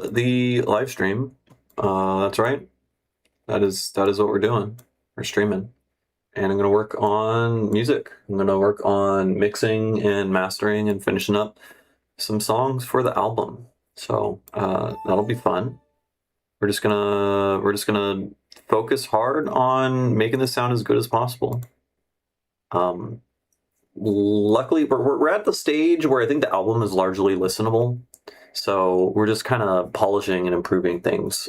to the live stream. That's right. That is what we're doing. We're streaming. And I'm going to work on music. I'm going to work on mixing and mastering and finishing up some songs for the album. So that'll be fun. We're just gonna focus hard on making this sound as good as possible. Luckily, we're at the stage where I think the album is largely listenable. So we're just kind of polishing and improving things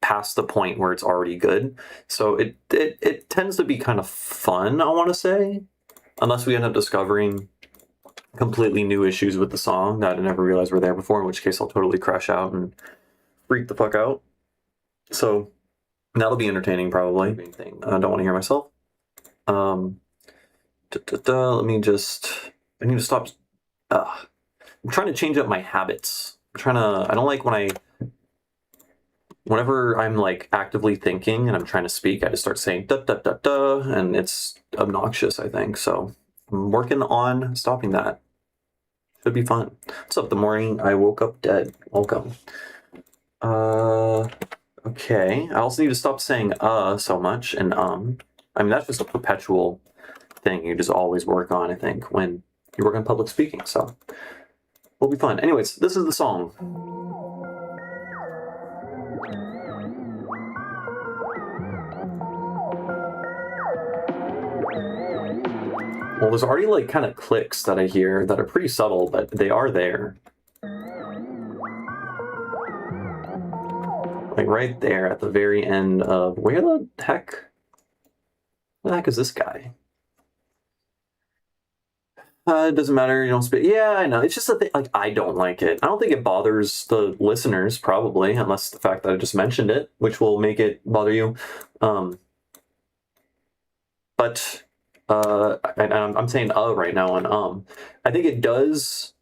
past the point where it's already good. So it tends to be kind of fun, I want to say, unless we end up discovering completely new issues with the song that I never realized were there before, in which case I'll totally crash out and freak the fuck out. So that'll be entertaining, probably. I don't want to hear myself. Let me just... I need to stop... I'm trying to change up my habits. I don't like whenever I'm like actively thinking and I'm trying to speak, I just start saying da da da da, and it's obnoxious, I think. So I'm working on stopping that. Should be fun. What's up? The morning I woke up dead. Welcome. Okay. I also need to stop saying so much and I mean, that's just a perpetual thing you just always work on, I think, when you work on public speaking. So it'll be fun. Anyways, this is the song. Well, there's already like kind of clicks that I hear that are pretty subtle, but they are there. Like right there at the very end of where the heck is this guy? It doesn't matter, you don't spit. Yeah, I know. It's just that like I don't like it. I don't think it bothers the listeners, probably, unless the fact that I just mentioned it, which will make it bother you. But I'm saying right now on I think it does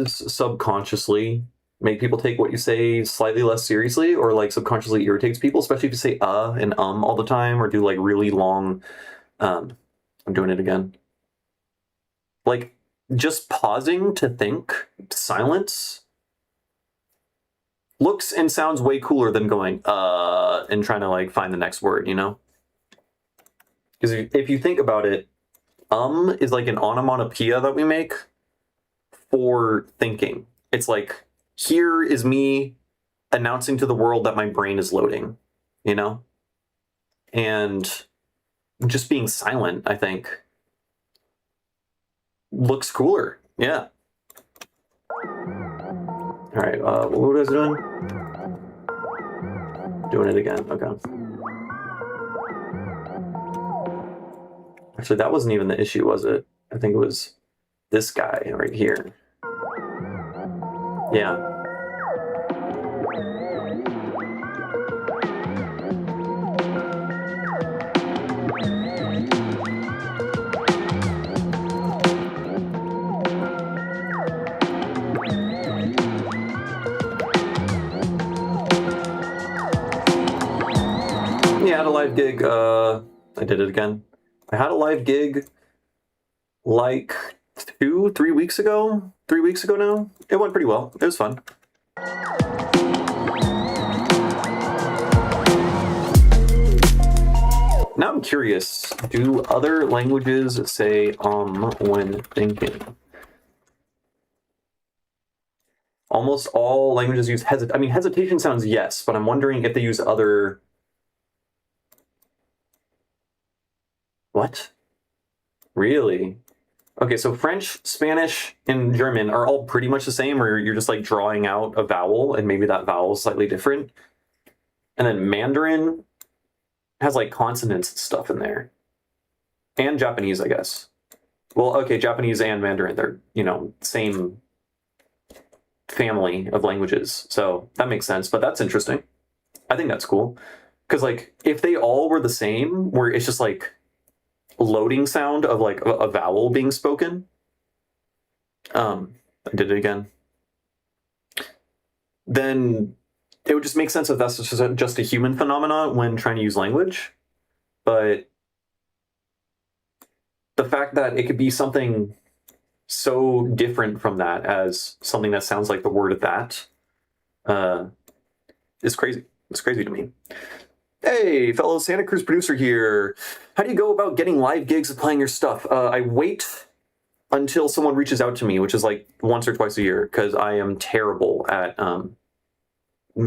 subconsciously make people take what you say slightly less seriously, or like subconsciously irritates people, especially if you say and all the time, or do like really long I'm doing it again. Like just pausing to think, silence looks and sounds way cooler than going and trying to like find the next word, you know? Because if you think about it, is like an onomatopoeia that we make for thinking. It's like, here is me announcing to the world that my brain is loading, you know? And just being silent, I think, looks cooler. Yeah. All right, what was I doing? Doing it again, okay. Actually, that wasn't even the issue, was it? I think it was this guy right here. Yeah. Yeah, I had a live gig. I did it again. I had a live gig like 3 weeks ago. 3 weeks ago now. It went pretty well. It was fun. Now I'm curious, do other languages say when thinking? Almost all languages use hesitation. I mean, hesitation sounds yes, but I'm wondering if they use other... What? Really? Okay, so French, Spanish, and German are all pretty much the same, where you're just like drawing out a vowel, and maybe that vowel is slightly different. And then Mandarin has like consonants and stuff in there. And Japanese, I guess. Well, okay, Japanese and Mandarin, they're, you know, same family of languages. So that makes sense, but that's interesting. I think that's cool. Because like, if they all were the same, where it's just like loading sound of like a vowel being spoken. I did it again. Then it would just make sense if that's just a human phenomenon when trying to use language. But the fact that it could be something so different from that as something that sounds like the word that is crazy. It's crazy to me. Hey, fellow Santa Cruz producer here. How do you go about getting live gigs and playing your stuff? I wait until someone reaches out to me, which is like once or twice a year, because I am terrible at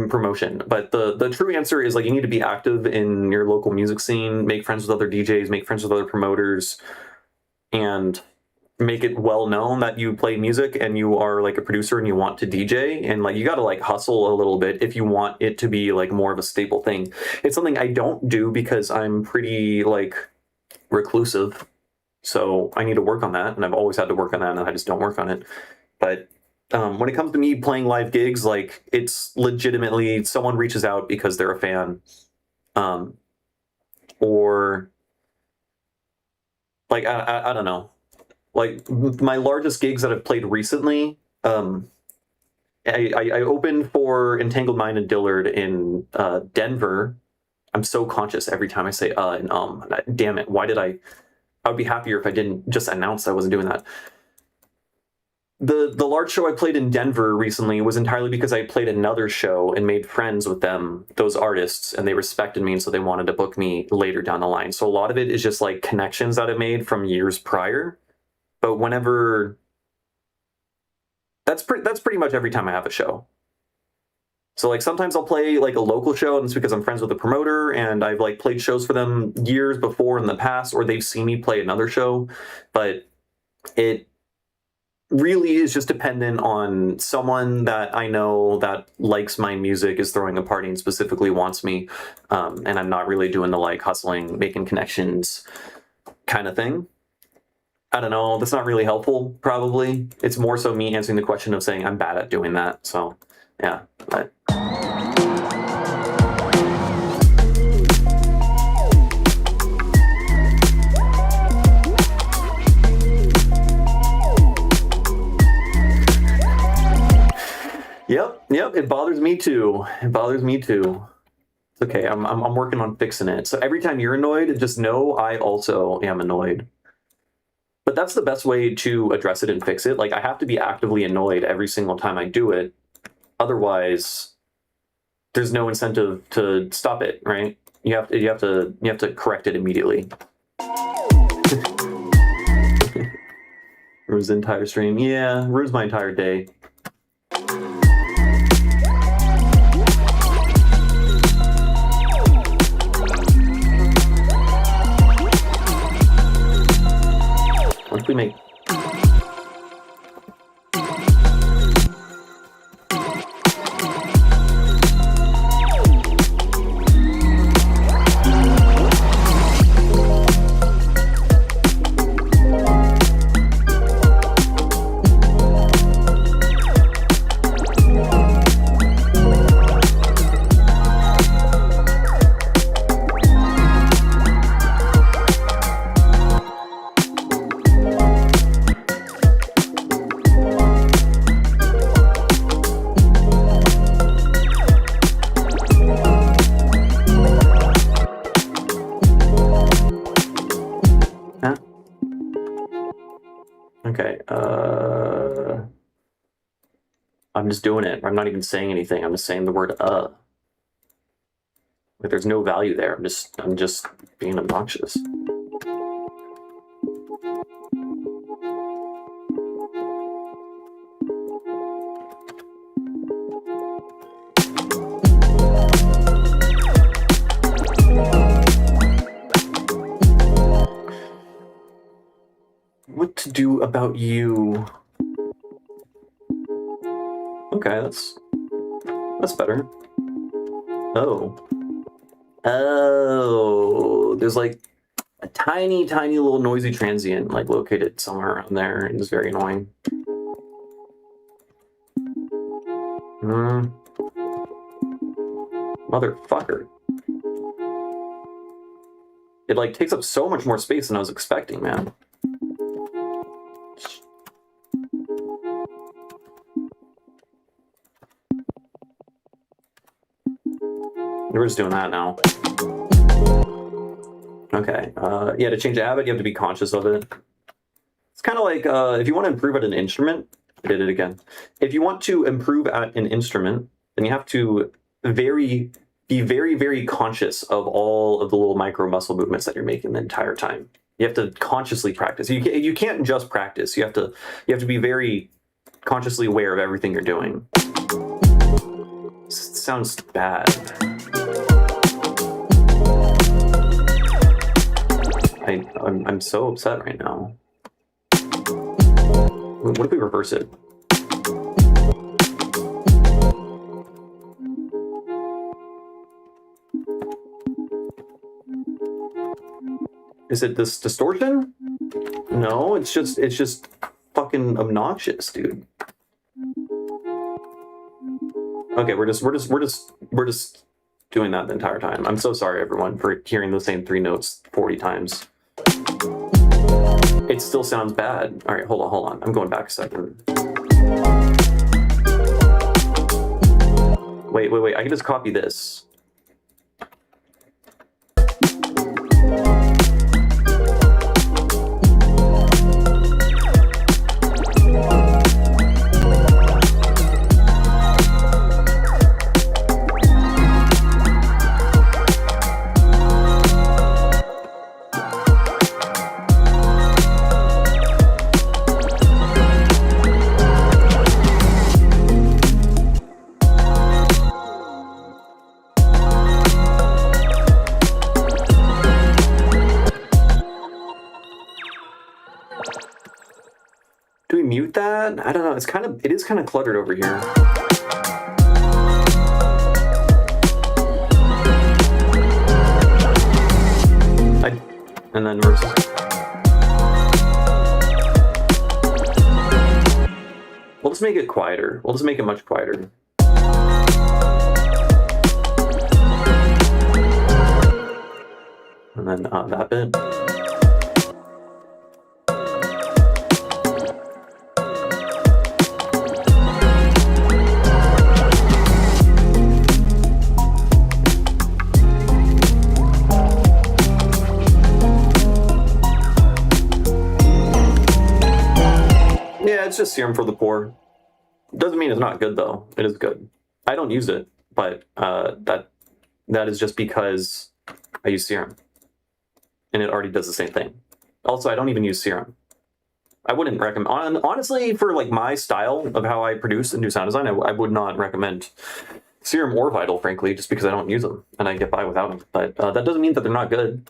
promotion. But the true answer is like you need to be active in your local music scene, make friends with other DJs, make friends with other promoters, and make it well known that you play music and you are like a producer and you want to DJ, and like you got to like hustle a little bit if you want it to be like more of a staple thing. It's something I don't do because I'm pretty like reclusive. So I need to work on that, and I've always had to work on that, and I just don't work on it. But when it comes to me playing live gigs, like it's legitimately someone reaches out because they're a fan, or like I don't know. Like my largest gigs that I've played recently, I opened for Entangled Mind and Dillard in Denver. I'm so conscious every time I say and damn it, why did I would be happier if I didn't just announce I wasn't doing that. The large show I played in Denver recently was entirely because I played another show and made friends with them, those artists, and they respected me, and so they wanted to book me later down the line. So a lot of it is just like connections that I made from years prior. But whenever that's pretty much every time I have a show. So like sometimes I'll play like a local show, and it's because I'm friends with the promoter and I've like played shows for them years before in the past, or they've seen me play another show. But it really is just dependent on someone that I know that likes my music, is throwing a party and specifically wants me, and I'm not really doing the like hustling, making connections kind of thing. I don't know, that's not really helpful, probably. It's more so me answering the question of saying I'm bad at doing that, so yeah. But Yep, it bothers me too. It bothers me too. It's okay, I'm working on fixing it. So every time you're annoyed, just know I also am annoyed. But that's the best way to address it and fix it. Like I have to be actively annoyed every single time I do it. Otherwise, there's no incentive to stop it, right? You have to correct it immediately. Ruins the entire stream. Yeah, ruins my entire day. What if we make I'm just doing it. I'm not even saying anything. I'm just saying the word Like there's no value there. I'm just being obnoxious. What to do about you? Okay, that's better. Oh, there's like a tiny little noisy transient like located somewhere around there, and it's very annoying. Motherfucker. It like takes up so much more space than I was expecting, man. We're just doing that now. Okay, yeah, to change a habit, you have to be conscious of it. It's kind of like if you want to improve at an instrument, I did it again. If you want to improve at an instrument, then you have to be very, very conscious of all of the little micro muscle movements that you're making the entire time. You have to consciously practice. You can't just practice. You have to be very consciously aware of everything you're doing. Sounds bad. I'm so upset right now. What if we reverse it? Is it this distortion? No, it's just fucking obnoxious, dude. Okay, we're just doing that the entire time. I'm so sorry, everyone, for hearing the same 3 notes 40 times. It still sounds bad. All right, hold on. I'm going back a second. Wait. I can just copy this. Do we mute that? I don't know. It is kind of cluttered over here. And then versus. We'll just make it quieter. We'll just make it much quieter. And then that bit. Yeah, it's just serum for the poor. Doesn't mean it's not good though. It is good. I don't use it, but that is just because I use serum, and it already does the same thing. Also, I don't even use serum. I wouldn't recommend. Honestly, for like my style of how I produce and do sound design, I would not recommend serum or Vital, frankly, just because I don't use them and I get by without them. But that doesn't mean that they're not good.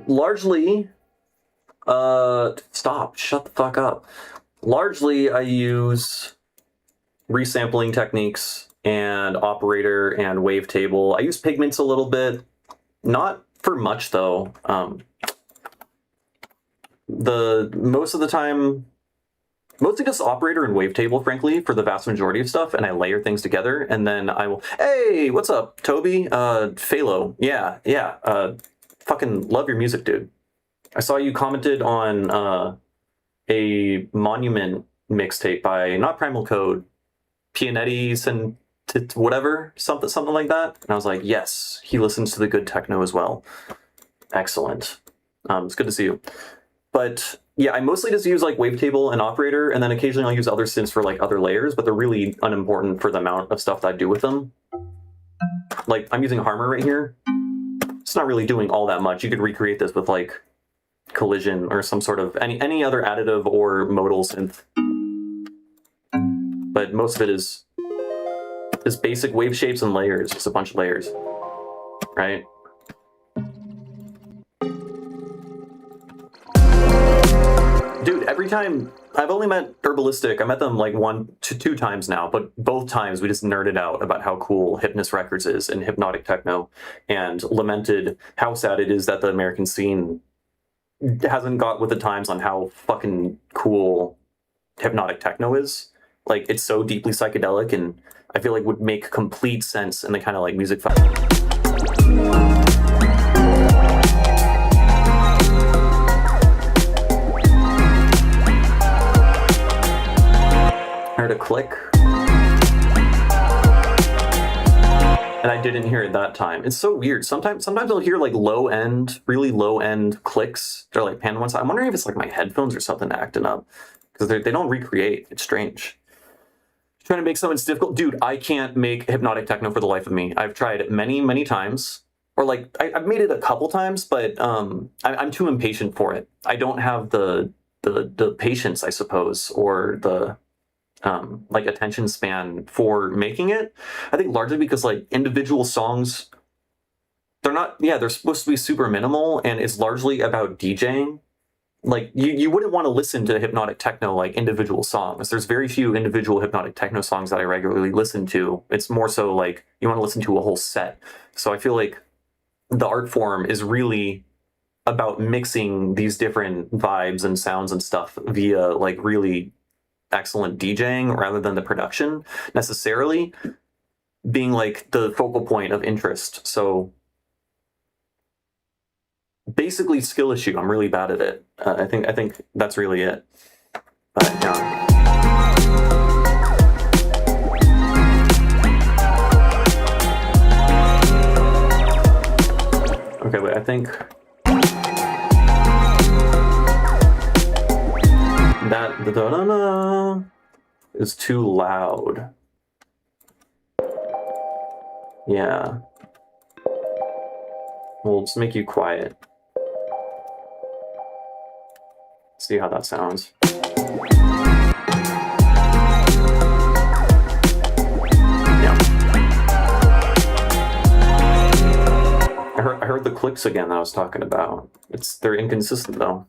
Largely, shut the fuck up. Largely, I use resampling techniques and operator and wavetable. I use pigments a little bit, not for much though. Most of the time, mostly just operator and wavetable, frankly, for the vast majority of stuff, and I layer things together, and then I will. Hey, what's up, Toby? Phalo, yeah. Fucking love your music, dude. I saw you commented on a Monument mixtape by not Primal Code, Pianetti and whatever, something like that. And I was like, yes, he listens to the good techno as well. Excellent. It's good to see you. But yeah, I mostly just use like wavetable and operator, and then occasionally I'll use other synths for like other layers, but they're really unimportant for the amount of stuff that I do with them. Like I'm using Harmor right here. It's not really doing all that much. You could recreate this with like Collision or some sort of any other additive or modal synth. But most of it is basic wave shapes and layers, just a bunch of layers, right? Dude, every time I've only met Herbalistic. I met them like two times now, but both times we just nerded out about how cool Hypnus Records is and hypnotic techno, and lamented how sad it is that the American scene hasn't got with the times on how fucking cool hypnotic techno is. Like, it's so deeply psychedelic, and I feel like would make complete sense in the kind of like music. Heard a click, and I didn't hear it that time. It's so weird. Sometimes I'll hear like really low end clicks. They're like panned one side. I'm wondering if it's like my headphones or something acting up, because they don't recreate. It's strange. Trying to make something difficult, dude. I can't make hypnotic techno for the life of me. I've tried it many times, or like I've made it a couple times, but I'm too impatient for it. I don't have the patience, I suppose, or the like attention span for making it. I think largely because like individual songs, they're supposed to be super minimal, and it's largely about DJing. Like you wouldn't want to listen to hypnotic techno like individual songs. There's very few individual hypnotic techno songs that I regularly listen to. It's more so like you want to listen to a whole set. So I feel like the art form is really about mixing these different vibes and sounds and stuff via like really excellent DJing, rather than the production necessarily being like the focal point of interest. So basically skill issue. I'm really bad at it. I think that's really it. But yeah. Okay, wait, I think that the da-da-da is too loud. Yeah. We'll just make you quiet. See how that sounds. Yeah. I heard the clicks again that I was talking about. They're inconsistent though.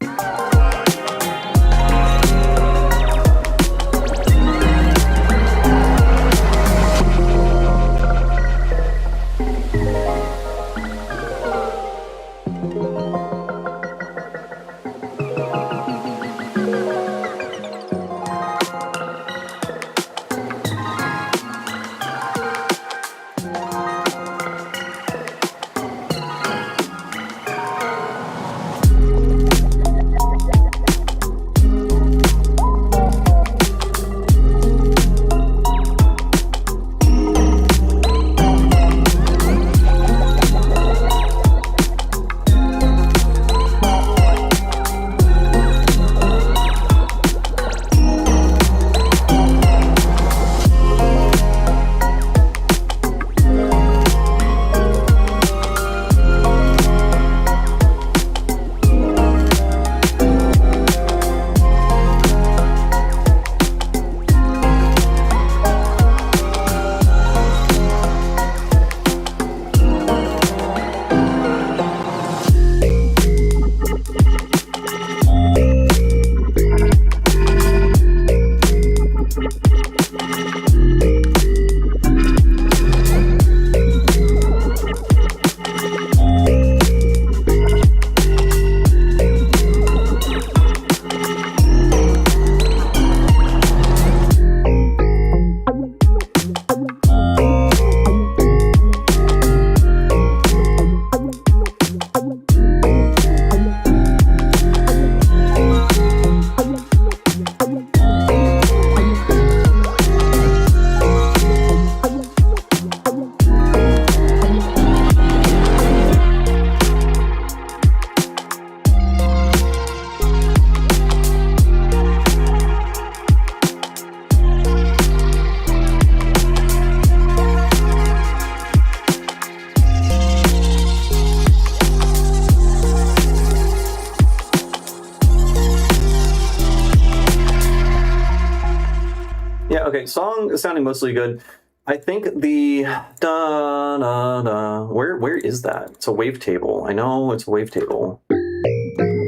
Yeah, okay, song is sounding mostly good. I think the da da da. Where is that? It's a wavetable. I know it's a wavetable.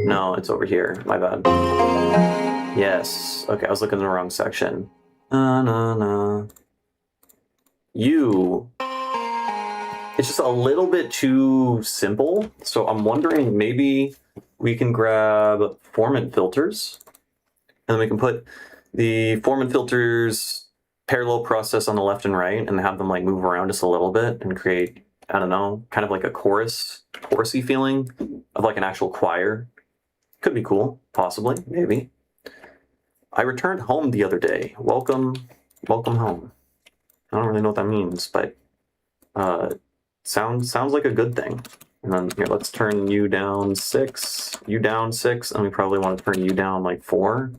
No, it's over here. My bad. Yes. Okay, I was looking in the wrong section. No. You. It's just a little bit too simple. So I'm wondering maybe we can grab formant filters. And then we can put the formant filters parallel process on the left and right and have them like move around just a little bit and create, I don't know, kind of like a chorusy feeling of like an actual choir. Could be cool, possibly, maybe. I returned home the other day. Welcome home. I don't really know what that means, but sounds like a good thing. And then here, let's turn you down 6, you down 6, and we probably want to turn you down like 4.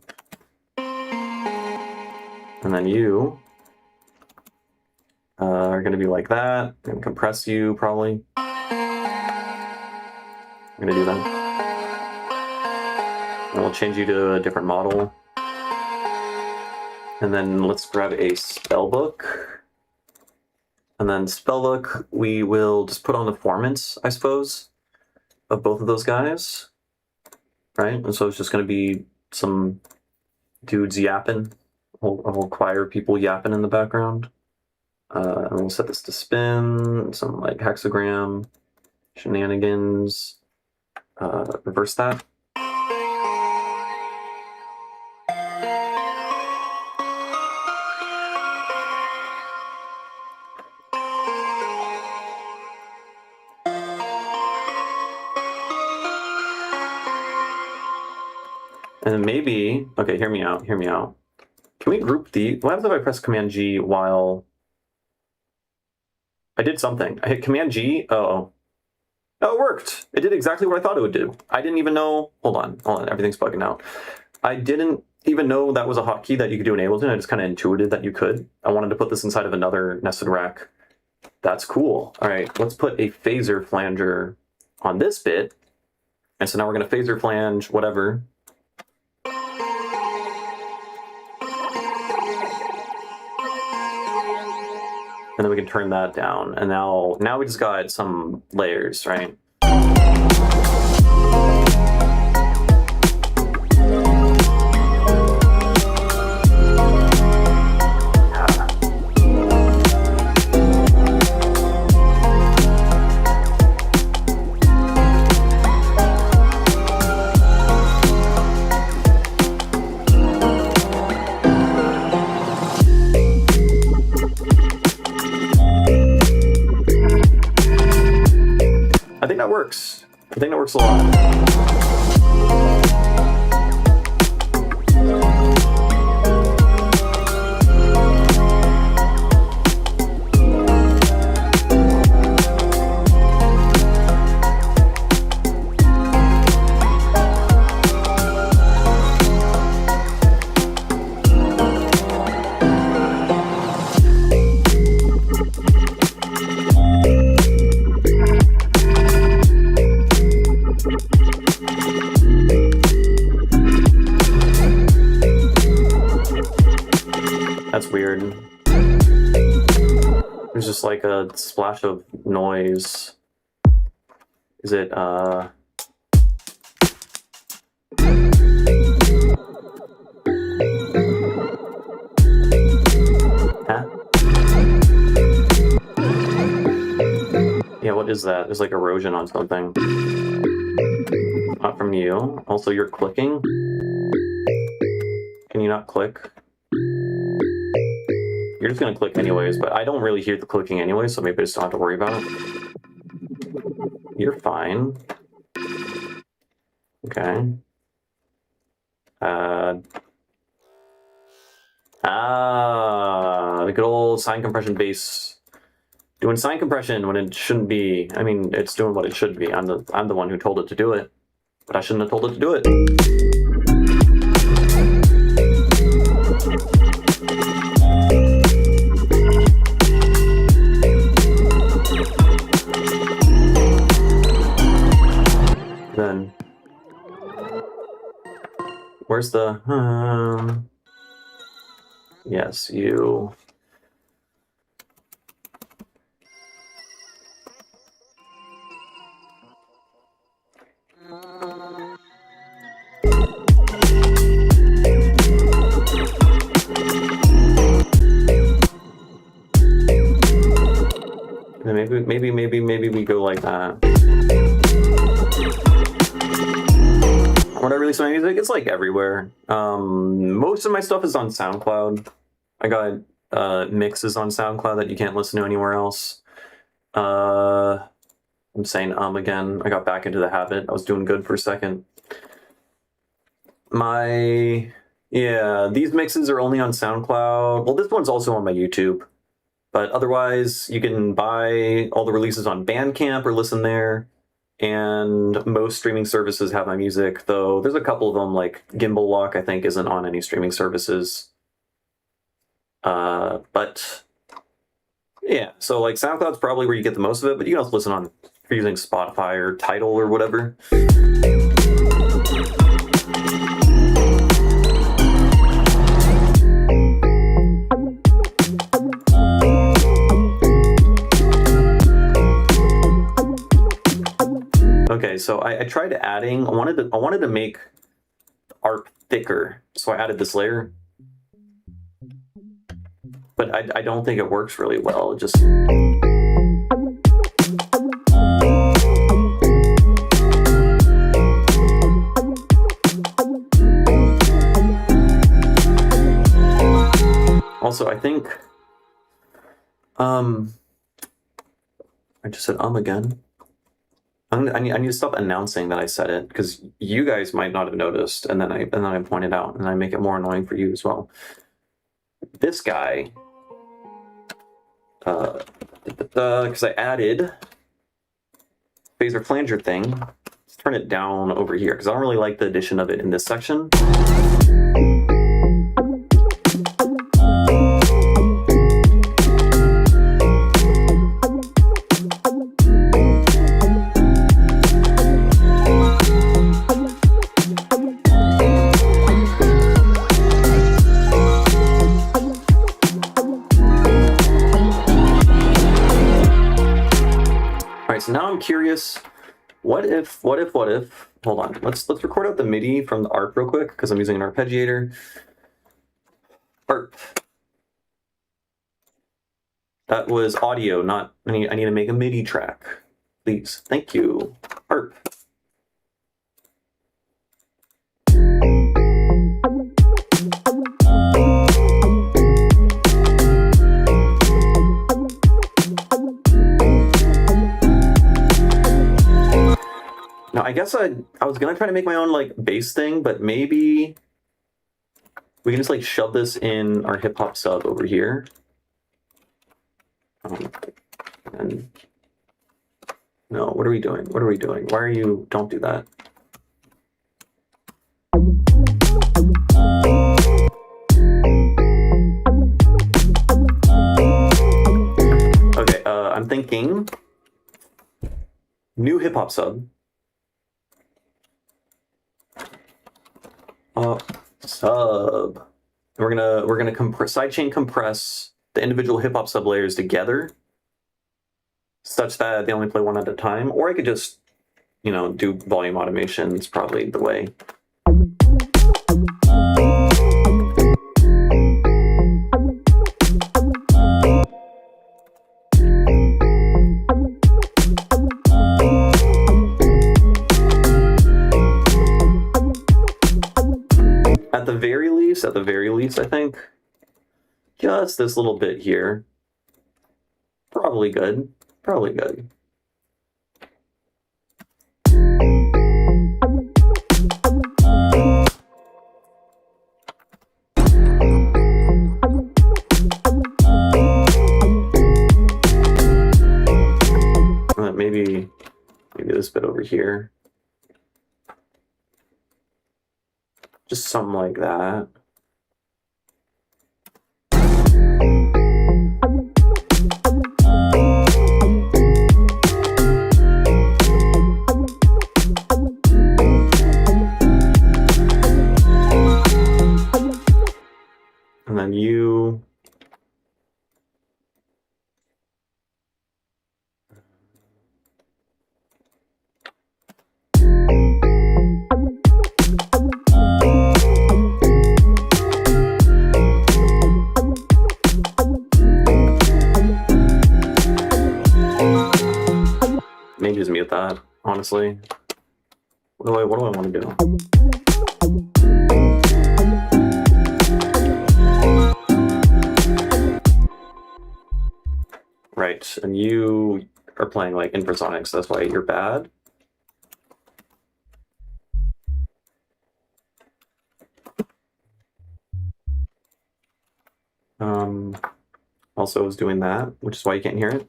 And then you are going to be like that. I'm going to compress you probably. I'm going to do that. And we'll change you to a different model. And then let's grab a spellbook. And then spellbook, we will just put on the formants, I suppose, of both of those guys. Right? And so it's just going to be some dudes yapping, a whole choir of people yapping in the background. And we'll set this to spin, some like hexagram shenanigans. Reverse that. And then maybe, okay, hear me out. Can we group the, what happens if I press Command G while I did something? I hit Command G, oh, it worked. It did exactly what I thought it would do. I didn't even know, hold on, everything's bugging out. I didn't even know that was a hotkey that you could do in Ableton. I just kind of intuited that you could. I wanted to put this inside of another nested rack. That's cool. All right, let's put a phaser flanger on this bit. And so now we're gonna phaser flange whatever. And then we can turn that down. And now we just got some layers, right? I think that works. I think that works a lot. That's weird. There's just like a splash of noise. Is it, Huh? Yeah, what is that? There's like erosion on something. Not from you. Also, you're clicking. Can you not click? You're just gonna click anyways, but I don't really hear the clicking anyway, so maybe I just don't have to worry about it. You're fine. Okay. The good old sine compression bass. Doing sine compression when it shouldn't be. I mean, it's doing what it should be. I'm the one who told it to do it, but I shouldn't have told it to do it. Then, where's the, yes, you. maybe we go like that. When I release my music, it's like everywhere. Most of my stuff is on SoundCloud. I got mixes on SoundCloud that you can't listen to anywhere else. I'm saying again. I got back into the habit. I was doing good for a second. These mixes are only on SoundCloud. Well, this one's also on my YouTube. But otherwise, you can buy all the releases on Bandcamp or listen there. And most streaming services have my music, though there's a couple of them, like Gimbal Lock, I think, isn't on any streaming services. But yeah, so like SoundCloud's probably where you get the most of it, but you can also listen on if you're using Spotify or Tidal or whatever. Okay, so I tried adding. I wanted to make art thicker, so I added this layer. But I don't think it works really well. It just also I think I just said again. I need to stop announcing that I said it, because you guys might not have noticed, and then I point it out, and I make it more annoying for you as well. This guy, because I added phaser flanger thing. Let's turn it down over here, because I don't really like the addition of it in this section. So now I'm curious, what if, hold on, let's record out the MIDI from the ARP real quick, because I'm using an arpeggiator. ARP. That was audio, not, I need to make a MIDI track. Please, thank you. ARP. Now, I guess I was gonna try to make my own like bass thing, but maybe we can just like shove this in our hip hop sub over here. And no, what are we doing? What are we doing? Why are you? Don't do that. Okay, I'm thinking new hip hop sub. Sub. We're gonna sidechain compress the individual hip hop sub layers together, such that they only play one at a time. Or I could just, do volume automation. It's probably the way. At the very least, I think just this little bit here. Probably good. Probably good. Maybe this bit over here. Just something like that. And then you... honestly. What do I want to do? Right, and you are playing like infrasonic, so that's why you're bad. Also is doing that, which is why you can't hear it. Is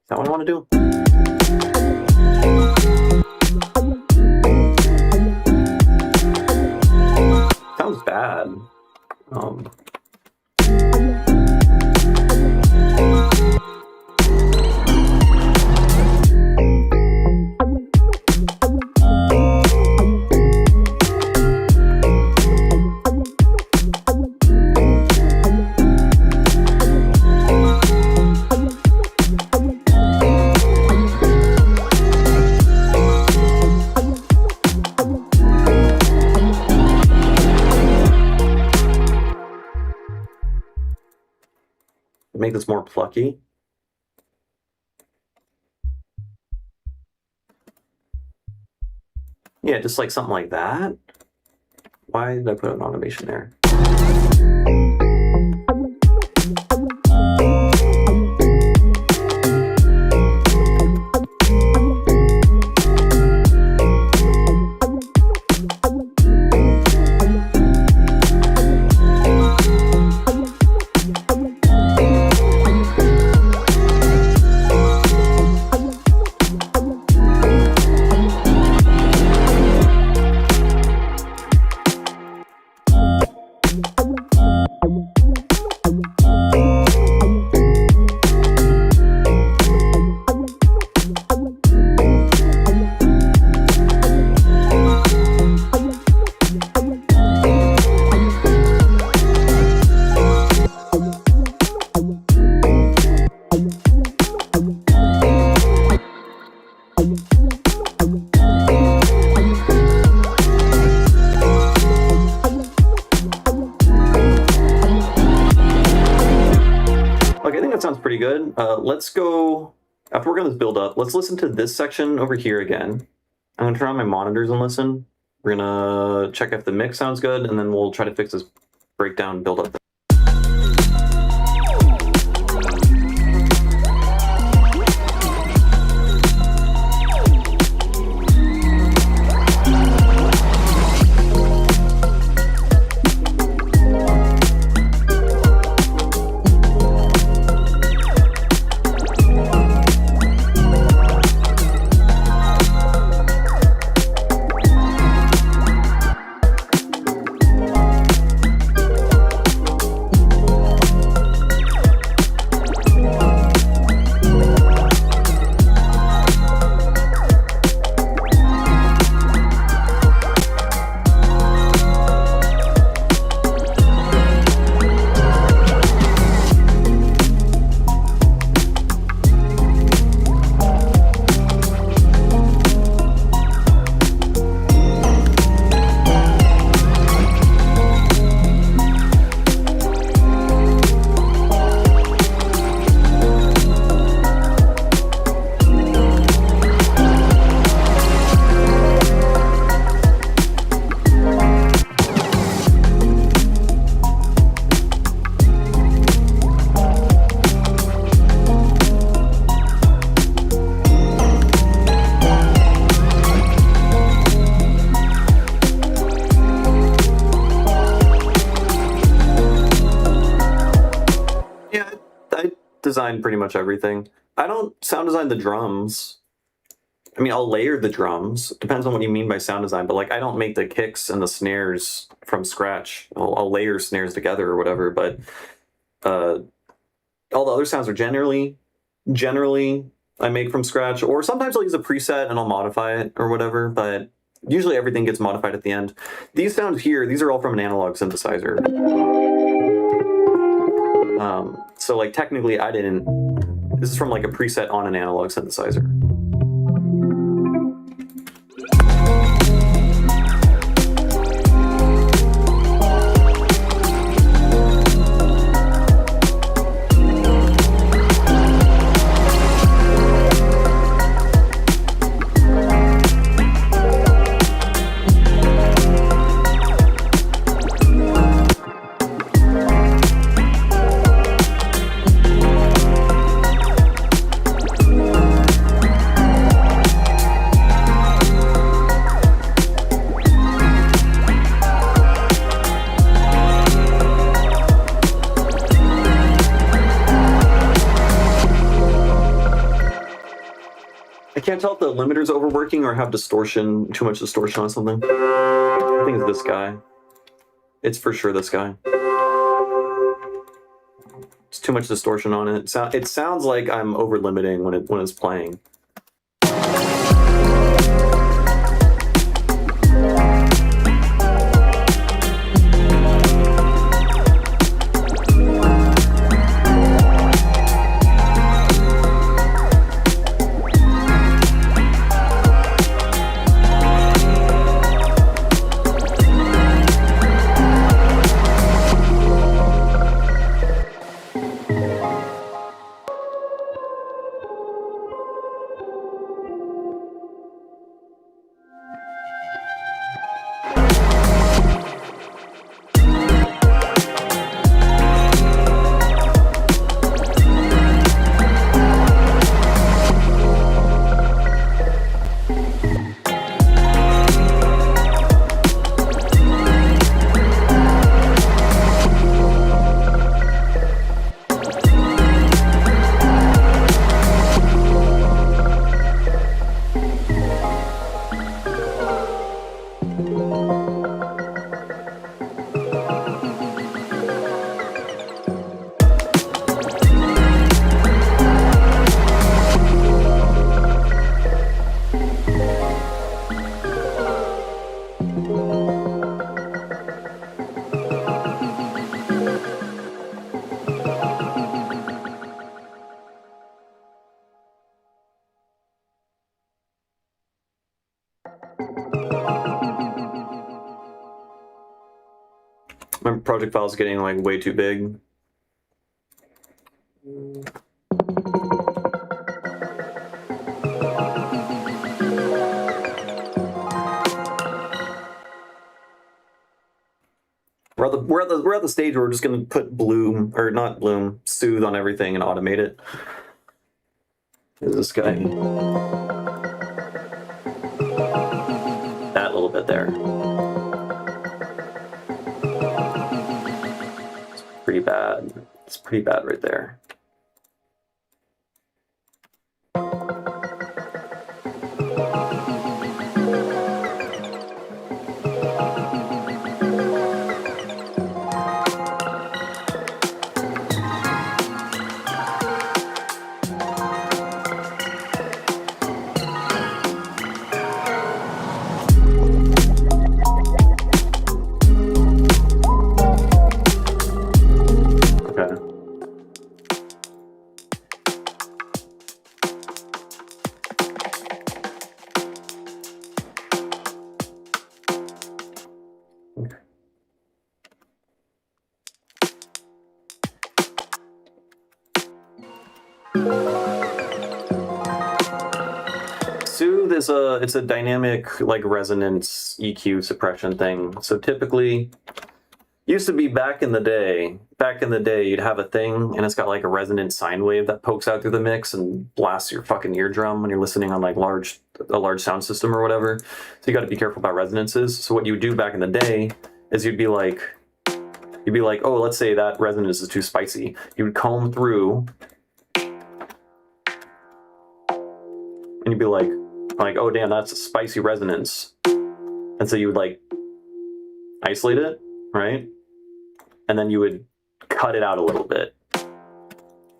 that what I want to do? Sounds bad. Make this more plucky. Yeah, just like something like that. Why did I put an automation there? Sounds pretty good. Let's go, after working on this build up, let's listen to this section over here again. I'm gonna turn on my monitors and listen. We're gonna check if the mix sounds good, and then we'll try to fix this breakdown build up. Design pretty much everything. I don't sound design the drums. I mean, I'll layer the drums. Depends on what you mean by sound design, but like I don't make the kicks and the snares from scratch. I'll layer snares together or whatever, but all the other sounds are generally I make from scratch, or sometimes I'll use a preset and I'll modify it or whatever, but usually everything gets modified at the end. These sounds here, these are all from an analog synthesizer. So like technically I didn't, this is from like a preset on an analog synthesizer. can't tell if the limiter's overworking or have distortion, too much distortion on something. I think it's this guy. It's for sure this guy. It's too much distortion on it. It sounds like I'm over limiting when it's playing. My project file is getting like way too big. We're at the stage where we're just gonna put Soothe on everything and automate it. There's this guy. That little bit there. It's pretty bad. It's pretty bad right there. Soothe is it's a dynamic like resonance EQ suppression thing. So typically, used to be back in the day, you'd have a thing and it's got like a resonant sine wave that pokes out through the mix and blasts your fucking eardrum when you're listening on like a large sound system or whatever. So you got to be careful about resonances. So what you would do back in the day is you'd be like, oh, let's say that resonance is too spicy. You would comb through and you'd be like, oh damn, that's a spicy resonance. And so you would like isolate it, right? And then you would cut it out a little bit.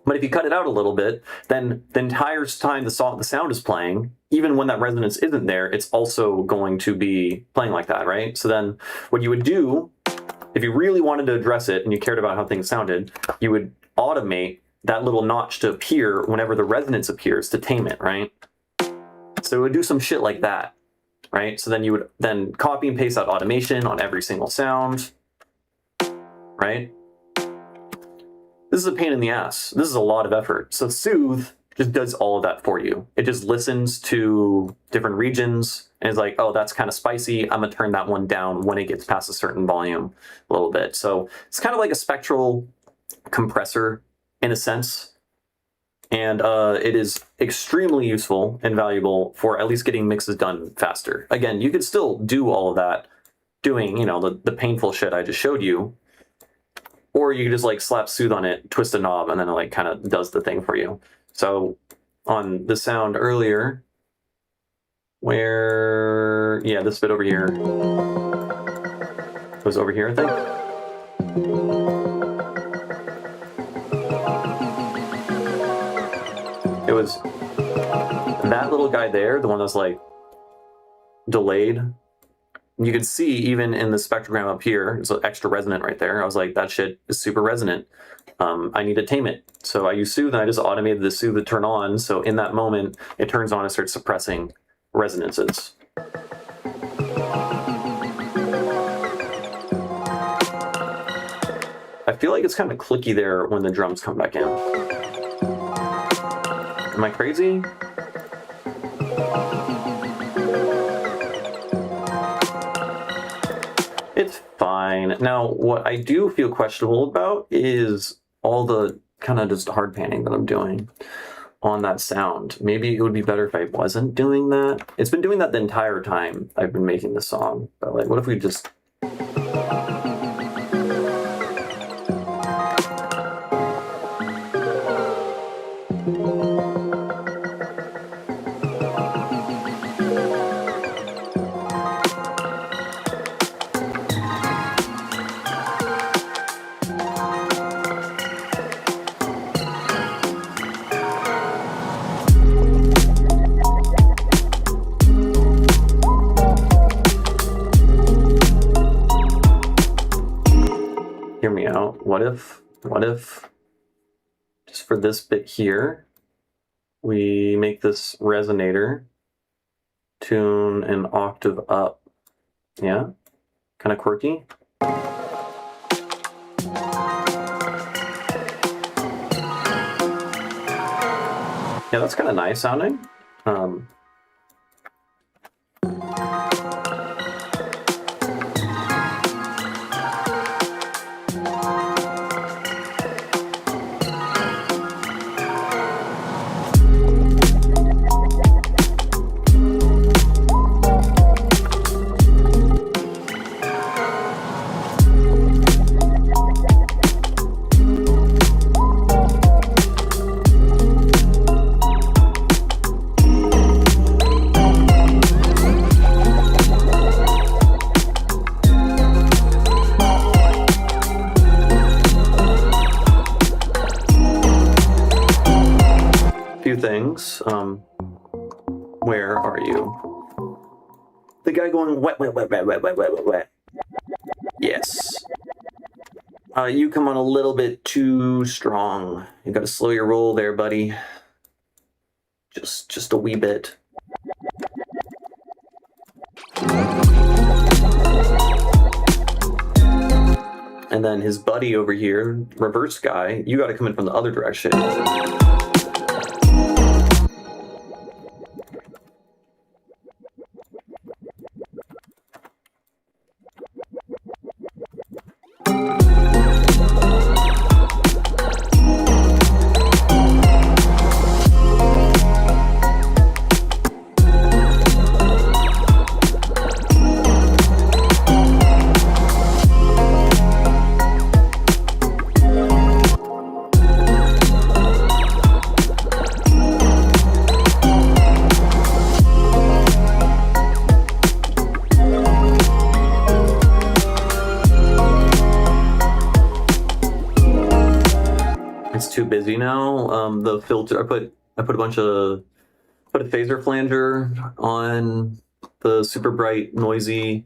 But if you cut it out a little bit, then the entire time the sound is playing, even when that resonance isn't there, it's also going to be playing like that, right? So then what you would do, if you really wanted to address it and you cared about how things sounded, you would automate that little notch to appear whenever the resonance appears to tame it, right? So it would do some shit like that, right? So then you would then copy and paste that automation on every single sound, right? This is a pain in the ass. This is a lot of effort. So Soothe just does all of that for you. It just listens to different regions and is like, oh, that's kind of spicy. I'm gonna turn that one down when it gets past a certain volume a little bit. So it's kind of like a spectral compressor in a sense. And it is extremely useful and valuable for at least getting mixes done faster. Again, you could still do all of that doing, you know, the painful shit I just showed you. Or you could just like slap Soothe on it, twist a knob, and then it like kind of does the thing for you. So on the sound earlier, Where, yeah, this bit over here. It was over here, I think. It was that little guy there, the one that's like delayed. You could see even in the spectrogram up here, it's extra resonant right there. I was like, that shit is super resonant. I need to tame it. So I use soothe and I just automated the soothe to turn on. So in that moment, it turns on and starts suppressing resonances. I feel like it's kind of clicky there when the drums come back in. Am I crazy? It's fine. Now, what I do feel questionable about is all the kind of just hard panning that I'm doing on that sound. Maybe it would be better if I wasn't doing that. It's been doing that the entire time I've been making the song. But like, what if we just... Hear me out. What if, just for this bit here, we make this resonator tune an octave up? Yeah? Kind of quirky. Yeah, that's kind of nice sounding. Things. Where are you? The guy going wet, wet, wet, wet, wet, wet, wet, wet, wet. Yes. You come on a little bit too strong. You gotta slow your roll there, buddy. Just a wee bit. And then his buddy over here, reverse guy, you gotta come in from the other direction. Too busy now. The filter, I put a phaser flanger on the super bright noisy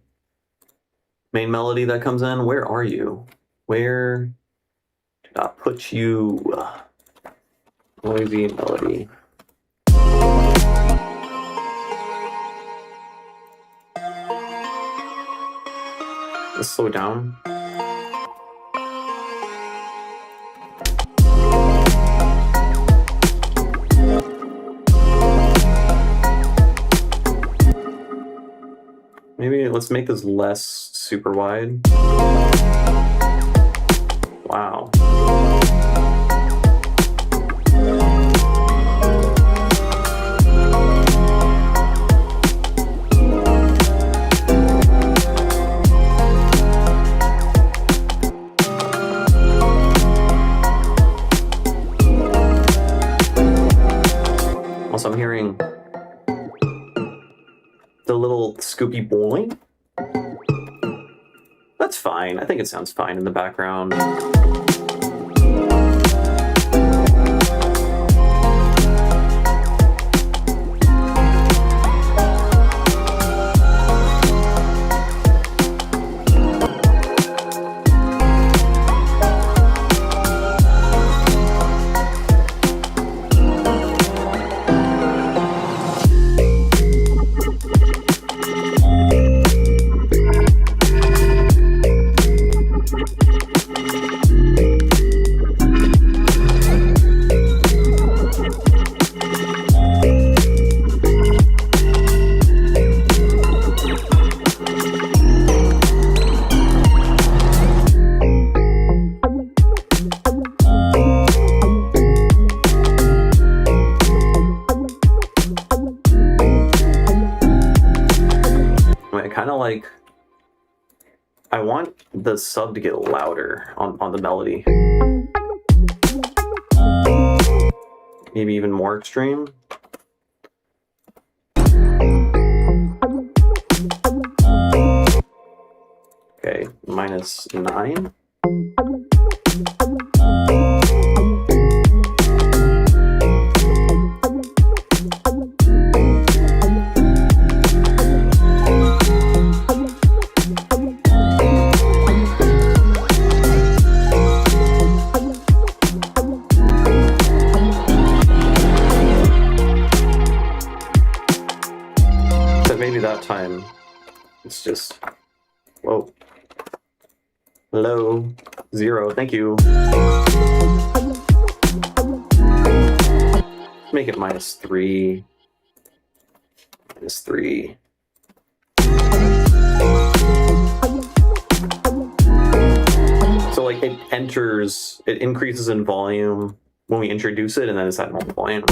main melody that comes in. Where are you? Where did I put you? Noisy melody. Let's slow down. Maybe let's make this less super wide. Wow. Also, I'm hearing The little Scoopy boing. That's fine. I think it sounds fine in the background. I want the sub to get louder on the melody. Maybe even more extreme. Okay, -9. Maybe that time it's just, whoa, hello, 0, thank you. Make it -3, -3. So like it increases in volume when we introduce it, and then it's at normal volume.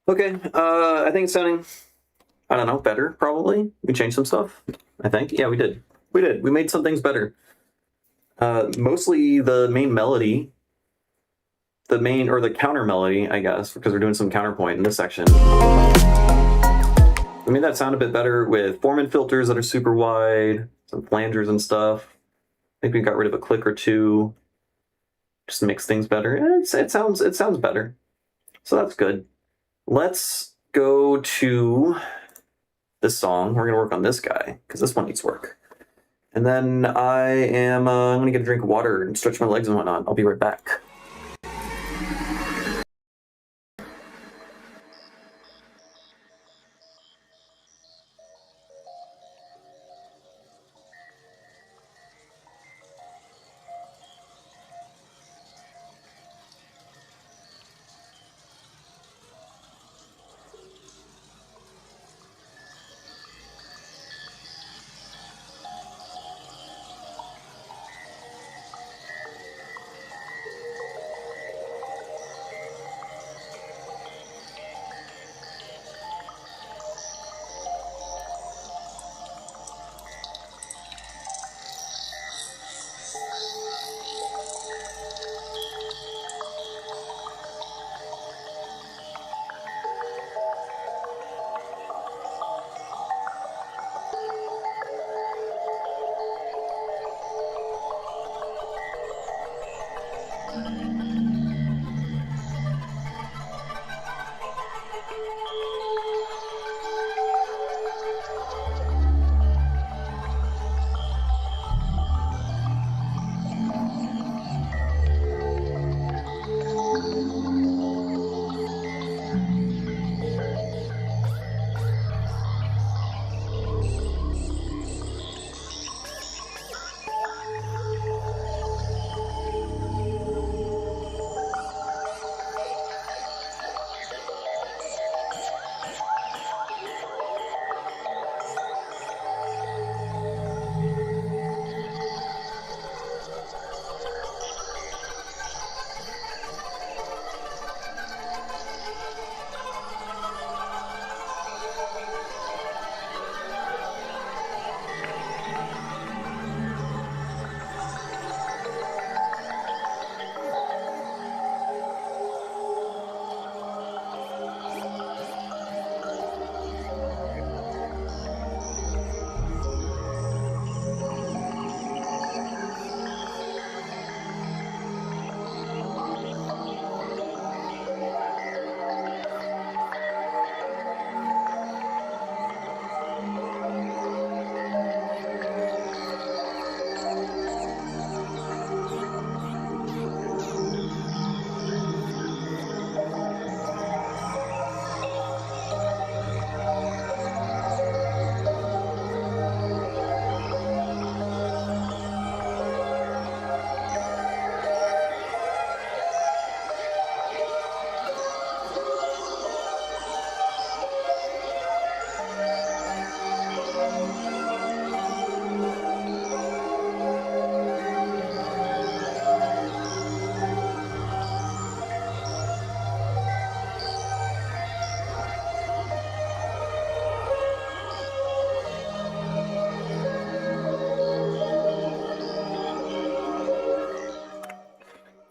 Okay, I think it's sounding, I don't know, better, probably. We changed some stuff, I think. Yeah, we did. We made some things better. Mostly the main melody, the counter melody, I guess, because we're doing some counterpoint in this section. We made that sound a bit better with Foreman filters that are super wide, some flangers and stuff. I think we got rid of a click or two, just to mix things better. It sounds better, so that's good. Let's go to this song. We're gonna work on this guy because this one needs work. And then I'm gonna get a drink of water and stretch my legs and whatnot. I'll be right back.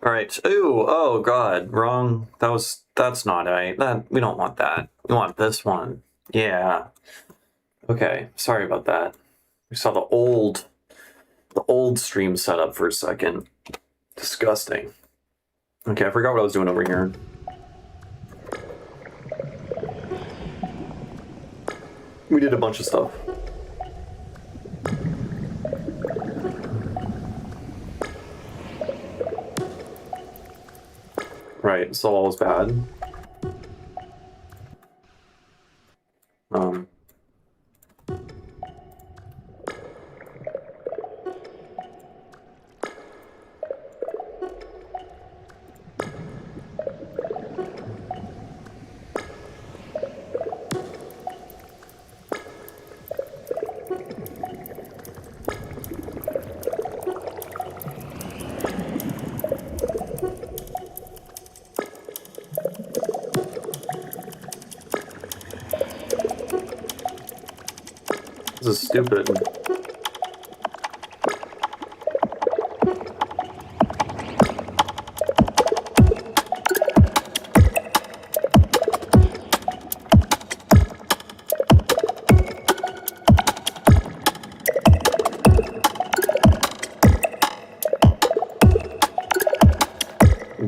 All right. Ooh, oh god, wrong. That's not right. That we don't want that. We want this one. Yeah. Okay. Sorry about that. We saw the old stream setup for a second. Disgusting. Okay, I forgot what I was doing over here. We did a bunch of stuff. Right, so all is bad. This is stupid.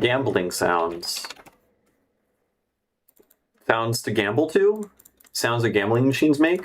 Gambling sounds. Sounds to gamble to? Sounds that gambling machines make?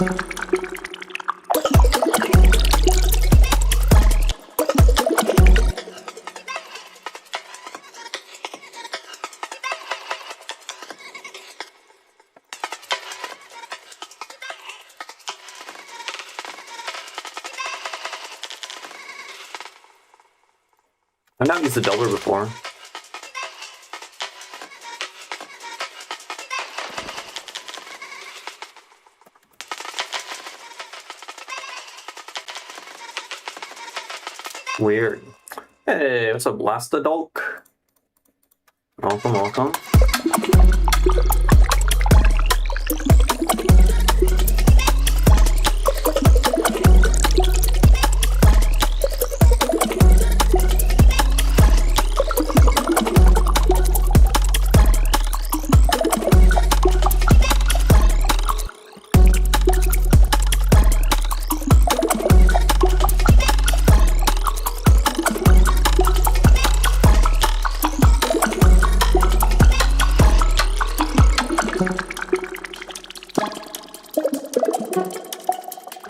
I've not used the doubler before. Weird. Hey, what's up, Blastadulk? Welcome, welcome.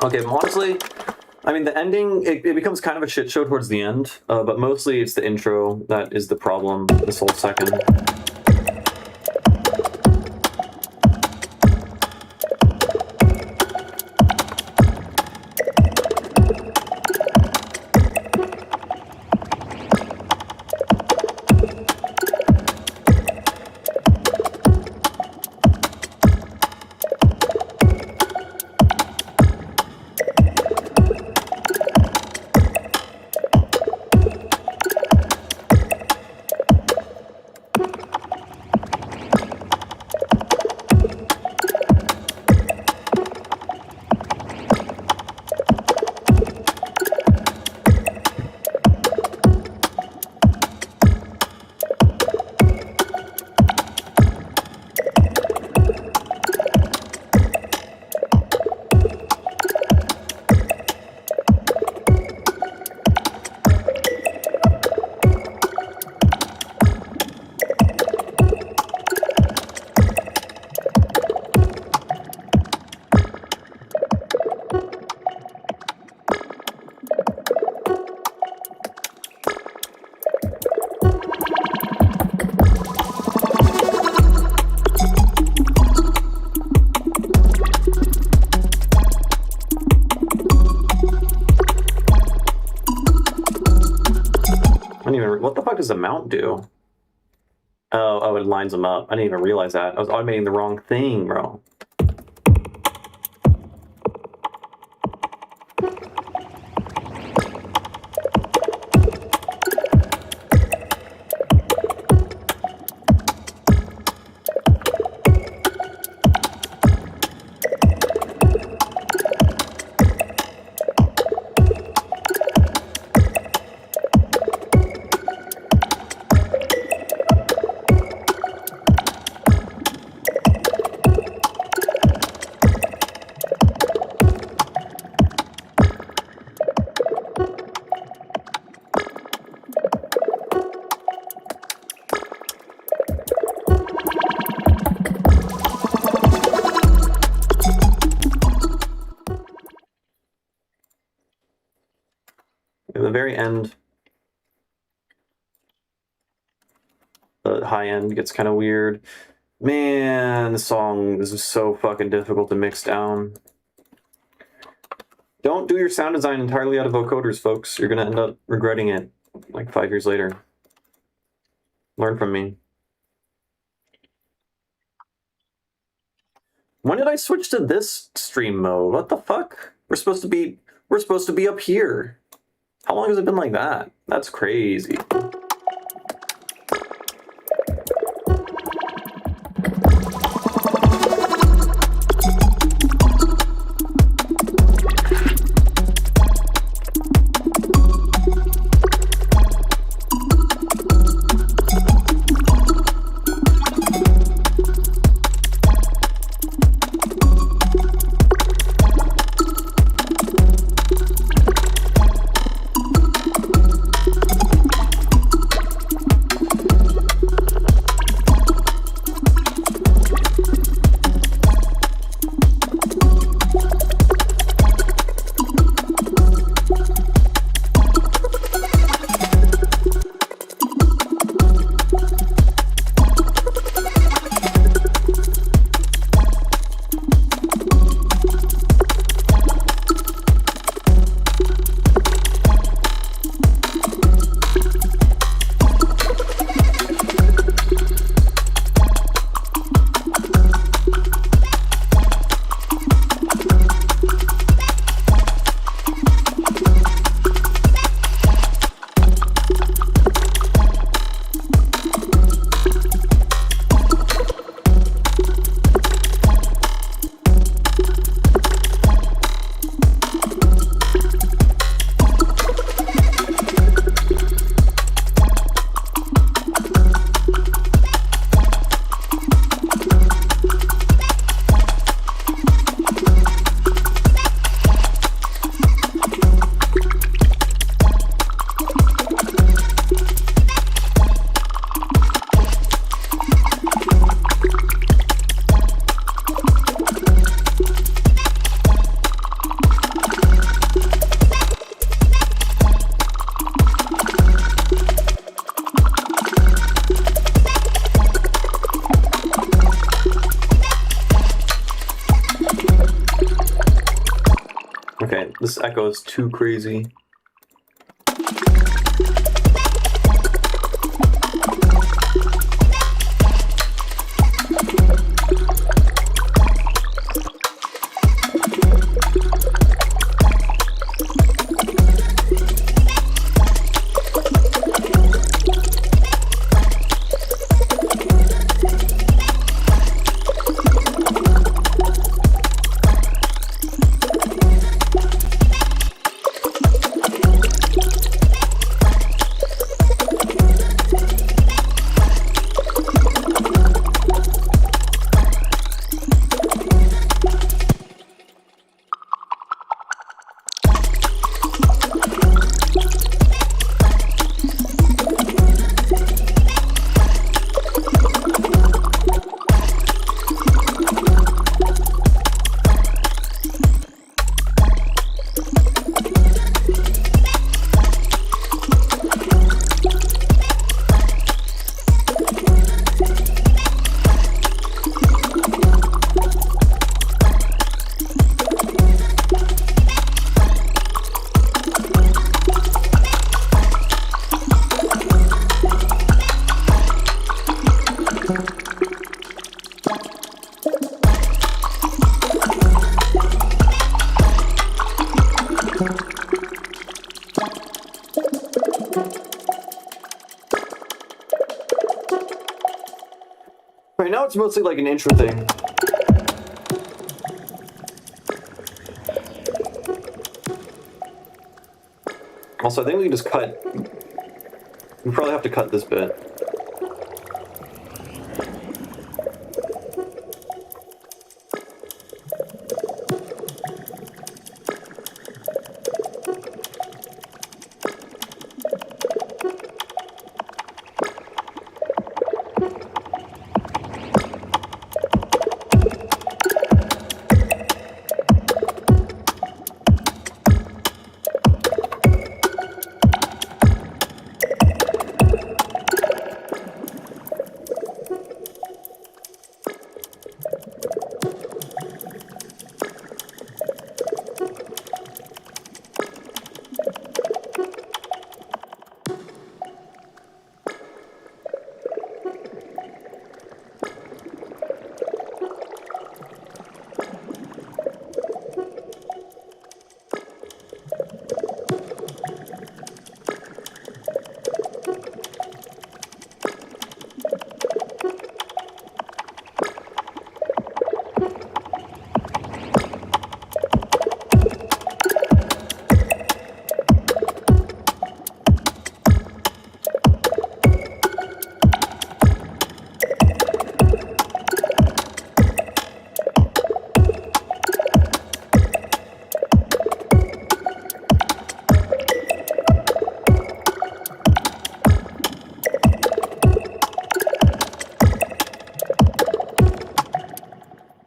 Okay, honestly, I mean, the ending, it becomes kind of a shit show towards the end, but mostly it's the intro that is the problem this whole second. What the fuck does the mount do? Oh, it lines them up. I didn't even realize that. I was automating the wrong thing, bro. At the very end, the high end gets kind of weird. Man, the song is so fucking difficult to mix down. Don't do your sound design entirely out of vocoders, folks. You're gonna end up regretting it like 5 years later. Learn from me. When did I switch to this stream mode? What the fuck? We're supposed to be up here. How long has it been like that? That's crazy. This echo is too crazy. Right now it's mostly like an intro thing. Also, I think we can just cut. We probably have to cut this bit.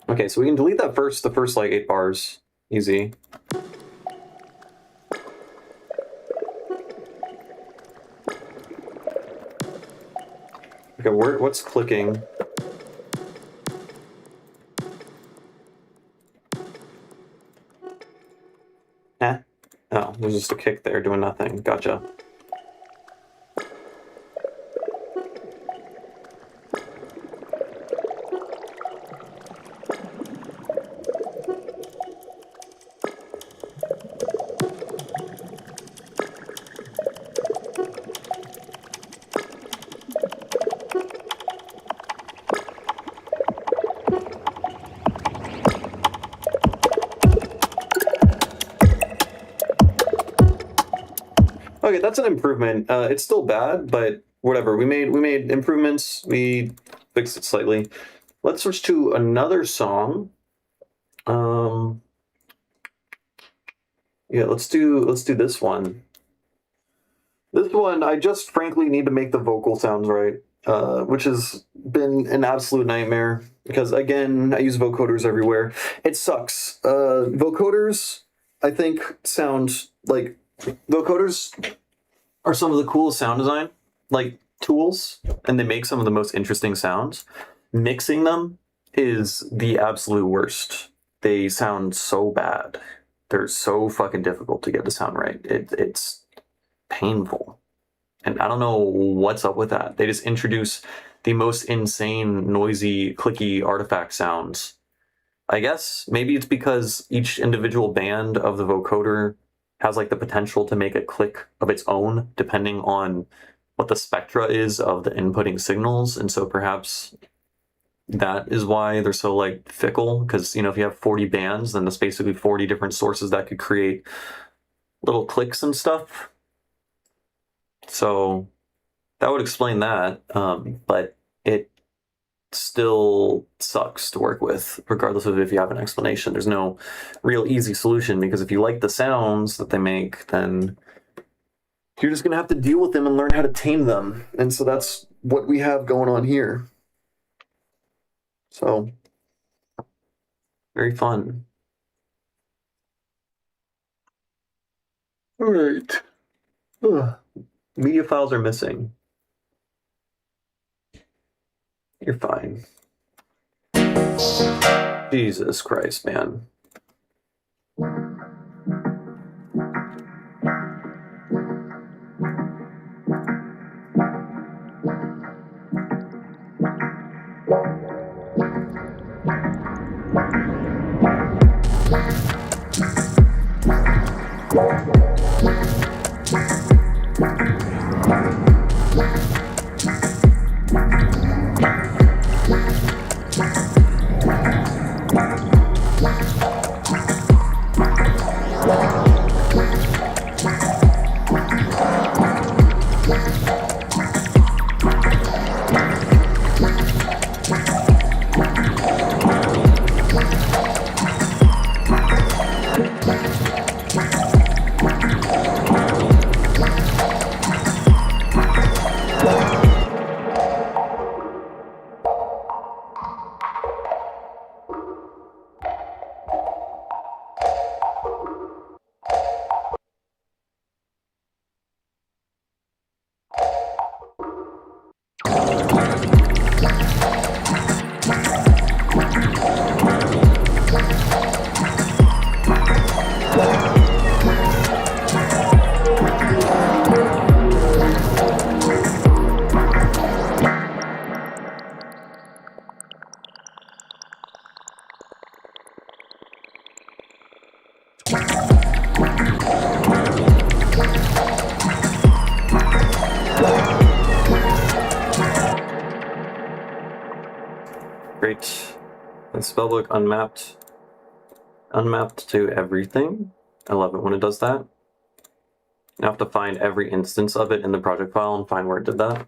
Okay, so we can delete that first, the first like 8 bars. Easy. Okay, what's clicking? Eh? Oh, there's just a kick there doing nothing. Gotcha. Okay, that's an improvement. It's still bad, but whatever. We made improvements. We fixed it slightly. Let's switch to another song. Yeah, let's do this one. This one, I just frankly need to make the vocal sounds right, which has been an absolute nightmare because again, I use vocoders everywhere. It sucks. Vocoders, I think, sound like vocoders are some of the coolest sound design like tools, and they make some of the most interesting sounds. Mixing them is the absolute worst. They sound so bad. they're so fucking difficult to get the sound right. It's painful. And I don't know what's up with that. They just introduce the most insane, noisy, clicky artifact sounds. I guess maybe it's because each individual band of the vocoder has like the potential to make a click of its own, depending on what the spectra is of the inputting signals. And so perhaps that is why they're so like fickle, because, you know, if you have 40 bands, then there's basically 40 different sources that could create little clicks and stuff. So that would explain that, but it still sucks to work with, regardless of if you have an explanation. There's no real easy solution, because if you like the sounds that they make, then you're just going to have to deal with them and learn how to tame them. And so that's what we have going on here. So, very fun. All right. Ugh. Media files are missing. You're fine. Jesus Christ, man. Great. The spellbook unmapped to everything. I love it when it does that. You have to find every instance of it in the project file and find where it did that.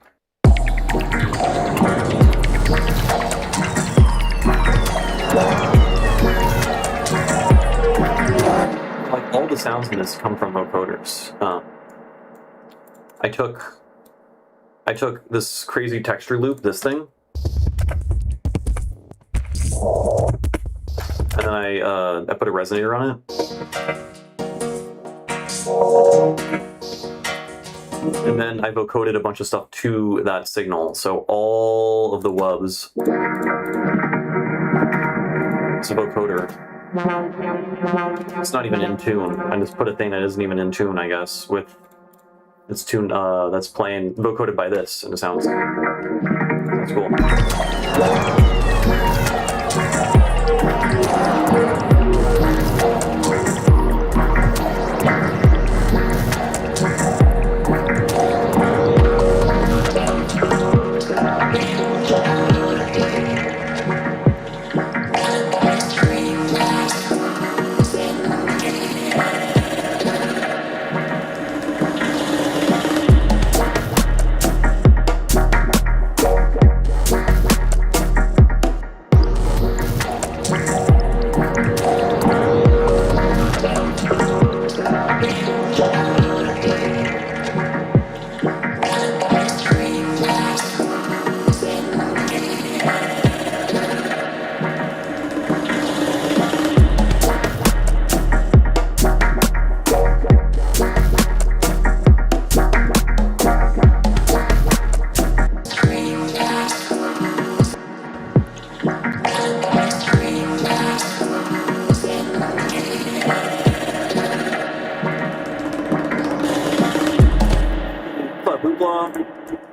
Like, all the sounds in this come from vocoders. I took this crazy texture loop, this thing, and then I put a resonator on it. And then I vocoded a bunch of stuff to that signal. So all of the wubs. It's a vocoder. It's not even in tune. I just put a thing that isn't even in tune, I guess, with its tune that's playing vocoded by this, and it sounds cool.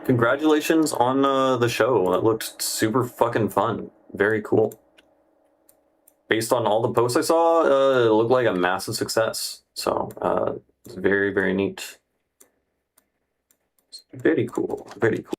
Congratulations on the show. That looked super fucking fun. Very cool. Based on all the posts I saw, it looked like a massive success. So it's very, very neat. Very cool. Very cool.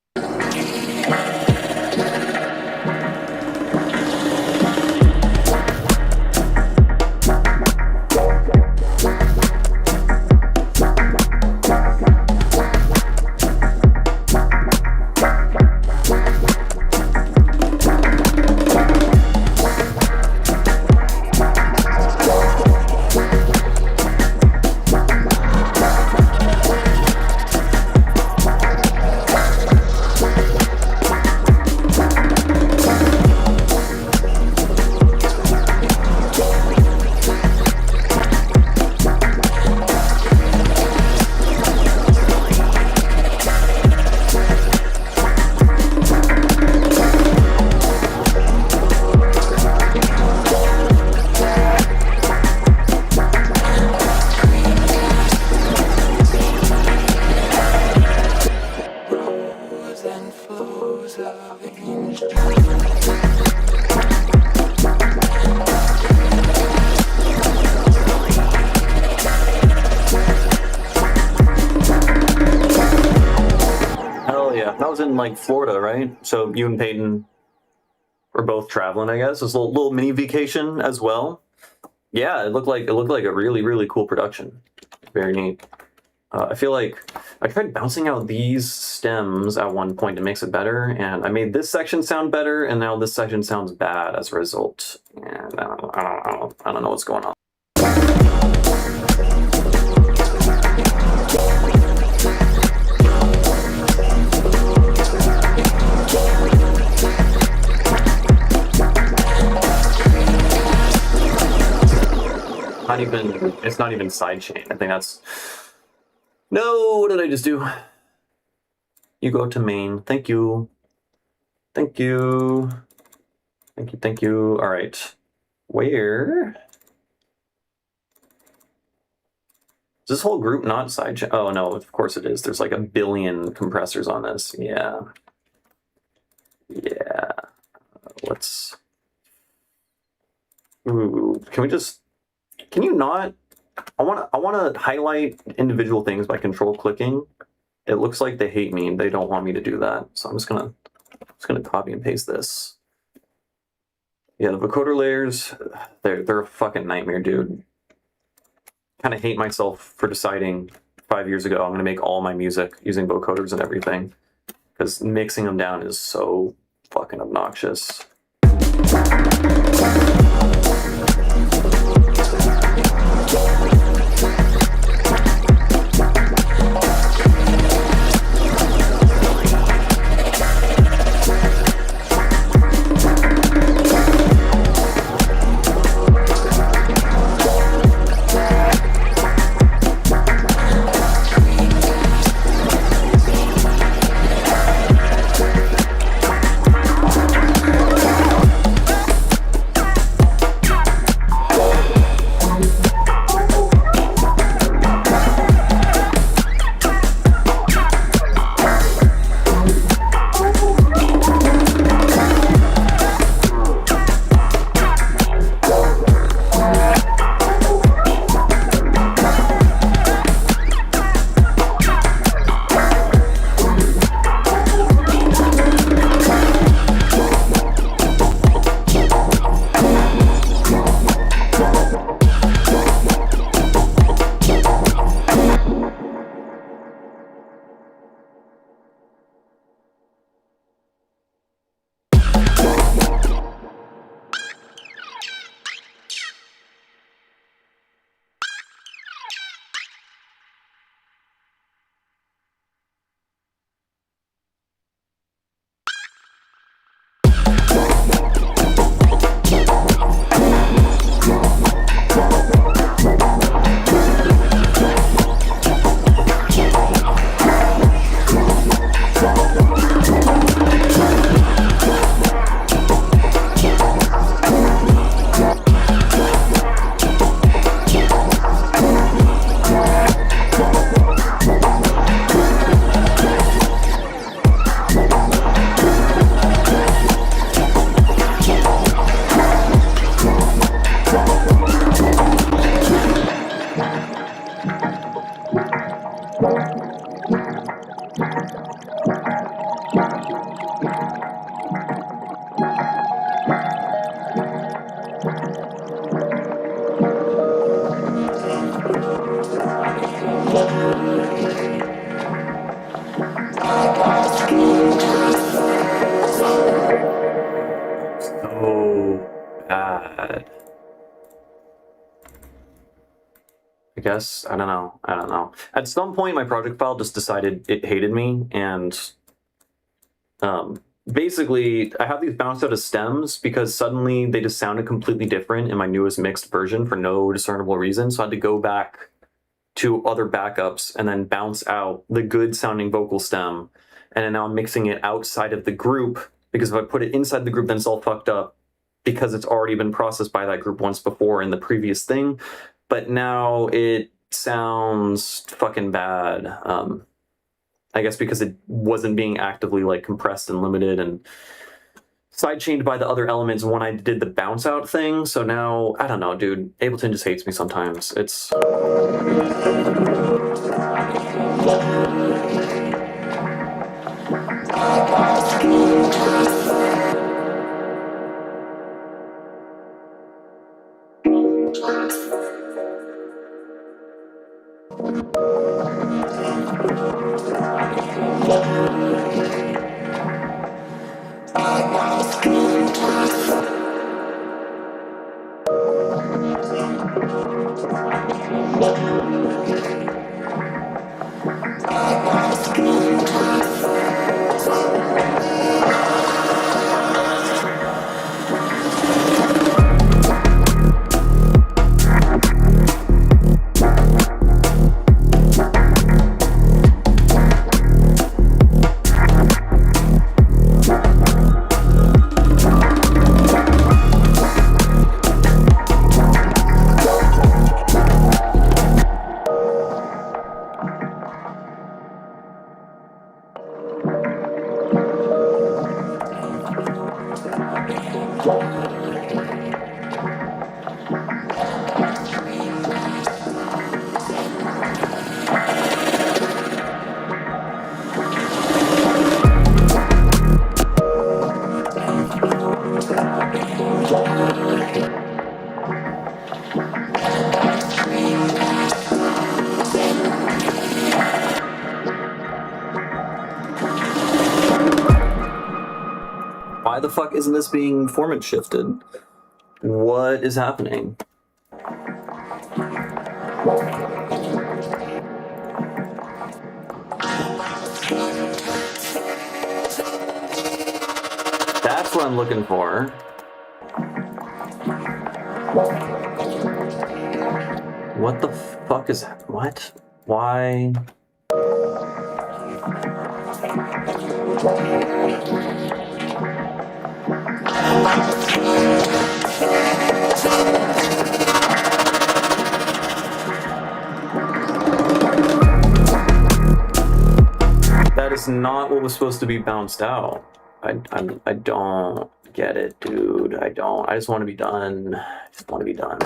In like Florida, right? So you and Peyton were both traveling, I guess. It was a little mini vacation as well. Yeah, it looked like a really, really cool production. Very neat. I feel like I tried bouncing out these stems at one point to make it better, and I made this section sound better, and now this section sounds bad as a result. And I don't know what's going on. It's not even sidechain. I think that's... No, what did I just do? You go to main. Thank you. Thank you. Thank you, thank you. All right. Where? Is this whole group not sidechain? Oh, no, of course it is. There's like a billion compressors on this. Yeah. Yeah. Let's... Ooh, can we just... Can you not? I want to highlight individual things by control clicking. It looks like they hate me and they don't want me to do that. So I'm just gonna copy and paste this. Yeah, the vocoder layers, they're a fucking nightmare, dude. Kind of hate myself for deciding 5 years ago I'm gonna make all my music using vocoders and everything, because mixing them down is so fucking obnoxious. I guess. I don't know. At some point, my project file just decided it hated me, and basically, I have these bounced out of stems because suddenly they just sounded completely different in my newest mixed version for no discernible reason. So I had to go back to other backups and then bounce out the good sounding vocal stem. And then now I'm mixing it outside of the group, because if I put it inside the group, then it's all fucked up because it's already been processed by that group once before in the previous thing. But now it sounds fucking bad. I guess because it wasn't being actively like compressed and limited and sidechained by the other elements when I did the bounce out thing. So now, I don't know, dude. Ableton just hates me sometimes. It's... Why the fuck isn't this being format shifted? What is happening? That's what I'm looking for. What the fuck is that? What? Why? That is not what was supposed to be bounced out. I don't get it, dude. I don't. I just want to be done. I just want to be done.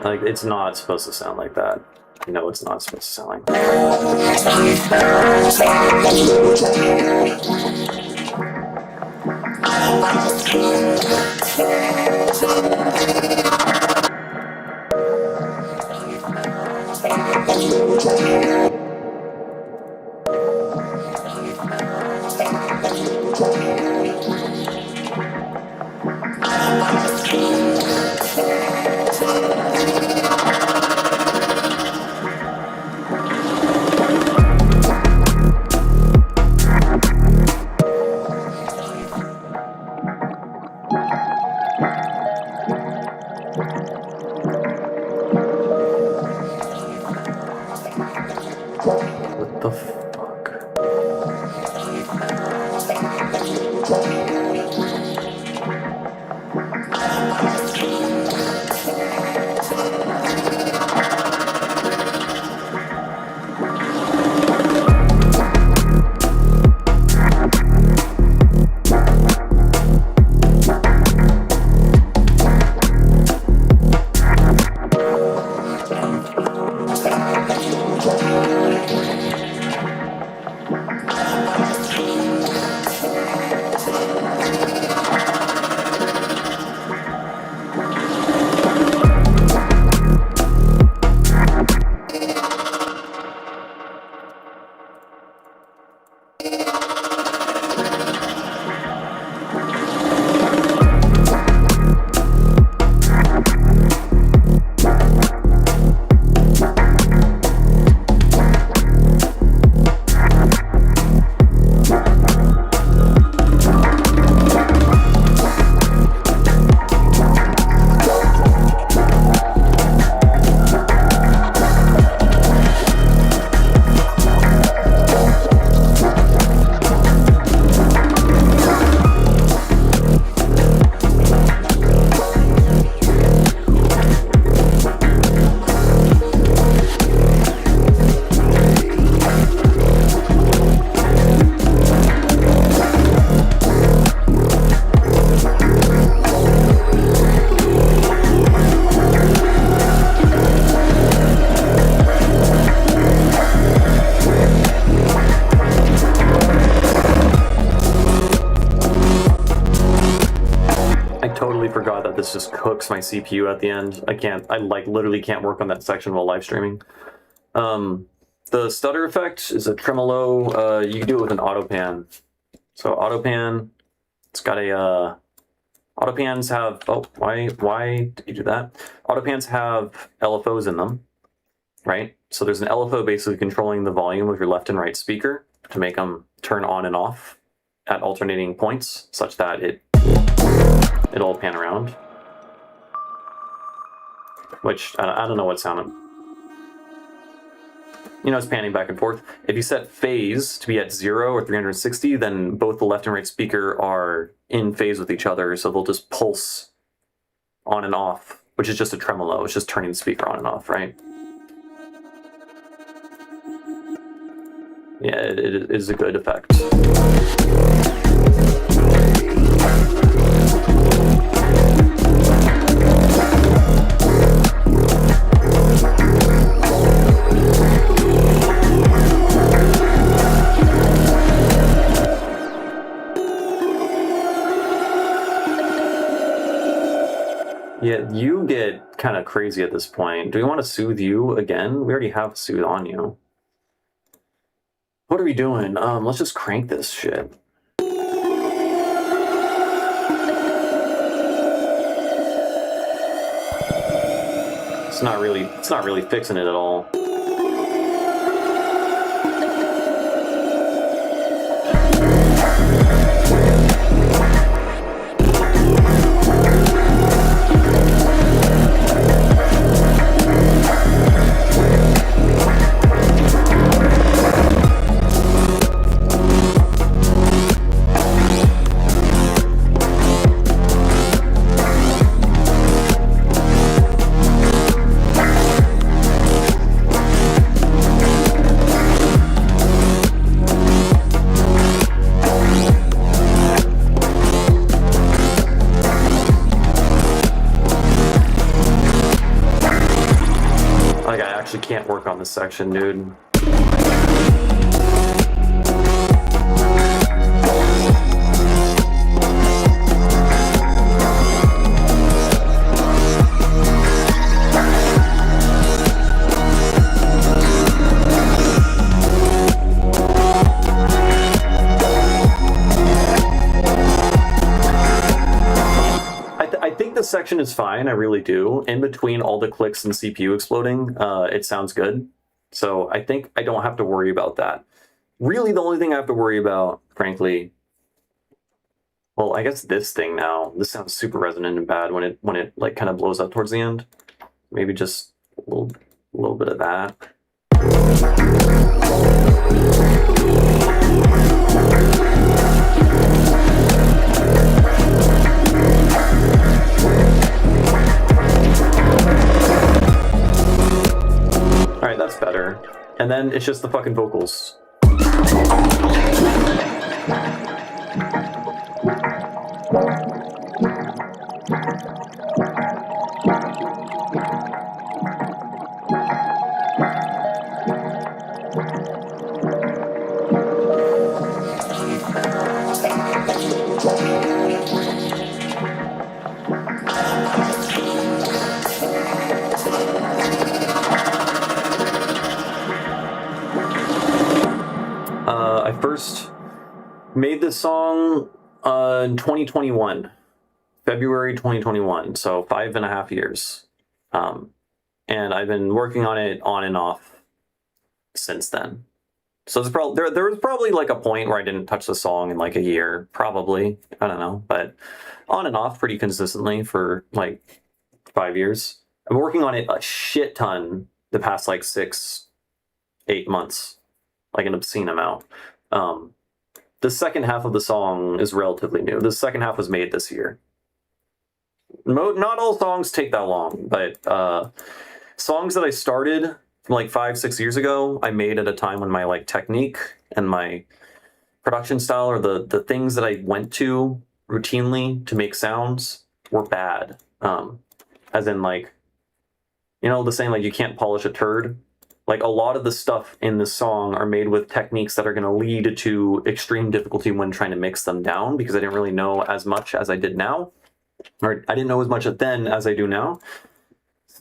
Like, it's not supposed to sound like that. You know, it's not supposed to sound like that. What the fuck? this just cooks my CPU at the end. I like literally can't work on that section while live streaming. The stutter effect is a tremolo. You can do it with an autopan. So autopan, it's got a autopans have, oh, why did you do that? Autopans have LFOs in them, right? So there's an LFO basically controlling the volume of your left and right speaker to make them turn on and off at alternating points such that it'll pan around. Which, I don't know what sound, it's panning back and forth. If you set phase to be at 0 or 360, then both the left and right speaker are in phase with each other, so they'll just pulse on and off, which is just a tremolo. It's just turning the speaker on and off, right? Yeah, it is a good effect. Yeah, you get kind of crazy at this point. Do we want to soothe you again? We already have soothe on you. What are we doing? Let's just crank this shit. It's not really fixing it at all. Can't work on this section, dude. This section is fine, I really do. In between all the clicks and CPU exploding, it sounds good. So I think I don't have to worry about that. Really, the only thing I have to worry about, frankly, well, I guess this thing now. This sounds super resonant and bad when it like kind of blows up towards the end. Maybe just a little bit of that. Alright, that's better. And then it's just the fucking vocals. I first made this song in 2021, February 2021, so 5.5 years. And I've been working on it on and off since then. So there was probably like a point where I didn't touch the song in like a year, probably. I don't know, but on and off pretty consistently for like 5 years. I've been working on it a shit ton the past like 6-8 months, like an obscene amount. The second half of the song is relatively new. The second half was made this year. Not all songs take that long, but songs that I started from like 5-6 years ago, I made at a time when my like technique and my production style, or the things that I went to routinely to make sounds, were bad. As in, like, you know the saying, like, you can't polish a turd? Like, a lot of the stuff in this song are made with techniques that are going to lead to extreme difficulty when trying to mix them down, because I didn't really know as much as I did now. Or I didn't know as much then as I do now.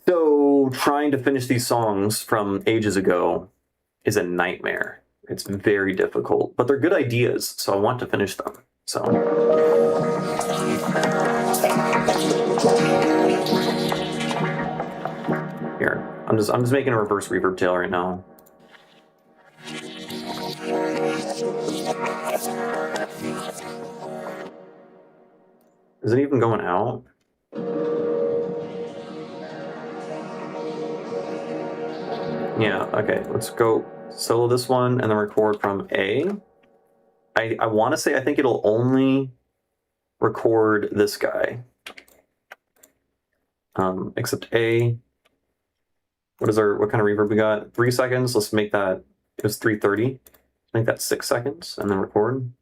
So trying to finish these songs from ages ago is a nightmare. It's very difficult, but they're good ideas, so I want to finish them. So here, I'm just making a reverse reverb tail right now. Is it even going out? Yeah, okay, let's go solo this one and then record from A. I want to say I think it'll only record this guy. Except A. What kind of reverb we got? 3 seconds. Let's make that, it was 3:30. Let's make that 6 seconds and then record.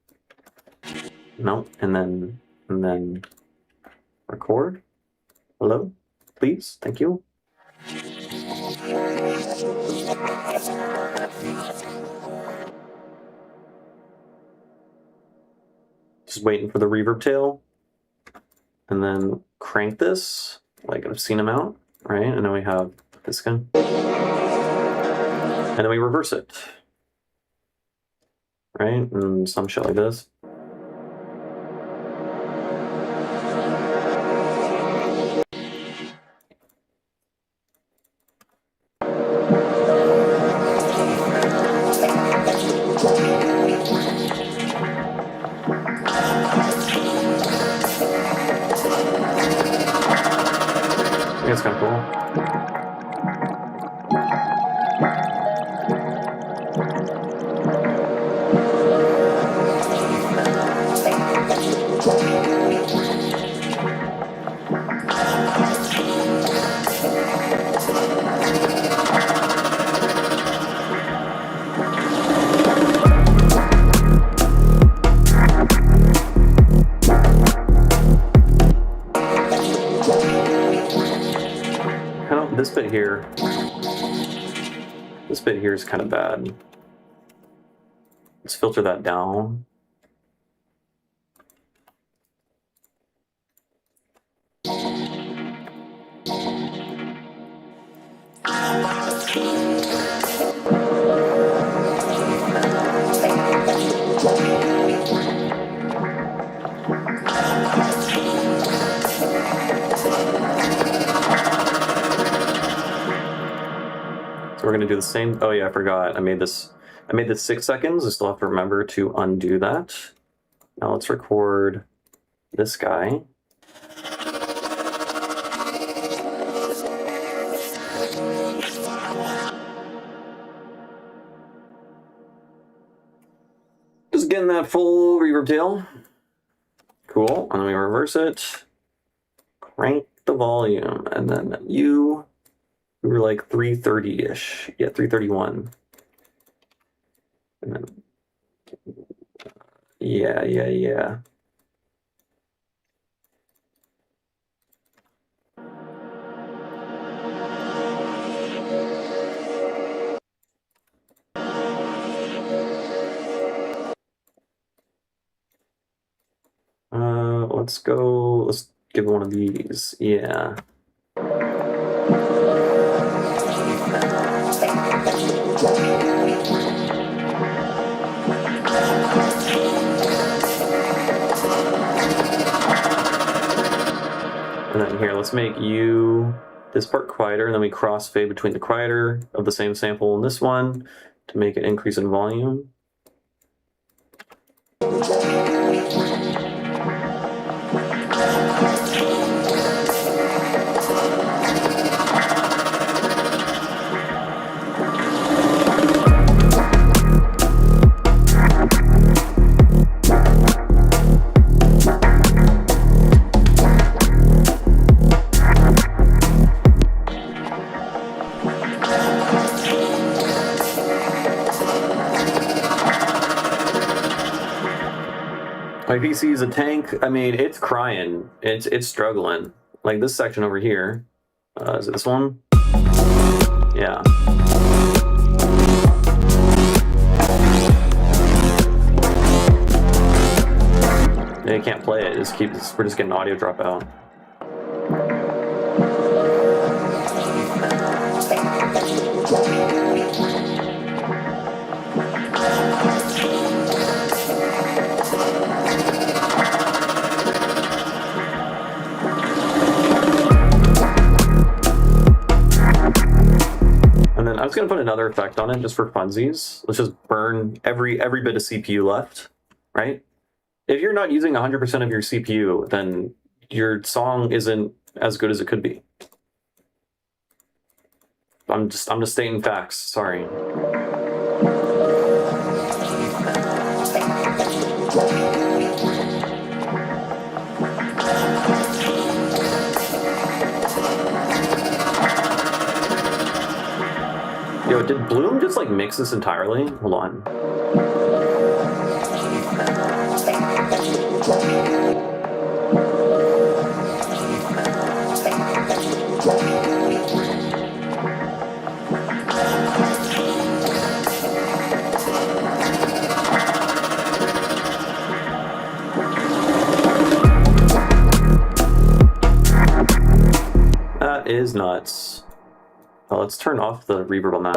No, and then record. Hello, please, thank you. Just waiting for the reverb tail. And then crank this, like an obscene amount, right? And then we have this guy. And then we reverse it. Right? And some shit like this. I think it's kind of cool. This bit here is kind of bad. Let's filter that down. We're gonna do the same. Oh yeah, I forgot. I made this 6 seconds. I still have to remember to undo that. Now let's record this guy. Just getting that full reverb tail. Cool. And then we reverse it. Crank the volume, and then we were like 3:30-ish. Yeah, 3:31. And then, yeah. Let's give one of these. Yeah. And then here, let's make this part quieter, and then we crossfade between the quieter of the same sample and this one to make it increase in volume. My PC is a tank. I mean, it's crying. It's struggling. Like this section over here. Is it this one? Yeah. They can't play it. We're just getting audio drop out. And then I was gonna put another effect on it just for funsies. Let's just burn every bit of CPU left, right? If you're not using 100% of your CPU, then your song isn't as good as it could be. I'm just stating facts. Sorry. Yo, did Bloom just like mix this entirely? Hold on. That is nuts. Oh, let's turn off the reverb on that.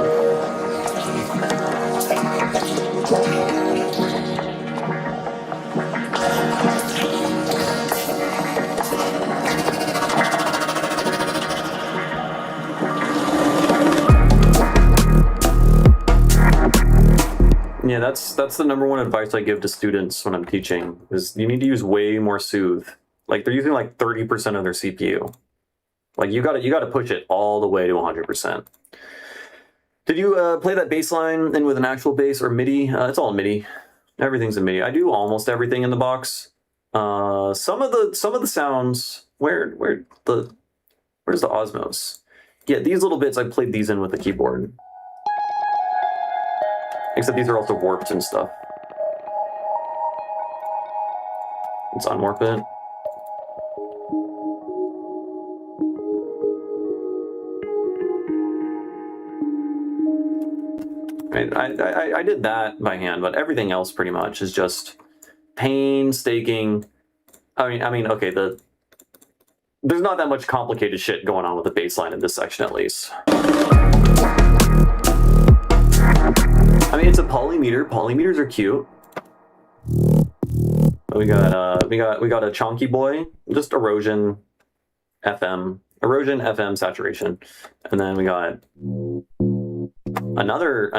Yeah, that's the number one advice I give to students when I'm teaching, is you need to use way more soothe. Like they're using like 30% of their CPU. Like you gotta push it all the way to 100%. Did you play that bass line in with an actual bass or MIDI? It's all MIDI. Everything's in MIDI. I do almost everything in the box. Some of the sounds. Where's the Osmos? Yeah, these little bits I played these in with the keyboard. Except these are also warped and stuff. Let's unwarp it. I did that by hand, but everything else pretty much is just painstaking. I mean, okay, there's not that much complicated shit going on with the bass line in this section, at least. I mean, it's a polymeter. Polymeters are cute. We got a chonky boy, just erosion, FM saturation, and then we got another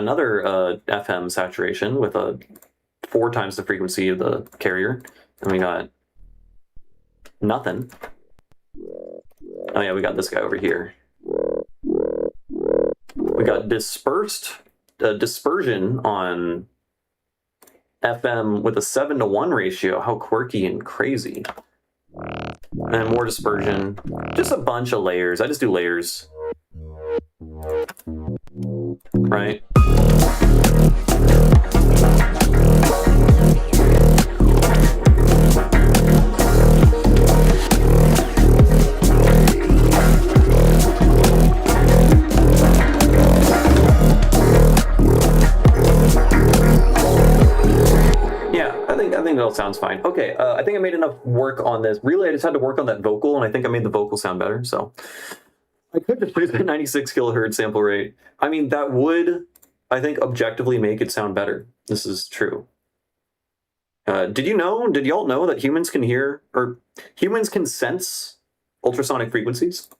FM saturation with 4 times the frequency of the carrier, and we got nothing. Oh yeah, we got this guy over here. We got dispersion on FM with a 7:1 ratio. How quirky and crazy. And more dispersion. Just a bunch of layers. I just do layers. Right? I think it all sounds fine. Okay, I think I made enough work on this. Really, I just had to work on that vocal, and I think I made the vocal sound better, so. I could just use a 96 kilohertz sample rate. I mean, that would, I think, objectively make it sound better. This is true. Did y'all know that humans can hear, or humans can sense ultrasonic frequencies?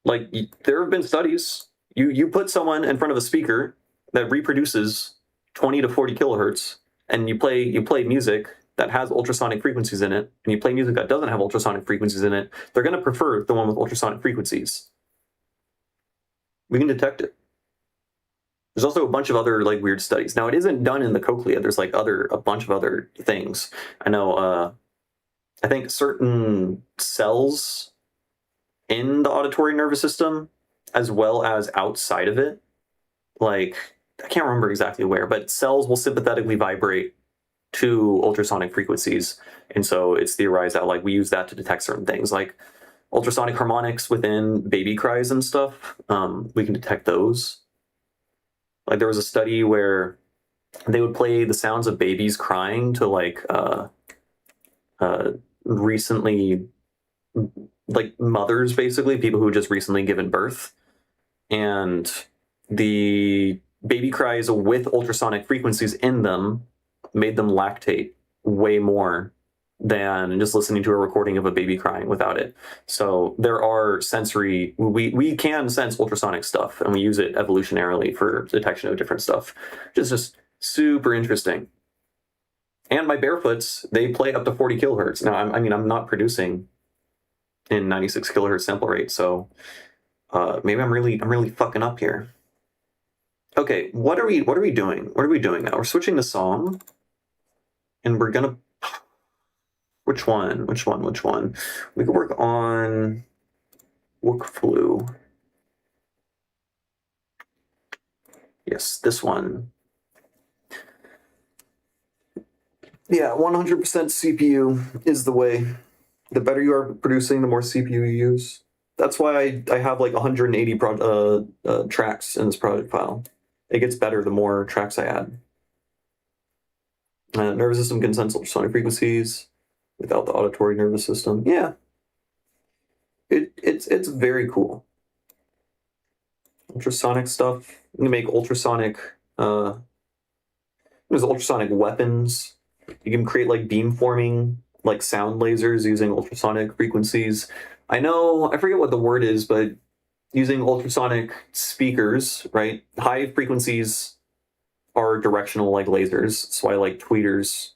Like, there have been studies. You put someone in front of a speaker that reproduces 20 to 40 kilohertz, and you play music that has ultrasonic frequencies in it, and you play music that doesn't have ultrasonic frequencies in it, they're going to prefer the one with ultrasonic frequencies. We can detect it. There's also a bunch of other like weird studies. Now, it isn't done in the cochlea. There's like a bunch of other things. I know, I think certain cells in the auditory nervous system, as well as outside of it, like, I can't remember exactly where, but cells will sympathetically vibrate to ultrasonic frequencies. And so it's theorized that like we use that to detect certain things, like ultrasonic harmonics within baby cries and stuff. We can detect those. Like there was a study where they would play the sounds of babies crying to like recently, like mothers, basically people who just recently given birth. and the baby cries with ultrasonic frequencies in them made them lactate way more than just listening to a recording of a baby crying without it. So there are sensory, we can sense ultrasonic stuff, and we use it evolutionarily for detection of different stuff, which is just super interesting. And my barefoots, they play up to 40 kilohertz. Now, I mean, I'm not producing in 96 kilohertz sample rate, so maybe I'm really fucking up here. Okay, what are we doing? What are we doing now? We're switching to song, and we're gonna. Which one? We could work on Wookflu. Yes, this one. Yeah, 100% CPU is the way. The better you are producing, the more CPU you use. That's why I have like 180 tracks in this project file. It gets better the more tracks I add. Nervous system can sense ultrasonic frequencies without the auditory nervous system. Yeah, it's very cool. Ultrasonic stuff. You can make ultrasonic. There's ultrasonic weapons. You can create like beamforming, like sound lasers using ultrasonic frequencies. I know, I forget what the word is, but using ultrasonic speakers, right? High frequencies are directional like lasers. That's why like tweeters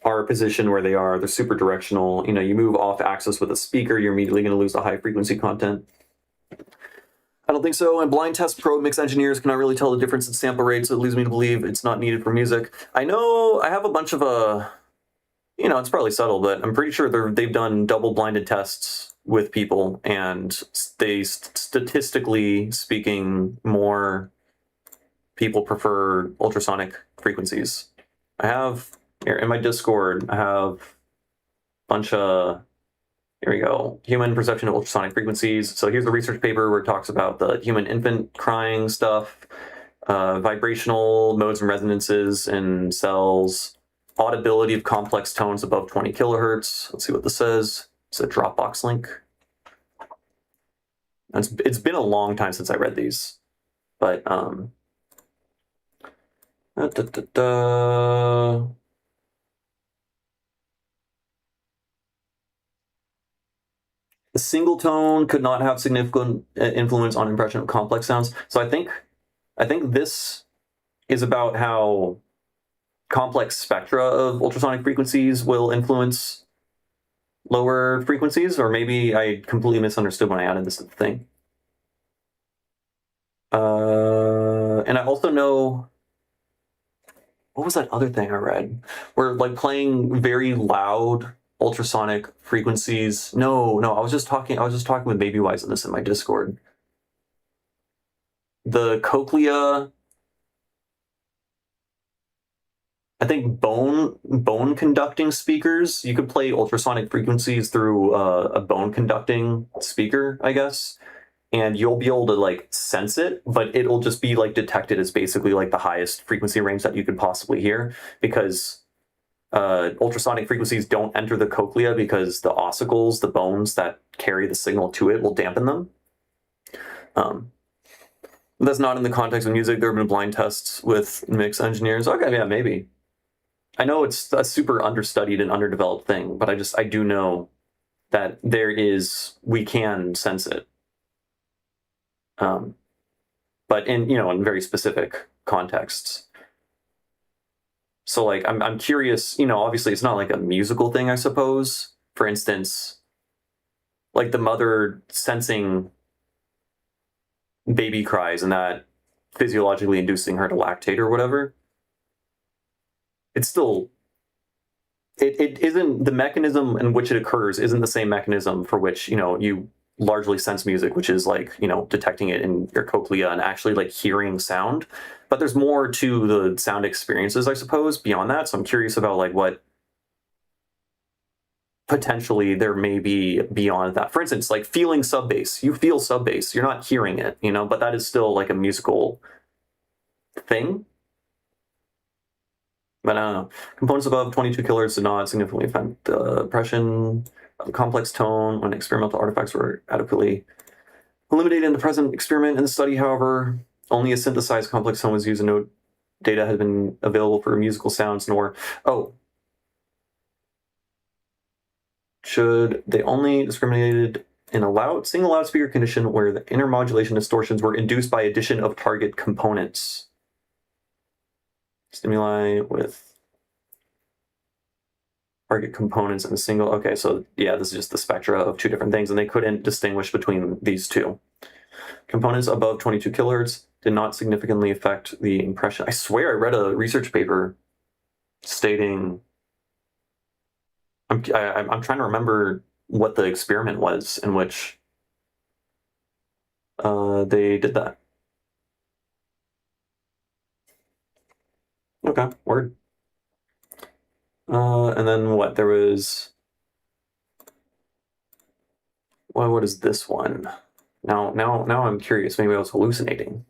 are positioned where they are. They're super directional. You know, you move off axis with a speaker, you're immediately going to lose the high frequency content. I don't think so. And blind test probe mix engineers cannot really tell the difference in sample rates, so it leads me to believe it's not needed for music. I know I have a bunch of you know, it's probably subtle, but I'm pretty sure they've done double-blinded tests with people, and they, statistically speaking, more people prefer ultrasonic frequencies. I have, here in my Discord, I have a bunch of, here we go, human perception of ultrasonic frequencies. So here's the research paper where it talks about the human infant crying stuff, vibrational modes and resonances in cells, audibility of complex tones above 20 kilohertz. Let's see what this says. It's a Dropbox link. It's been a long time since I read these, but a single tone could not have significant influence on impression of complex sounds. So I think this is about how complex spectra of ultrasonic frequencies will influence lower frequencies, or maybe I completely misunderstood when I added this to the thing. And I also know, what was that other thing I read? Where like playing very loud ultrasonic frequencies. No, I was just talking with Babywise on this in my Discord. The cochlea, I think bone conducting speakers, you could play ultrasonic frequencies through a bone conducting speaker, I guess, and you'll be able to like sense it, but it'll just be like detected as basically like the highest frequency range that you could possibly hear, because ultrasonic frequencies don't enter the cochlea because the ossicles, the bones that carry the signal to it, will dampen them. That's not in the context of music. There have been blind tests with mix engineers. Okay, yeah, maybe. I know it's a super understudied and underdeveloped thing, but I do know that we can sense it. But in very specific contexts. So like, I'm curious, obviously it's not like a musical thing, I suppose. For instance, like the mother sensing baby cries and that physiologically inducing her to lactate or whatever. It's still, it isn't, the mechanism in which it occurs isn't the same mechanism for which, you largely sense music, which is like, detecting it in your cochlea and actually like hearing sound. But there's more to the sound experiences, I suppose, beyond that. So I'm curious about like what potentially there may be beyond that. For instance, like feeling sub bass. You feel sub bass, you're not hearing it, but that is still like a musical thing. But I don't know. Components above 22 kilohertz did not significantly affect the impression of a complex tone when experimental artifacts were adequately Eliminated in the present experiment and study, however, only a synthesized complex tone was used and no data has been available for musical sounds nor... Oh. Should they only discriminated in a single loudspeaker condition where the intermodulation distortions were induced by addition of target components? Stimuli with target components in a single... Okay, so yeah, this is just the spectra of two different things, and they couldn't distinguish between these two. Components above 22 kilohertz did not significantly affect the impression. I swear I read a research paper stating... I'm trying to remember what the experiment was in which they did that. Okay, word. And then what? There was... Well, what is this one? Now I'm curious. Maybe I was hallucinating.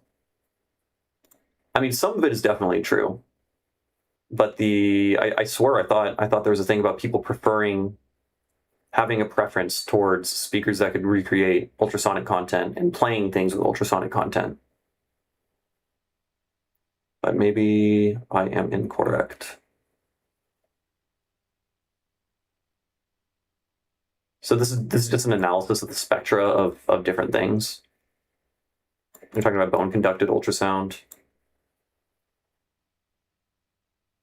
I mean, some of it is definitely true. But I swear I thought there was a thing about people preferring having a preference towards speakers that could recreate ultrasonic content and playing things with ultrasonic content. But maybe I am incorrect. So this is just an analysis of the spectra of different things. We're talking about bone conducted ultrasound.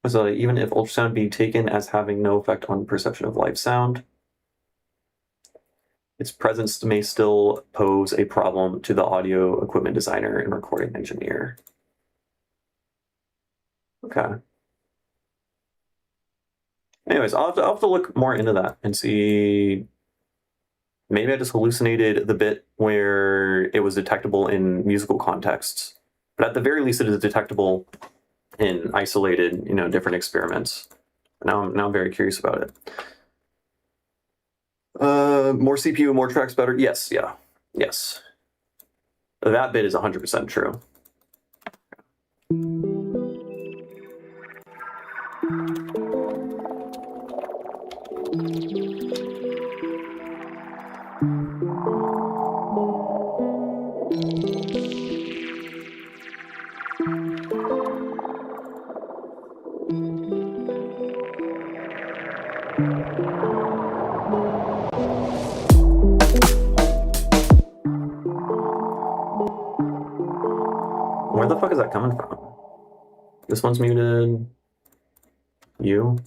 So even if ultrasound be taken as having no effect on perception of live sound, its presence may still pose a problem to the audio equipment designer and recording engineer. Okay. Anyways, I'll have to look more into that and see. Maybe I just hallucinated the bit where it was detectable in musical contexts, but at the very least, it is detectable in isolated, different experiments. Now I'm very curious about it. More CPU, more tracks, better. Yes, yeah, yes. That bit is 100% true. Where the fuck is that coming from? This one's muted. You?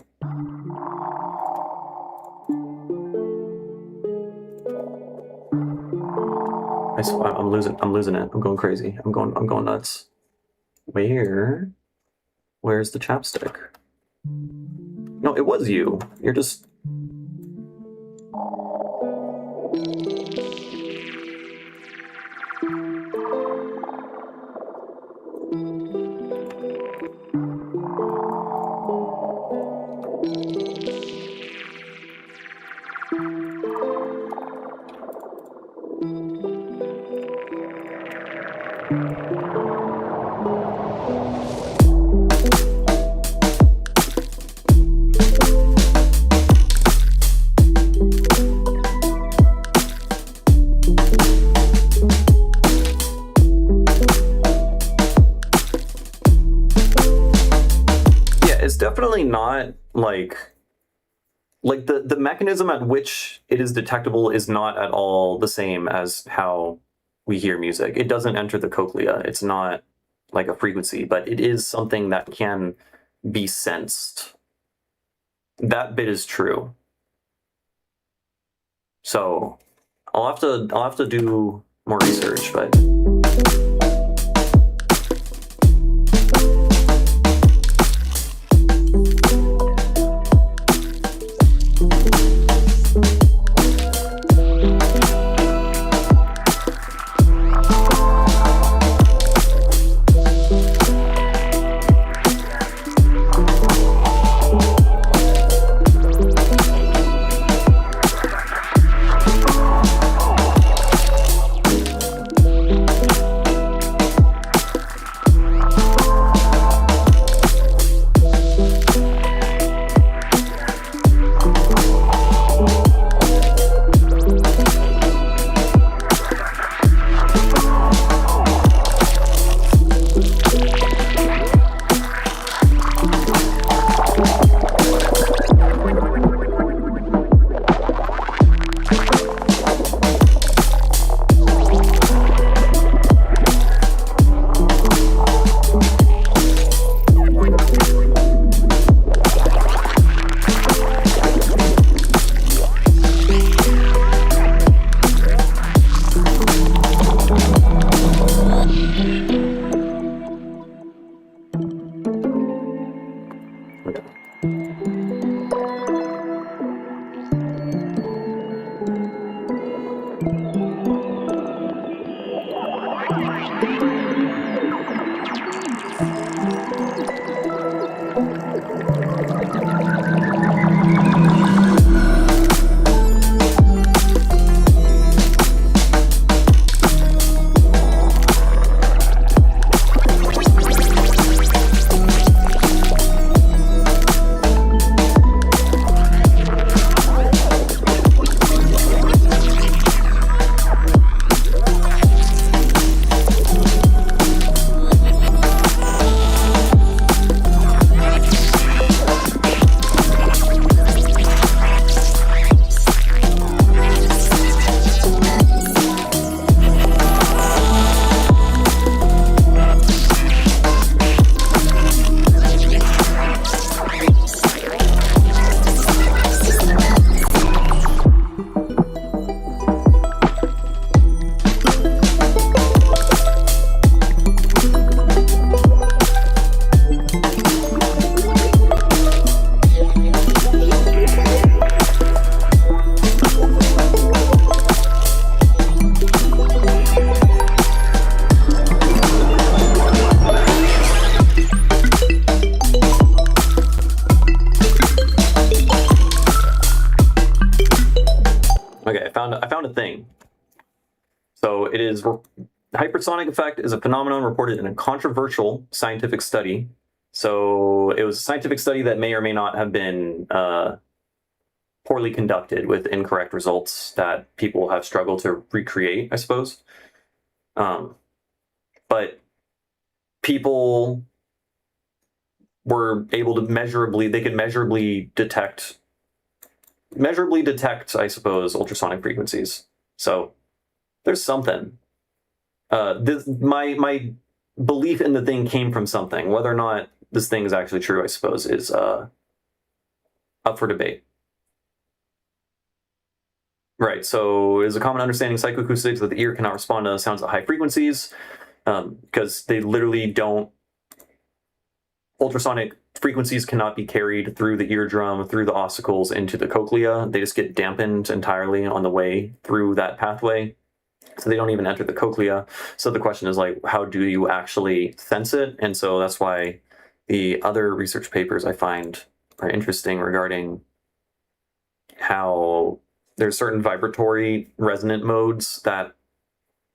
I'm losing it. I'm going crazy. I'm going nuts. Where's the chapstick? No, it was you. You're just... It's definitely not like the mechanism at which it is detectable is not at all the same as how we hear music. It doesn't enter the cochlea. It's not like a frequency, but it is something that can be sensed. That bit is true. So I'll have to do more research, but Okay, I found a thing. So it is the hypersonic effect is a phenomenon reported in a controversial scientific study. So it was a scientific study that may or may not have been poorly conducted with incorrect results that people have struggled to recreate, I suppose. But people were able to measurably detect, I suppose, ultrasonic frequencies. So there's something. My belief in the thing came from something. Whether or not this thing is actually true, I suppose, is up for debate. Right, so it is a common understanding psychoacoustics that the ear cannot respond to sounds at high frequencies because they literally don't. Ultrasonic frequencies cannot be carried through the eardrum, through the ossicles, into the cochlea. They just get dampened entirely on the way through that pathway. So they don't even enter the cochlea. So the question is like, how do you actually sense it? And so that's why the other research papers I find are interesting regarding how there's certain vibratory resonant modes that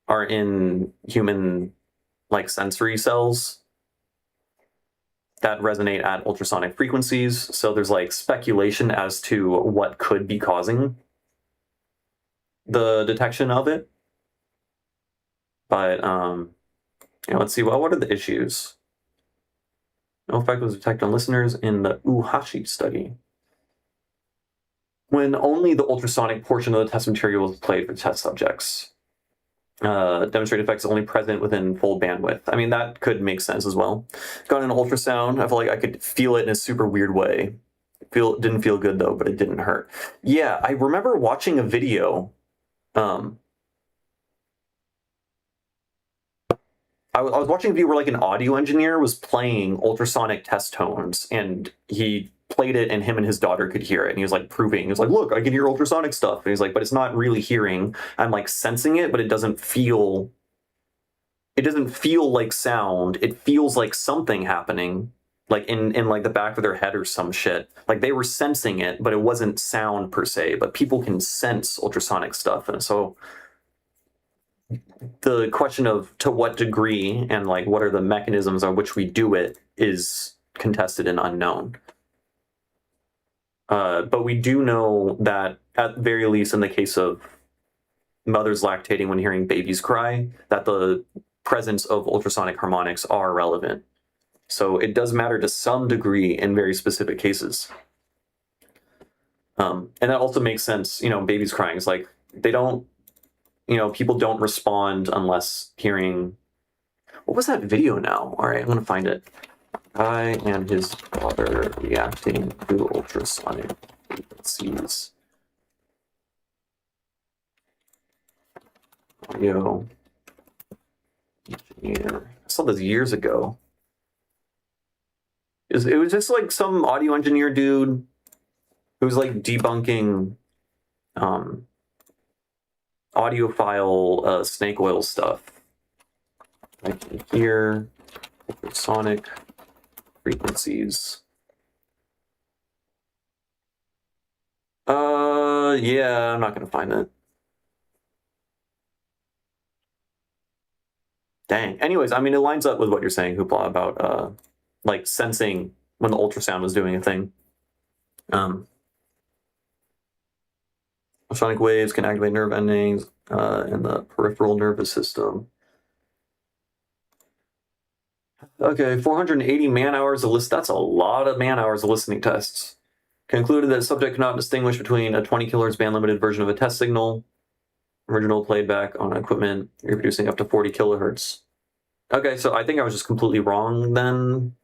are in human like sensory cells that resonate at ultrasonic frequencies. So there's like speculation as to what could be causing the detection of it. But let's see. Well, what are the issues? No effect was detected on listeners in the Uhashi study, when only the ultrasonic portion of the test material was played for test subjects. Demonstrated effects only present within full bandwidth. I mean, that could make sense as well. Got an ultrasound. I feel like I could feel it in a super weird way. Didn't feel good though, but it didn't hurt. Yeah, I remember watching a video. I was watching a video where like an audio engineer was playing ultrasonic test tones, and he played it, and him and his daughter could hear it, and he was like proving. He was like, "Look, I can hear ultrasonic stuff." And he's like, "But it's not really hearing. I'm like sensing it, but it doesn't feel. It doesn't feel like sound. It feels like something happening, like in like the back of their head or some shit. Like they were sensing it, but it wasn't sound per se. But people can sense ultrasonic stuff, and so." The question of to what degree and like what are the mechanisms on which we do it is contested and unknown. But we do know that at very least in the case of mothers lactating when hearing babies cry, that the presence of ultrasonic harmonics are relevant. So it does matter to some degree in very specific cases. And that also makes sense, babies crying is like they don't. People don't respond unless hearing. What was that video now? All right, I'm going to find it. Guy and his daughter reacting to ultrasonic frequencies. Audio engineer. I saw this years ago. It was just like some audio engineer dude who was like debunking audiophile snake oil stuff. I can hear ultrasonic frequencies. Yeah, I'm not gonna find it. Dang. Anyways, I mean, it lines up with what you're saying, Hoopla, about like sensing when the ultrasound was doing a thing. Sonic waves can activate nerve endings in the peripheral nervous system. Okay, 480 man hours of list. That's a lot of man hours of listening tests. Concluded that the subject cannot distinguish between a 20 kilohertz band limited version of a test signal, original played back on equipment reproducing up to 40 kilohertz. Okay, so I think I was just completely wrong then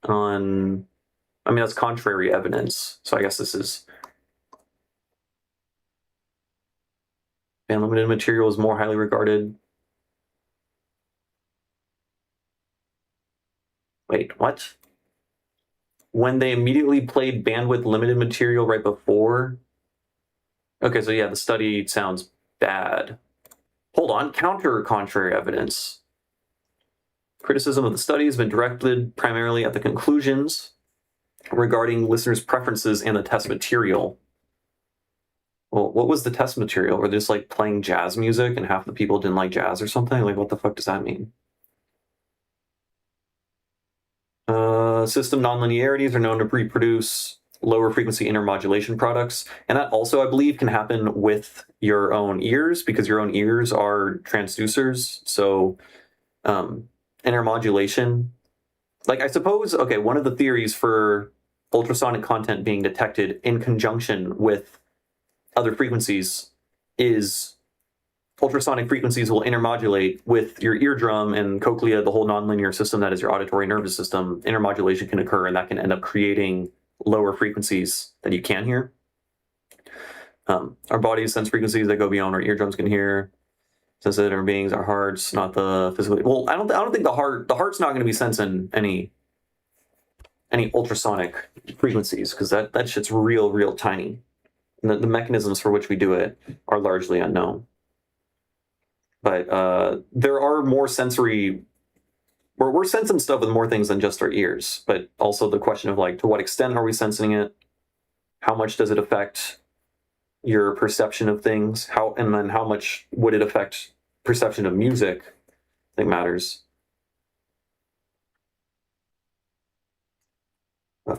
on, I mean, that's contrary evidence. So I guess this is, band limited material is more highly regarded. Wait, what? When they immediately played bandwidth limited material right before? Okay, so yeah, the study sounds bad. Hold on, counter contrary evidence. Criticism of the study has been directed primarily at the conclusions regarding listeners' preferences and the test material. Well, what was the test material? Were they just like playing jazz music and half the people didn't like jazz or something? Like, what the fuck does that mean? System nonlinearities are known to reproduce lower frequency intermodulation products. And that also, I believe, can happen with your own ears because your own ears are transducers. So intermodulation, like I suppose, okay, one of the theories for ultrasonic content being detected in conjunction with other frequencies is ultrasonic frequencies will intermodulate with your eardrum and cochlea, the whole nonlinear system that is your auditory nervous system. Intermodulation can occur and that can end up creating lower frequencies that you can hear. Our bodies sense frequencies that go beyond our eardrums can hear. Sensitive inner beings, our hearts, not the physically. Well, I don't think the heart's not going to be sensing any ultrasonic frequencies because that shit's real tiny. And the mechanisms for which we do it are largely unknown. But there are more sensory. We're sensing stuff with more things than just our ears. But also the question of like, to what extent are we sensing it? How much does it affect your perception of things? And then how much would it affect perception of music? I think matters.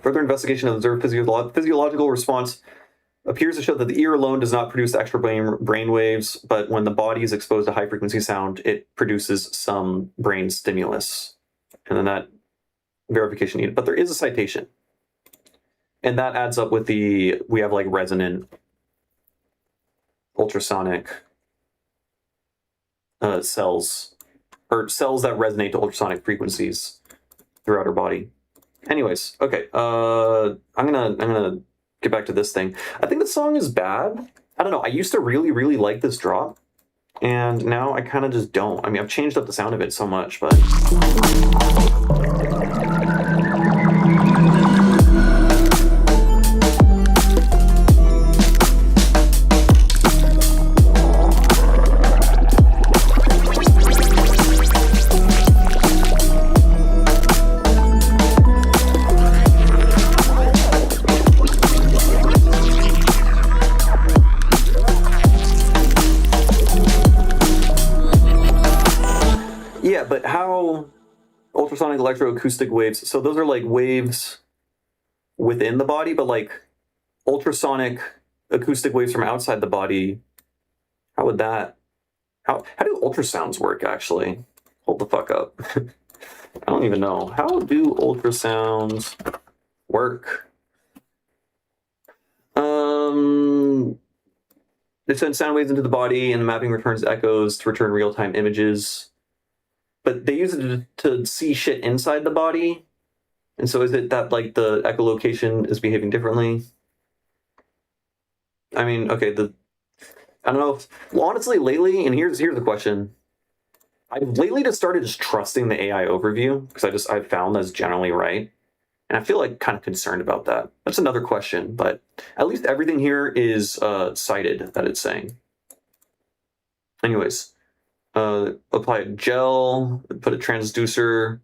Further investigation of observed physiological response appears to show that the ear alone does not produce extra brain waves, but when the body is exposed to high frequency sound, it produces some brain stimulus. And then that verification needed. But there is a citation. And that adds up with we have like resonant ultrasonic cells, or cells that resonate to ultrasonic frequencies throughout our body. Anyways, okay, I'm gonna get back to this thing. I think the song is bad. I don't know. I used to really like this drop, and now I kind of just don't. I mean, I've changed up the sound of it so much, but. Yeah, but how ultrasonic electroacoustic waves, so those are like waves within the body, but like ultrasonic acoustic waves from outside the body, how would that, how do ultrasounds work actually? Hold the fuck up. I don't even know. How do ultrasounds work? They send sound waves into the body and the mapping returns echoes to return real-time images. But they use it to see shit inside the body. And so is it that like the echolocation is behaving differently? I mean, okay, I don't know. Well, honestly, lately, and here's the question. I've lately just started just trusting the AI overview because I've found that's generally right. And I feel like kind of concerned about that. That's another question, but at least everything here is cited that it's saying. Anyways, apply a gel, put a transducer,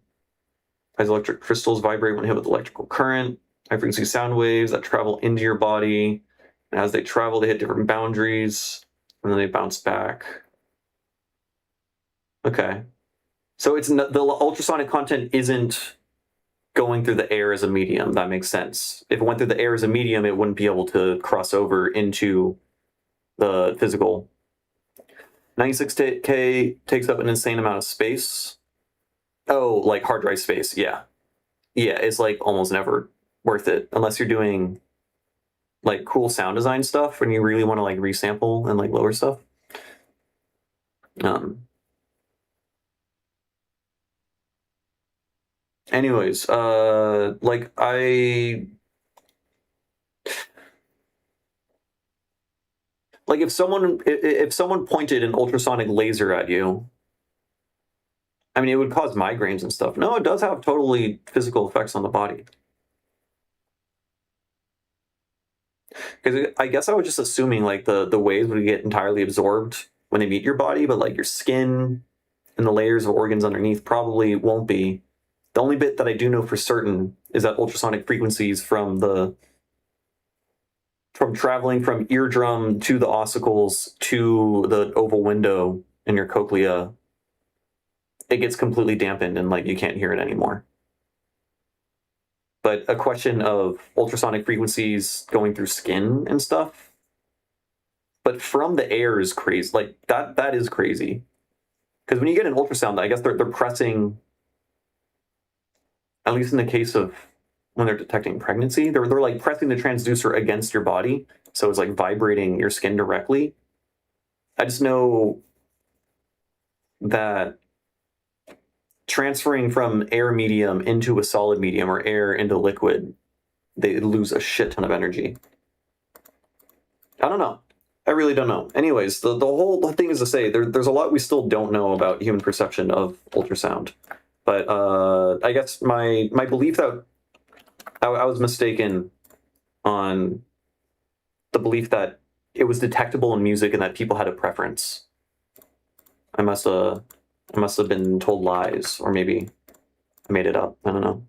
as electric crystals vibrate when hit with electrical current, high frequency sound waves that travel into your body. And as they travel, they hit different boundaries, and then they bounce back. Okay. So it's the ultrasonic content isn't going through the air as a medium. That makes sense. If it went through the air as a medium, it wouldn't be able to cross over into the physical. 96K takes up an insane amount of space. Oh, like hard drive space. Yeah. Yeah, it's like almost never worth it unless you're doing like cool sound design stuff when you really want to like resample and like lower stuff. Anyways, like if someone pointed an ultrasonic laser at you, I mean, it would cause migraines and stuff. No, it does have totally physical effects on the body. Because I guess I was just assuming like the waves would get entirely absorbed when they meet your body, but like your skin and the layers of organs underneath probably won't be. The only bit that I do know for certain is that ultrasonic frequencies from traveling from eardrum to the ossicles to the oval window in your cochlea, it gets completely dampened and like you can't hear it anymore. But a question of ultrasonic frequencies going through skin and stuff, but from the air is crazy. Like that is crazy. Because when you get an ultrasound, I guess they're pressing, at least in the case of when they're detecting pregnancy, they're like pressing the transducer against your body, so it's like vibrating your skin directly. I just know that transferring from air medium into a solid medium or air into liquid, they lose a shit ton of energy. I don't know. I really don't know. Anyways, the whole thing is to say there's a lot we still don't know about human perception of ultrasound. But I guess my belief that I was mistaken on the belief that it was detectable in music and that people had a preference. I must have been told lies, or maybe I made it up. I don't know.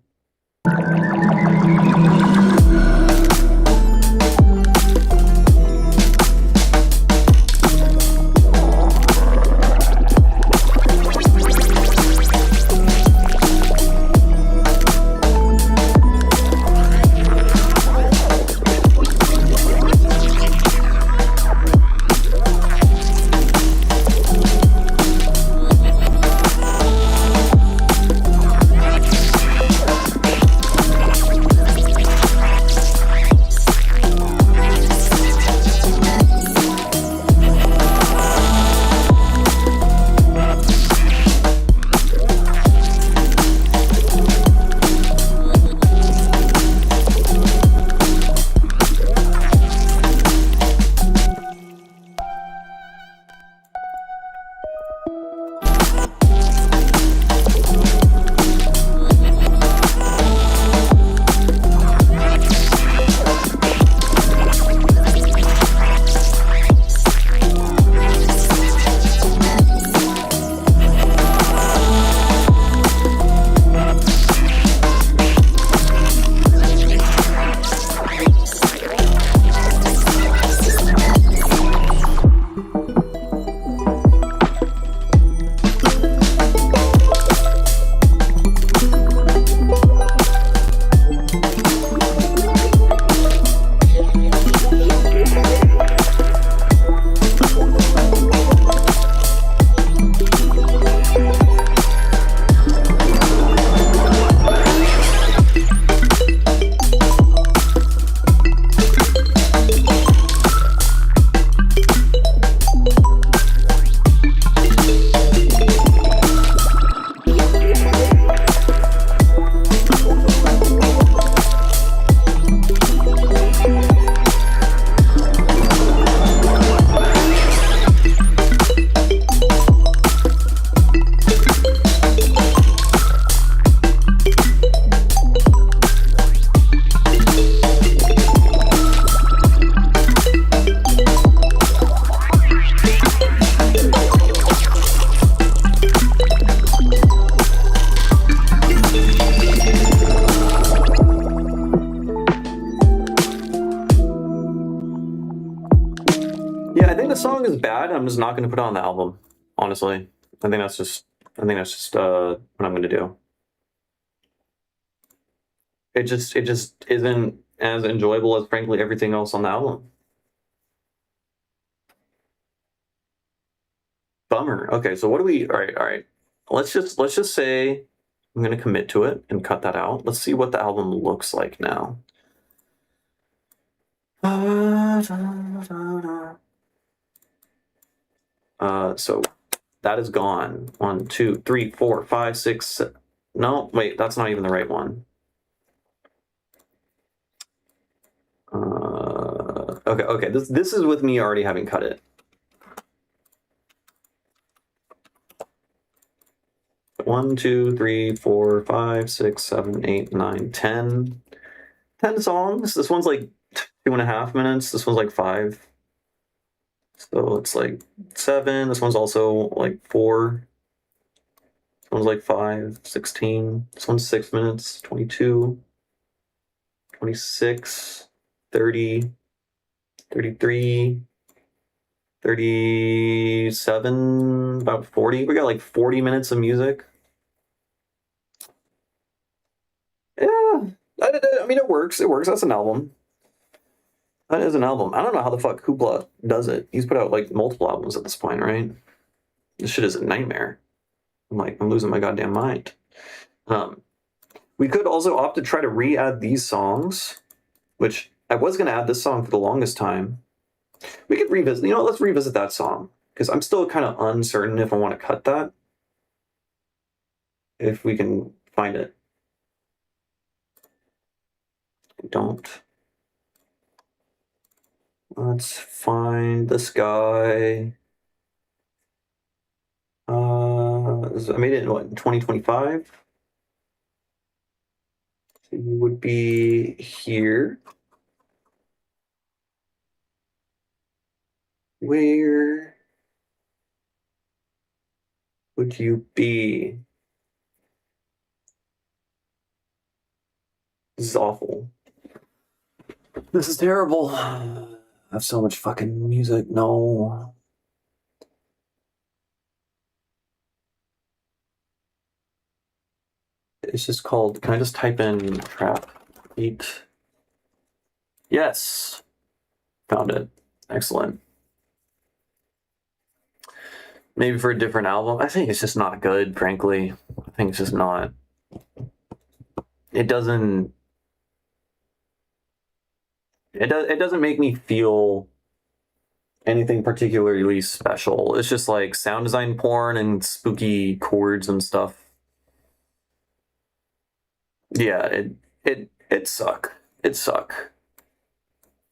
is bad, I'm just not going to put it on the album. Honestly, I think that's just what I'm going to do. It just isn't as enjoyable as frankly everything else on the album. Bummer. Okay, so what do we? All right. Let's just say I'm going to commit to it and cut that out. Let's see what the album looks like now. So that is gone. 1, 2, 3, 4, 5, 6. No, wait, that's not even the right one. Okay. This is with me already having cut it. 1, 2, 3, 4, 5, 6, 7, 8, 9, 10. 10 songs. This one's like 2.5 minutes. This one's like 5. So it's like 7. This one's also like 4. This one's like 5, 16. This one's 6 minutes, 22, 26, 30, 33, 37, about 40. We got like 40 minutes of music. Yeah, I mean, it works. It works. That's an album. That is an album. I don't know how the fuck Hoopla does it. He's put out like multiple albums at this point, right? This shit is a nightmare. I'm losing my goddamn mind. We could also opt to try to re-add these songs, which I was going to add this song for the longest time. We could revisit, let's revisit that song, because I'm still kind of uncertain if I want to cut that. If we can find it. I don't. Let's find this guy. I made it in 2025? So you would be here. Where would you be? This is awful. This is terrible. I have so much fucking music. No. It's just called, can I just type in trap beat? Yes. Found it. Excellent. Maybe for a different album. I think it's just not good, frankly. I think it's just not. It doesn't make me feel anything particularly special. It's just like sound design porn and spooky chords and stuff. Yeah, it suck. It suck.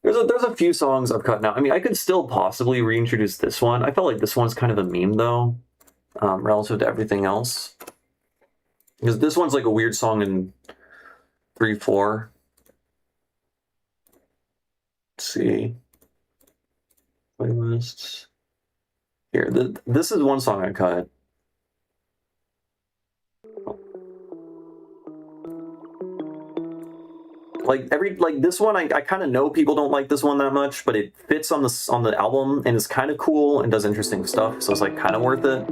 There's a few songs I've cut now. I mean, I could still possibly reintroduce this one. I felt like this one's kind of a meme though, relative to everything else. Because this one's like a weird song in 3/4. Let's see. Playlists. Here, this is one song I cut. Like this one, I kind of know people don't like this one that much, but it fits on the album and is kind of cool and does interesting stuff, so it's like kind of worth it.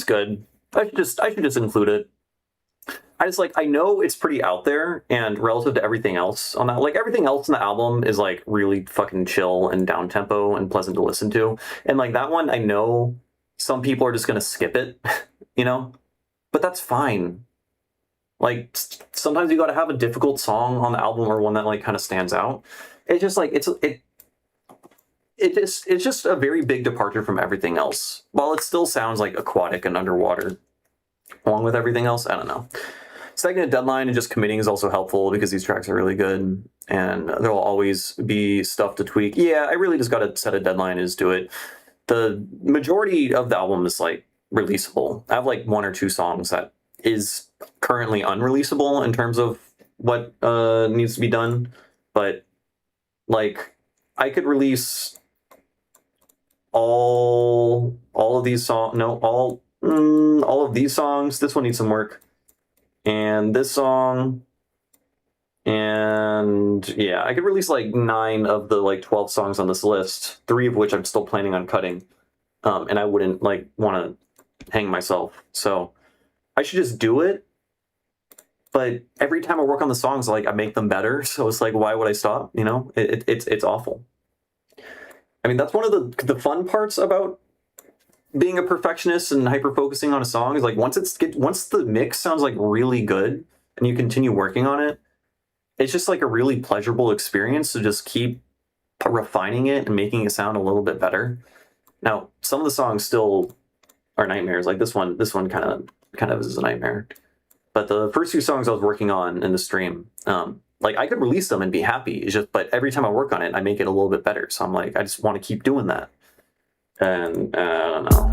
good. I should just include it. I know it's pretty out there and relative to everything else on that. Like everything else in the album is like really fucking chill and down tempo and pleasant to listen to. And like that one, I know some people are just gonna skip it, you know, but that's fine. Like sometimes you got to have a difficult song on the album or one that like kind of stands out. It's just like it's just a very big departure from everything else. While it still sounds like aquatic and underwater, along with everything else, I don't know. Setting a deadline and just committing is also helpful because these tracks are really good and there will always be stuff to tweak. Yeah, I really just got to set a deadline and just do it. The majority of the album is like releasable. I have like one or two songs that is currently unreleasable in terms of what needs to be done, but like I could release all of these songs. No, all of these songs. This one needs some work, and this song, and yeah, I could release like 9 of the like 12 songs on this list, 3 of which I'm still planning on cutting, and I wouldn't like want to hang myself, so I should just do it. But every time I work on the songs, like I make them better, so it's like, why would I stop? You know, it's awful. I mean, that's one of the fun parts about being a perfectionist and hyper focusing on a song is like once the mix sounds like really good and you continue working on it, it's just like a really pleasurable experience to just keep refining it and making it sound a little bit better. Now, some of the songs still are nightmares. Like this one kind of is a nightmare. But the first 2 songs I was working on in the stream, like I could release them and be happy. It's just, but every time I work on it, I make it a little bit better. So I'm like, I just want to keep doing that. And I don't know.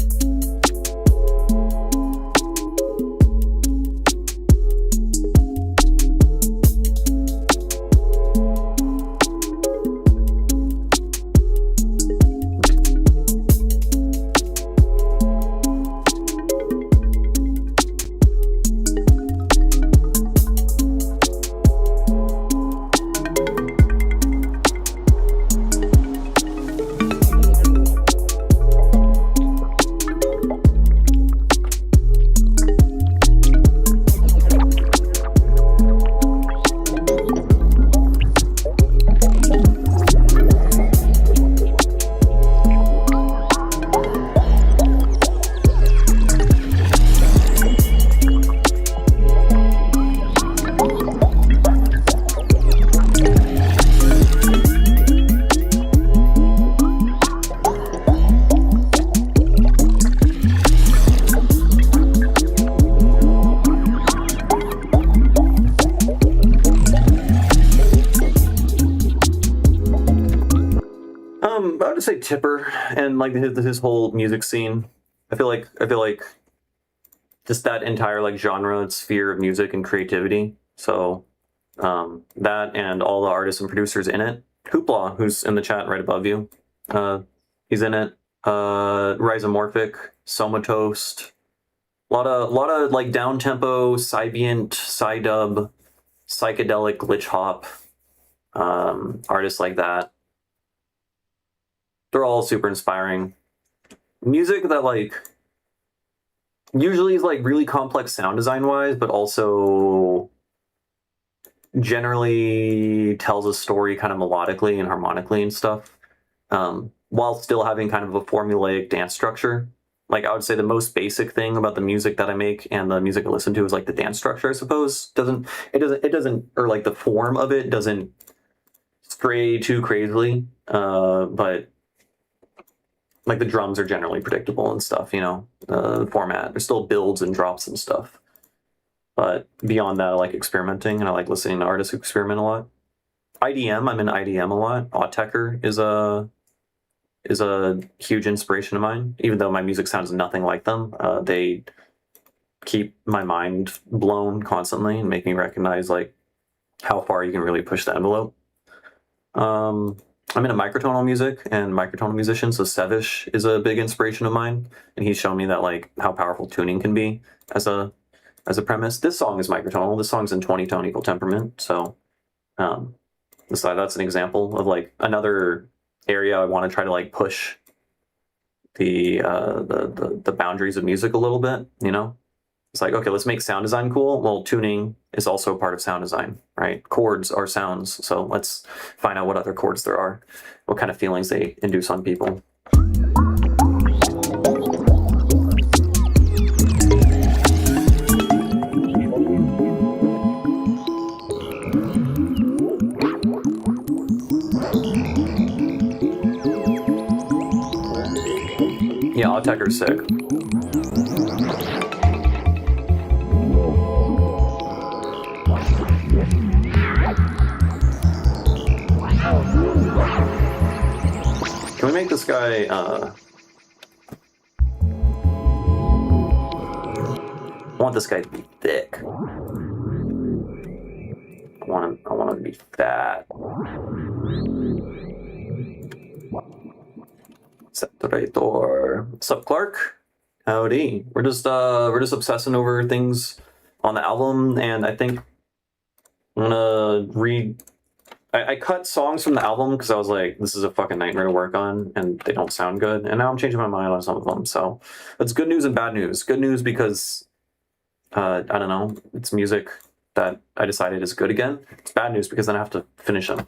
I would say Tipper and like his whole music scene. I feel like just that entire like genre and sphere of music and creativity. So that and all the artists and producers in it. Hoopla, who's in the chat right above you, he's in it. Rhizomorphic, Somatoast, a lot of like down tempo, Sybient, Psydub, psychedelic glitch hop, artists like that. They're all super inspiring. Music that like usually is like really complex sound design wise, but also generally tells a story kind of melodically and harmonically and stuff, while still having kind of a formulaic dance structure. Like I would say the most basic thing about the music that I make and the music I listen to is like the dance structure, I suppose. It doesn't or like the form of it doesn't stray too crazily, but like the drums are generally predictable and stuff, you know, the format. There's still builds and drops and stuff. But beyond that, I like experimenting and I like listening to artists who experiment a lot. IDM, I'm in IDM a lot. Autechre is a huge inspiration of mine. Even though my music sounds nothing like them, they keep my mind blown constantly and make me recognize like how far you can really push the envelope. I'm into microtonal music and microtonal musicians, so Sevish is a big inspiration of mine, and he's shown me that like how powerful tuning can be as a premise. This song is microtonal. This song's in 20-tone equal temperament, so that's an example of like another area I want to try to like push the boundaries of music a little bit, you know? It's like, okay, let's make sound design cool. Well, tuning is also part of sound design, right? Chords are sounds, so let's find out what other chords there are, what kind of feelings they induce on people. Yeah, Autechre's sick. Can we make this guy, I want this guy to be thick. I want him to be fat. Saturator. What's up, Clark? Howdy. We're just obsessing over things on the album, and I think I'm gonna read. I cut songs from the album because I was like, this is a fucking nightmare to work on, and they don't sound good. And now I'm changing my mind on some of them. So it's good news and bad news. Good news because I don't know, it's music that I decided is good again. It's bad news because then I have to finish them.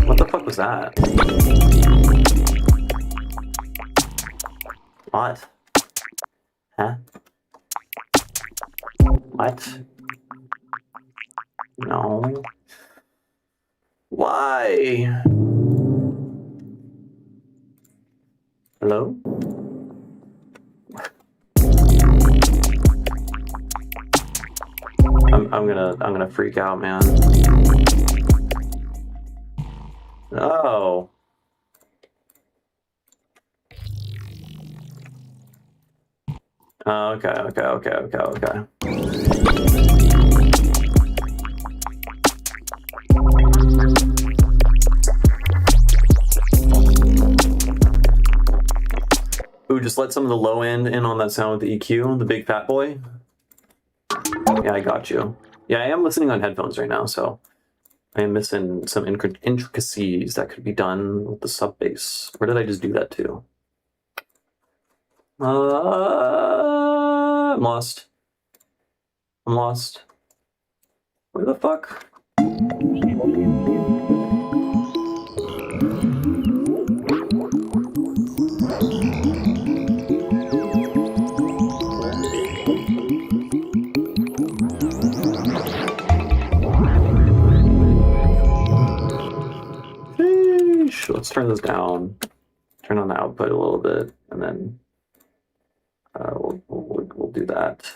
What the fuck was that? What? Huh? What? No. Why? Hello? I'm gonna freak out, man. Oh. Okay. Ooh, just let some of the low end in on that sound with the EQ, the big fat boy. Yeah, I got you. Yeah, I am listening on headphones right now, so I am missing some intricacies that could be done with the sub bass. Where did I just do that to? I'm lost. Where the fuck? Let's turn this down. Turn on the output a little bit, and then we'll do that.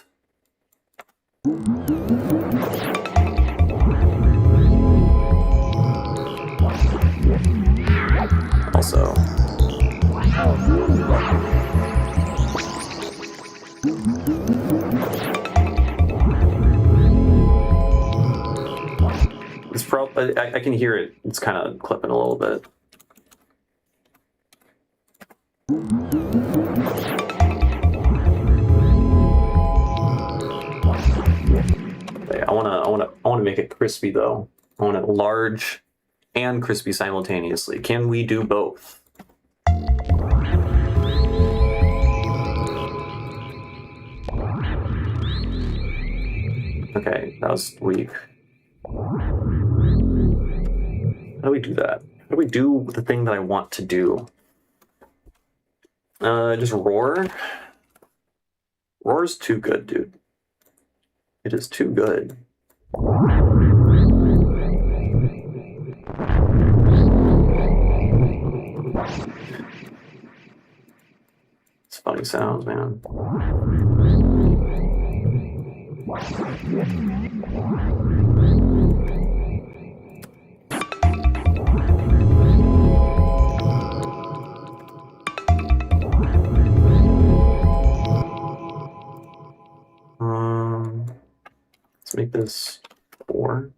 Also, it's probably I can hear it. It's kind of clipping a little bit. Okay, I wanna make it crispy though. I want it large and crispy simultaneously. Can we do both? Okay, that was weak. How do we do that? How do we do the thing that I want to do? Just roar. Roar's too good, dude. It is too good. It's funny sounds, man. make this 4.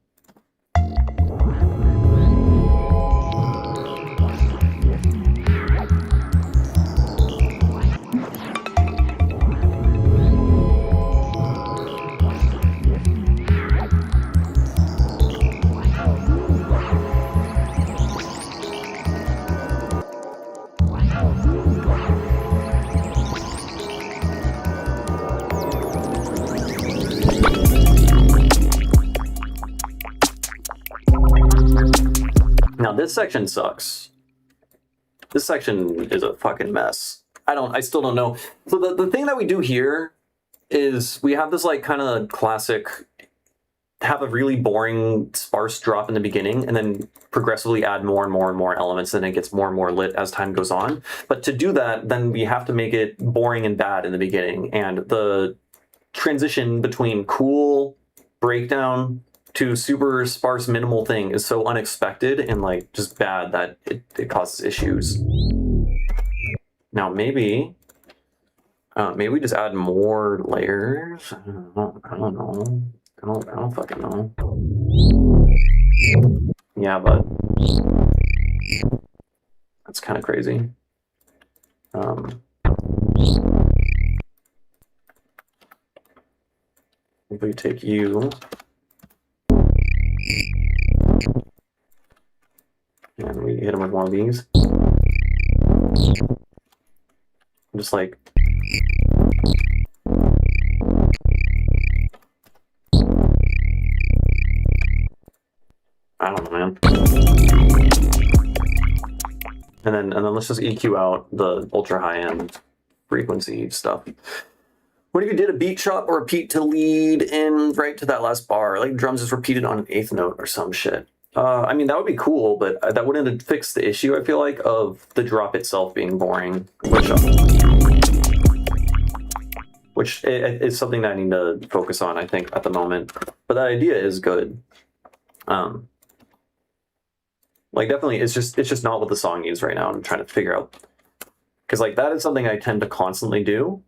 Now this section sucks. This section is a fucking mess. I still don't know. So the thing that we do here is we have this like kind of classic, have a really boring sparse drop in the beginning and then progressively add more and more and more elements, and it gets more and more lit as time goes on. But to do that, then we have to make it boring and bad in the beginning, and the transition between cool breakdown to super sparse minimal thing is so unexpected and like just bad that it causes issues. Now maybe we just add more layers. I don't know. I don't fucking know. Yeah, but that's kind of crazy. If we take you and we hit him with one of these, just like I don't know, man. And then let's just EQ out the ultra high end frequency stuff. What if you did a beat chop or a beat to lead in right to that last bar? Like drums is repeated on an 8th note or some shit. I mean, that would be cool, but that wouldn't fix the issue, I feel like, of the drop itself being boring. Which is something that I need to focus on, I think, at the moment. But that idea is good. Like, definitely, it's just not what the song needs right now. I'm trying to figure out. Because, like, that is something I tend to constantly do,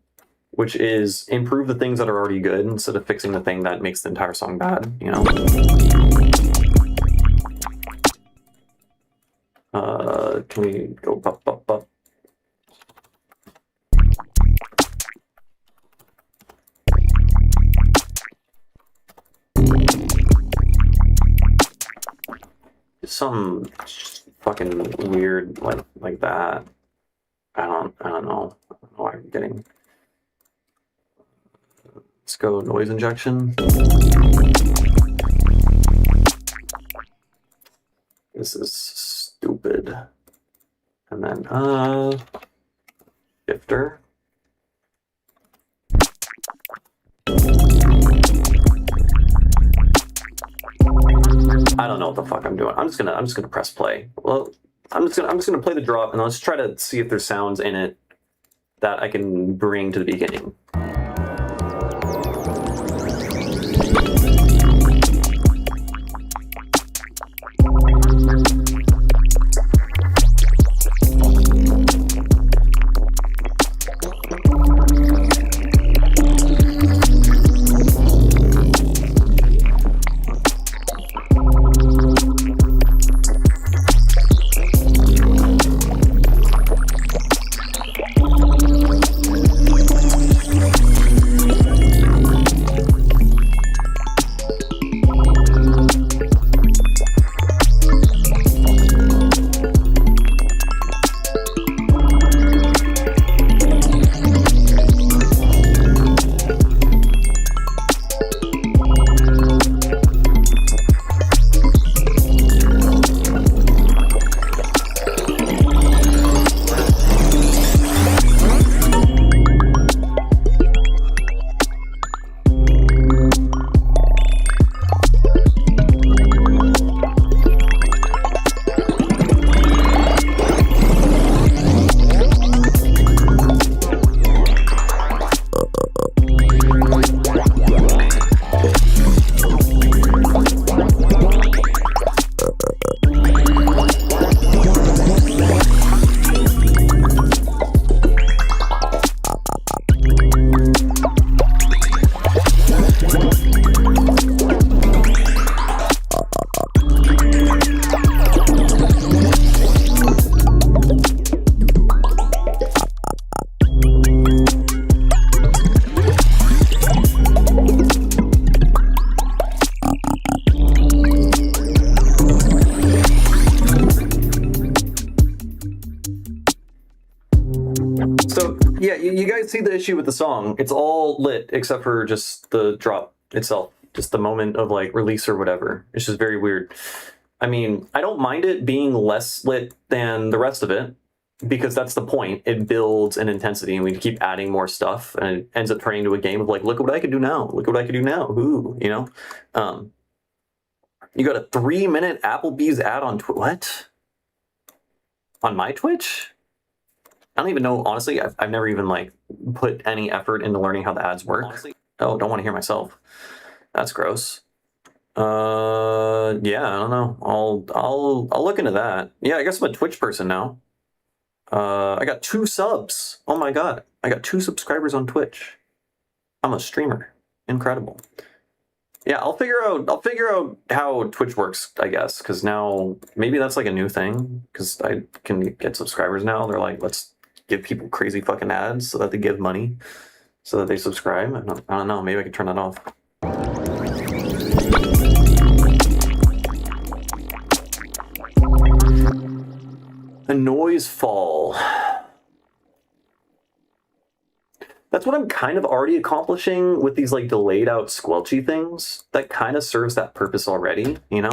which is improve the things that are already good instead of fixing the thing that makes the entire song bad, you know? Can we go pop, pop, pop? Some fucking weird like that. I don't know. I don't know why I'm getting. Let's go noise injection. This is stupid. And then shifter. I don't know what the fuck I'm doing. I'm just gonna press play. Well, I'm just gonna play the drop, and let's try to see if there's sounds in it that I can bring to the beginning. So yeah, you guys see the issue with the song. It's all lit except for just the drop itself, just the moment of like release or whatever. It's just very weird. I mean, I don't mind it being less lit than the rest of it because that's the point. It builds an intensity and we keep adding more stuff and it ends up turning into a game of like, look what I can do now. Look what I can do now. Ooh, you know? You got a 3-minute Applebee's ad on what? On my Twitch? I don't even know, honestly, I've never even like put any effort into learning how the ads work. Honestly. Oh, don't want to hear myself. That's gross. Yeah, I don't know. I'll look into that. Yeah, I guess I'm a Twitch person now. I got 2 subs. Oh my god. I got 2 subscribers on Twitch. I'm a streamer. Incredible. Yeah, I'll figure out how Twitch works, I guess, because now maybe that's like a new thing because I can get subscribers now. They're like, let's give people crazy fucking ads so that they give money so that they subscribe. I don't know. Maybe I can turn that off. A noise fall. That's what I'm kind of already accomplishing with these like delayed out squelchy things. That kind of serves that purpose already, you know?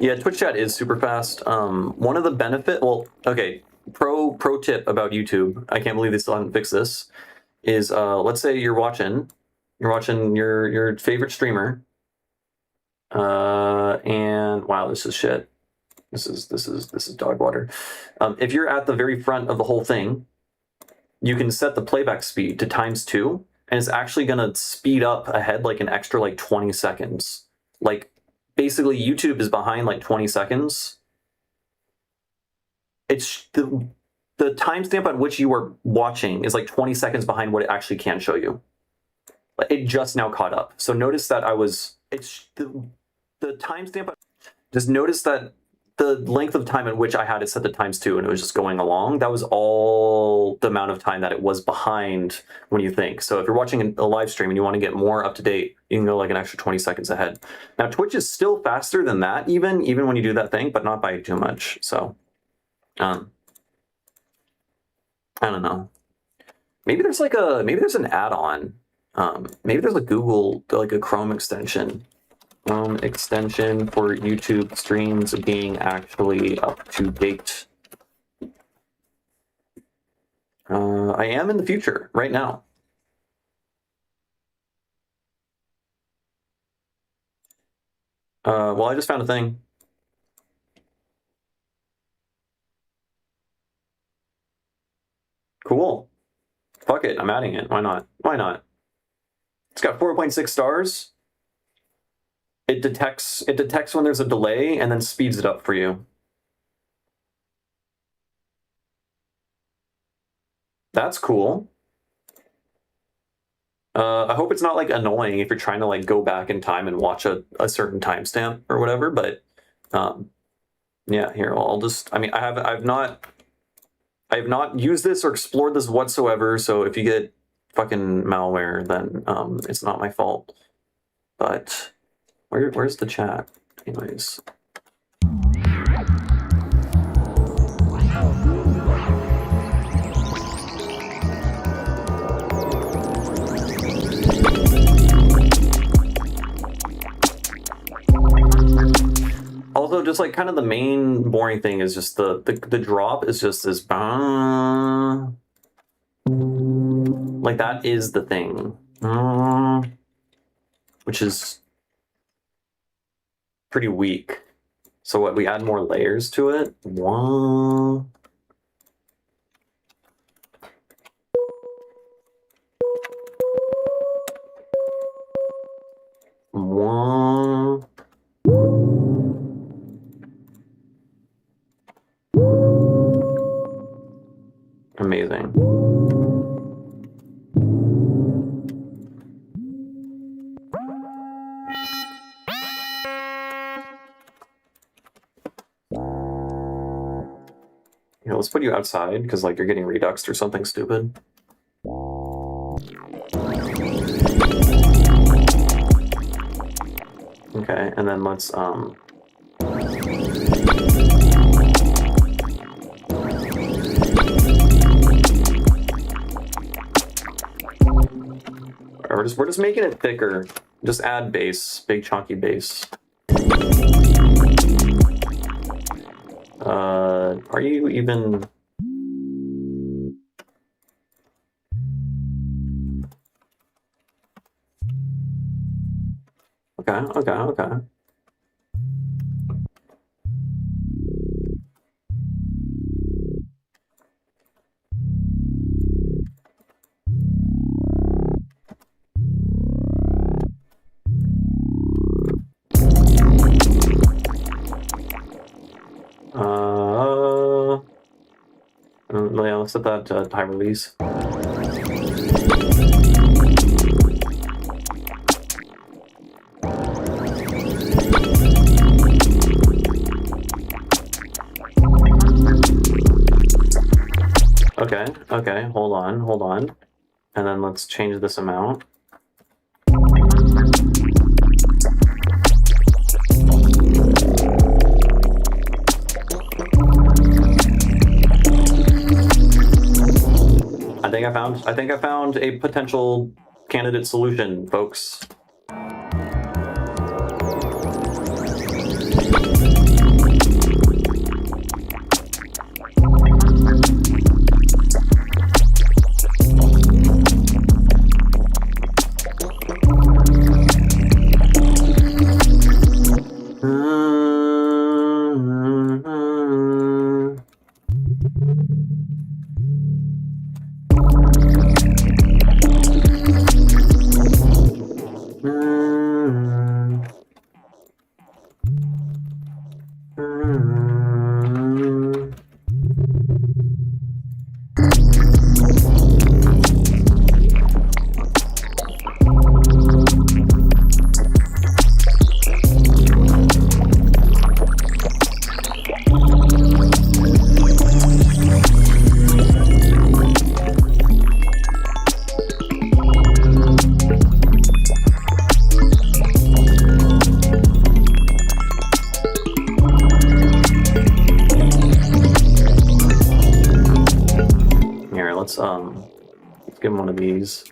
Yeah, Twitch chat is super fast. One of the okay, pro tip about YouTube, I can't believe they still haven't fixed this, is let's say you're watching your favorite streamer, and wow, this is shit. This is dog water. If you're at the very front of the whole thing, you can set the playback speed to ×2, and it's actually gonna speed up ahead like an extra like 20 seconds. Like basically YouTube is behind like 20 seconds. It's the timestamp at which you are watching is like 20 seconds behind what it actually can show you. It just now caught up. So notice that it's the timestamp. Just notice that the length of time at which I had it set to ×2 and it was just going along, that was all the amount of time that it was behind when you think. So if you're watching a live stream and you want to get more up to date, you can go like an extra 20 seconds ahead. Now Twitch is still faster than that even when you do that thing, but not by too much. So, I don't know. Maybe there's an add-on. Maybe there's a Google, like a Chrome extension. Extension for YouTube streams being actually up to date. I am in the future right now. Well, I just found a thing. Cool. Fuck it, I'm adding it. Why not? Why not? It's got 4.6 stars. It detects when there's a delay and then speeds it up for you. That's cool. I hope it's not like annoying if you're trying to like go back in time and watch a certain timestamp or whatever, but yeah, here I'll just I've not used this or explored this whatsoever, so if you get fucking malware then it's not my fault. But where's the chat? Anyways. Also, just like kind of the main boring thing is just the drop is just this like that is the thing, which is pretty weak. So what, we add more layers to it? One. Amazing. You know, let's put you outside because like you're getting reduxed or something stupid. Okay, and then let's we're just making it thicker. Just add base, big chunky base. Are you even? Okay. Yeah, let's set that time release. Okay, hold on. And then let's change this amount. I think I found a potential candidate solution, folks. Let's give him one of these.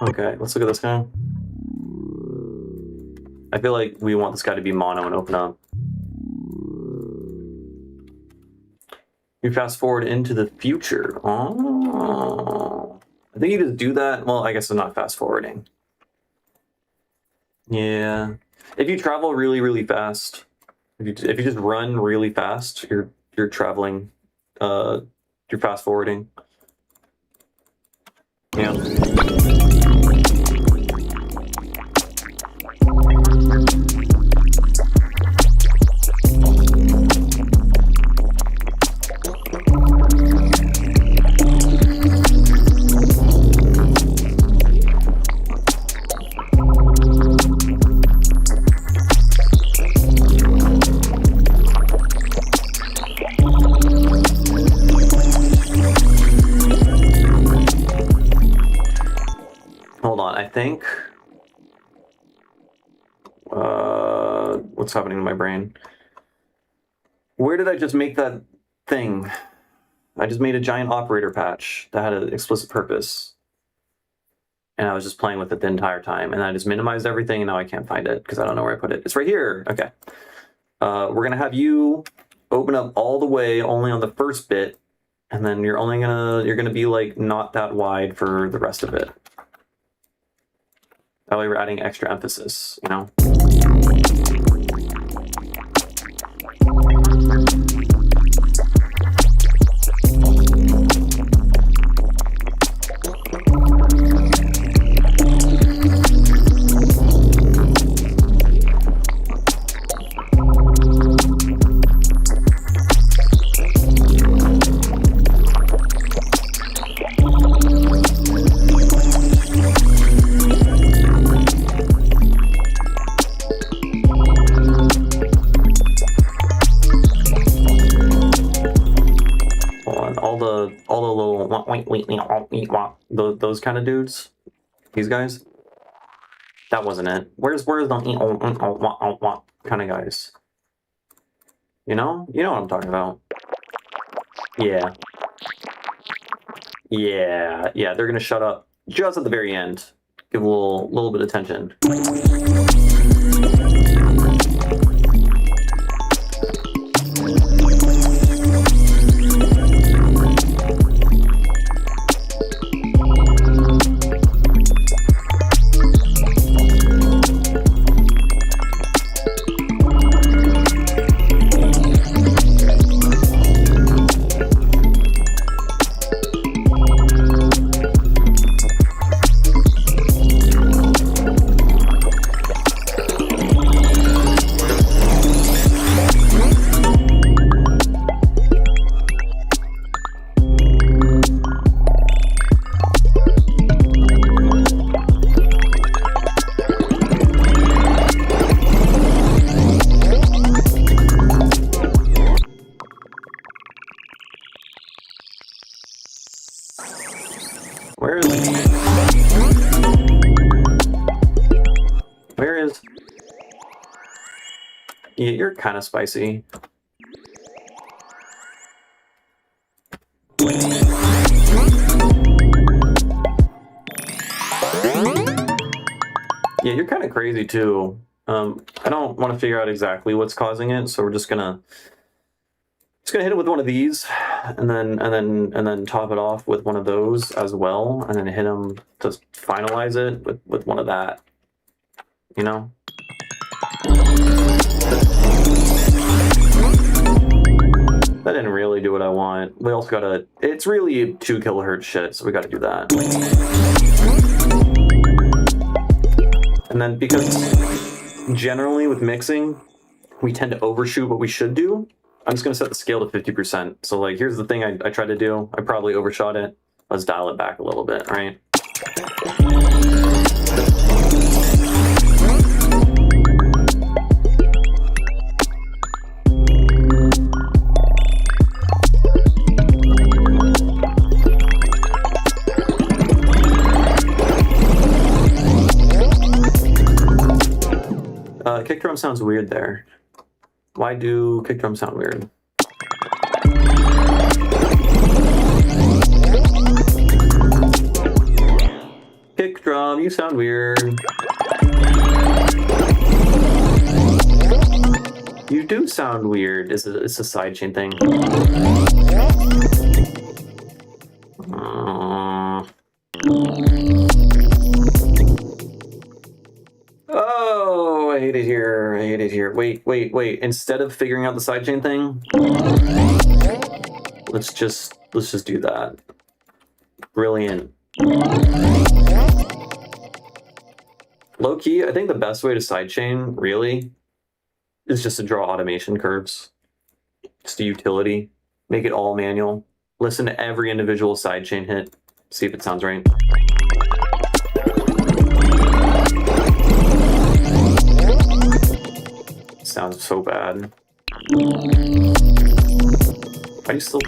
Okay, let's look at this guy. I feel like we want this guy to be mono and open up. You fast forward into the future. Oh, I think you just do that. Well, I guess it's not fast forwarding. Yeah. If you travel really, really fast, if you just run really fast, you're traveling, you're fast forwarding. Yeah. Hold on, I think. What's happening to my brain? Where did I just make that thing? I just made a giant operator patch that had an explicit purpose. And I was just playing with it the entire time. And I just minimized everything, and now I can't find it because I don't know where I put it. It's right here. Okay. We're going to have you open up all the way only on the first bit. And then you're gonna be like not that wide for the rest of it. That way we're adding extra emphasis, you know? Those kind of dudes, these guys. That wasn't it. Where's the kind of guys? You know what I'm talking about. Yeah. They're gonna shut up just at the very end. Give a little bit of tension. Where is... Yeah, you're kind of spicy. Yeah, you're kind of crazy too. I don't want to figure out exactly what's causing it, so we're just gonna hit it with one of these, and then top it off with one of those as well, and then hit him to finalize it with one of that. You know? That didn't really do what I want. We also gotta... It's really 2 kilohertz shit, so we gotta do that. And then because generally with mixing, we tend to overshoot what we should do, I'm just gonna set the scale to 50%. So like, here's the thing I tried to do. I probably overshot it. Let's dial it back a little bit, right? Kick drum sounds weird there. Why do kick drums sound weird? Kick drum, you sound weird. You do sound weird. It's a sidechain thing. Oh, Wait. Instead of figuring out the sidechain thing, let's just do that. Brilliant. Low key, I think the best way to sidechain really is just to draw automation curves. Just a utility. Make it all manual. Listen to every individual sidechain hit. See if it sounds right. Sounds so bad. Why do you still...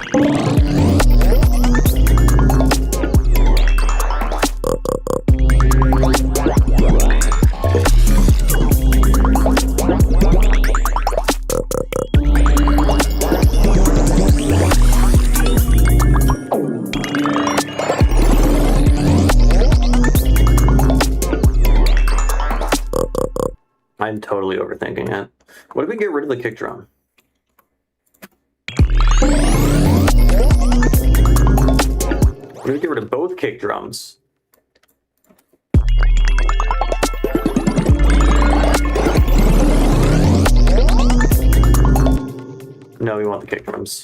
I'm totally overthinking it. What if we get rid of the kick drum? What if we get rid of both kick drums? No, we want the kick drums.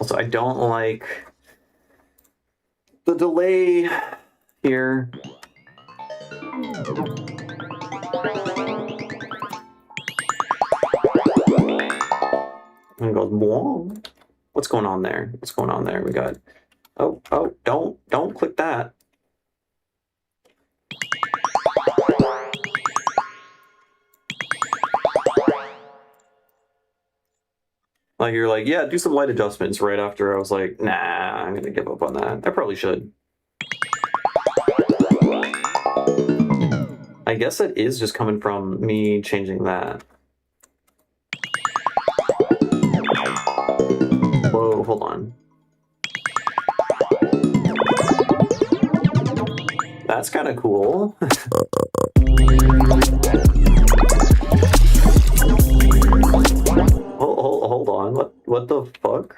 Also, I don't like the delay here. And it goes, whoa. What's going on there? What's going on there? We got, oh, don't click that. Like, you're like, yeah, do some light adjustments right after I was like, nah, I'm gonna give up on that. I probably should. I guess it is just coming from me changing that. Whoa, hold on. That's kind of cool. Hold on. What the fuck?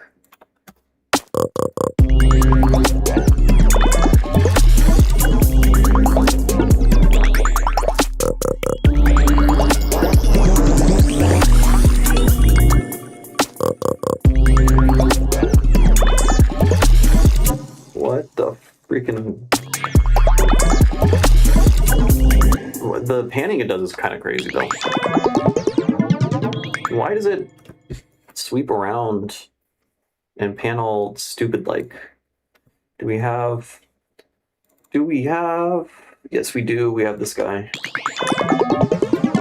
What the freaking... The panning it does is kind of crazy, though. Why does it sweep around and pan all stupid like? Do we have... Yes, we do. We have this guy.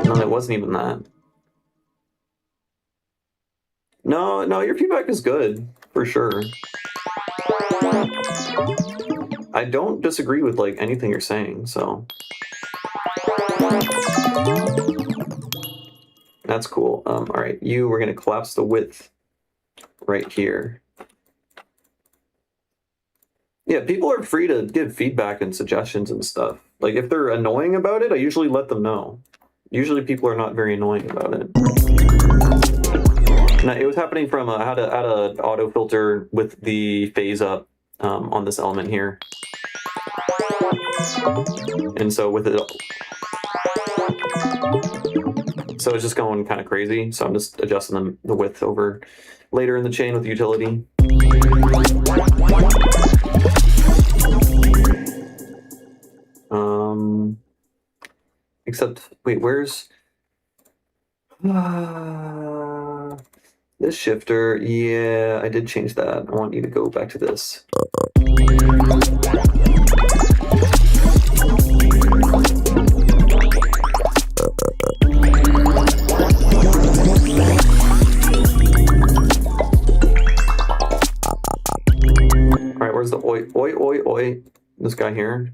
No, it wasn't even that. No, your feedback is good, for sure. I don't disagree with, like, anything you're saying, so... That's cool. Alright, we're gonna collapse the width right here. Yeah, people are free to give feedback and suggestions and stuff. Like, if they're annoying about it, I usually let them know. Usually people are not very annoying about it. Now, it was happening from, I had a auto filter with the phase up on this element here. And so with it... So it's just going kind of crazy. So I'm just adjusting the width over later in the chain with the utility. Except, wait, where's... this shifter, yeah, I did change that. I want you to go back to this. Alright, where's the oi? This guy here.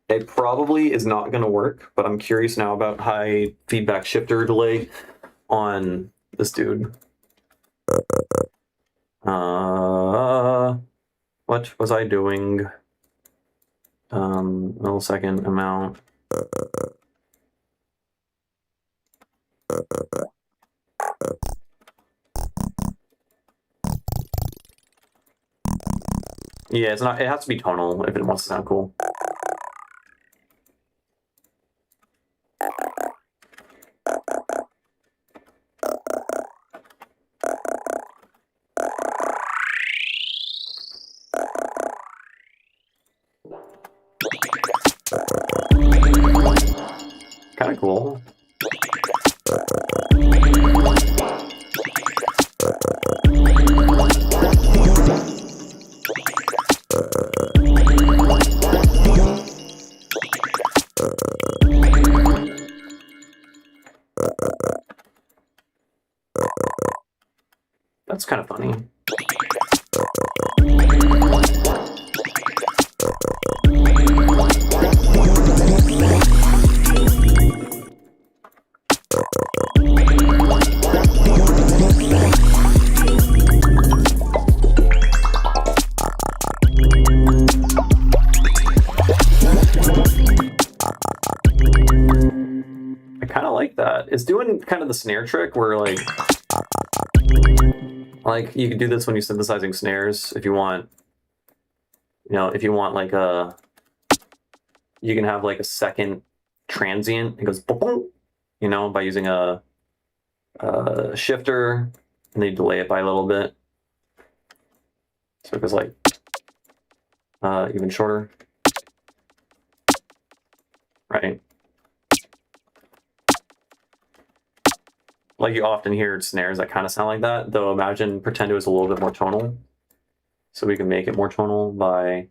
It probably is not going to work, but I'm curious now about high feedback shifter delay on this dude. What was I doing? Millisecond amount. Yeah, it's not. It has to be tonal if it wants to sound cool. Kind of cool. That's kind of funny. I kind of like that. It's doing kind of the snare trick where like you can do this when you're synthesizing snares if you want. You know, if you want like you can have like a second transient. It goes boom, boom, you know, by using a shifter, and they delay it by a little bit. So it goes like even shorter, right? Like you often hear snares that kind of sound like that, though imagine, pretend it was a little bit more tonal. So we can make it more tonal by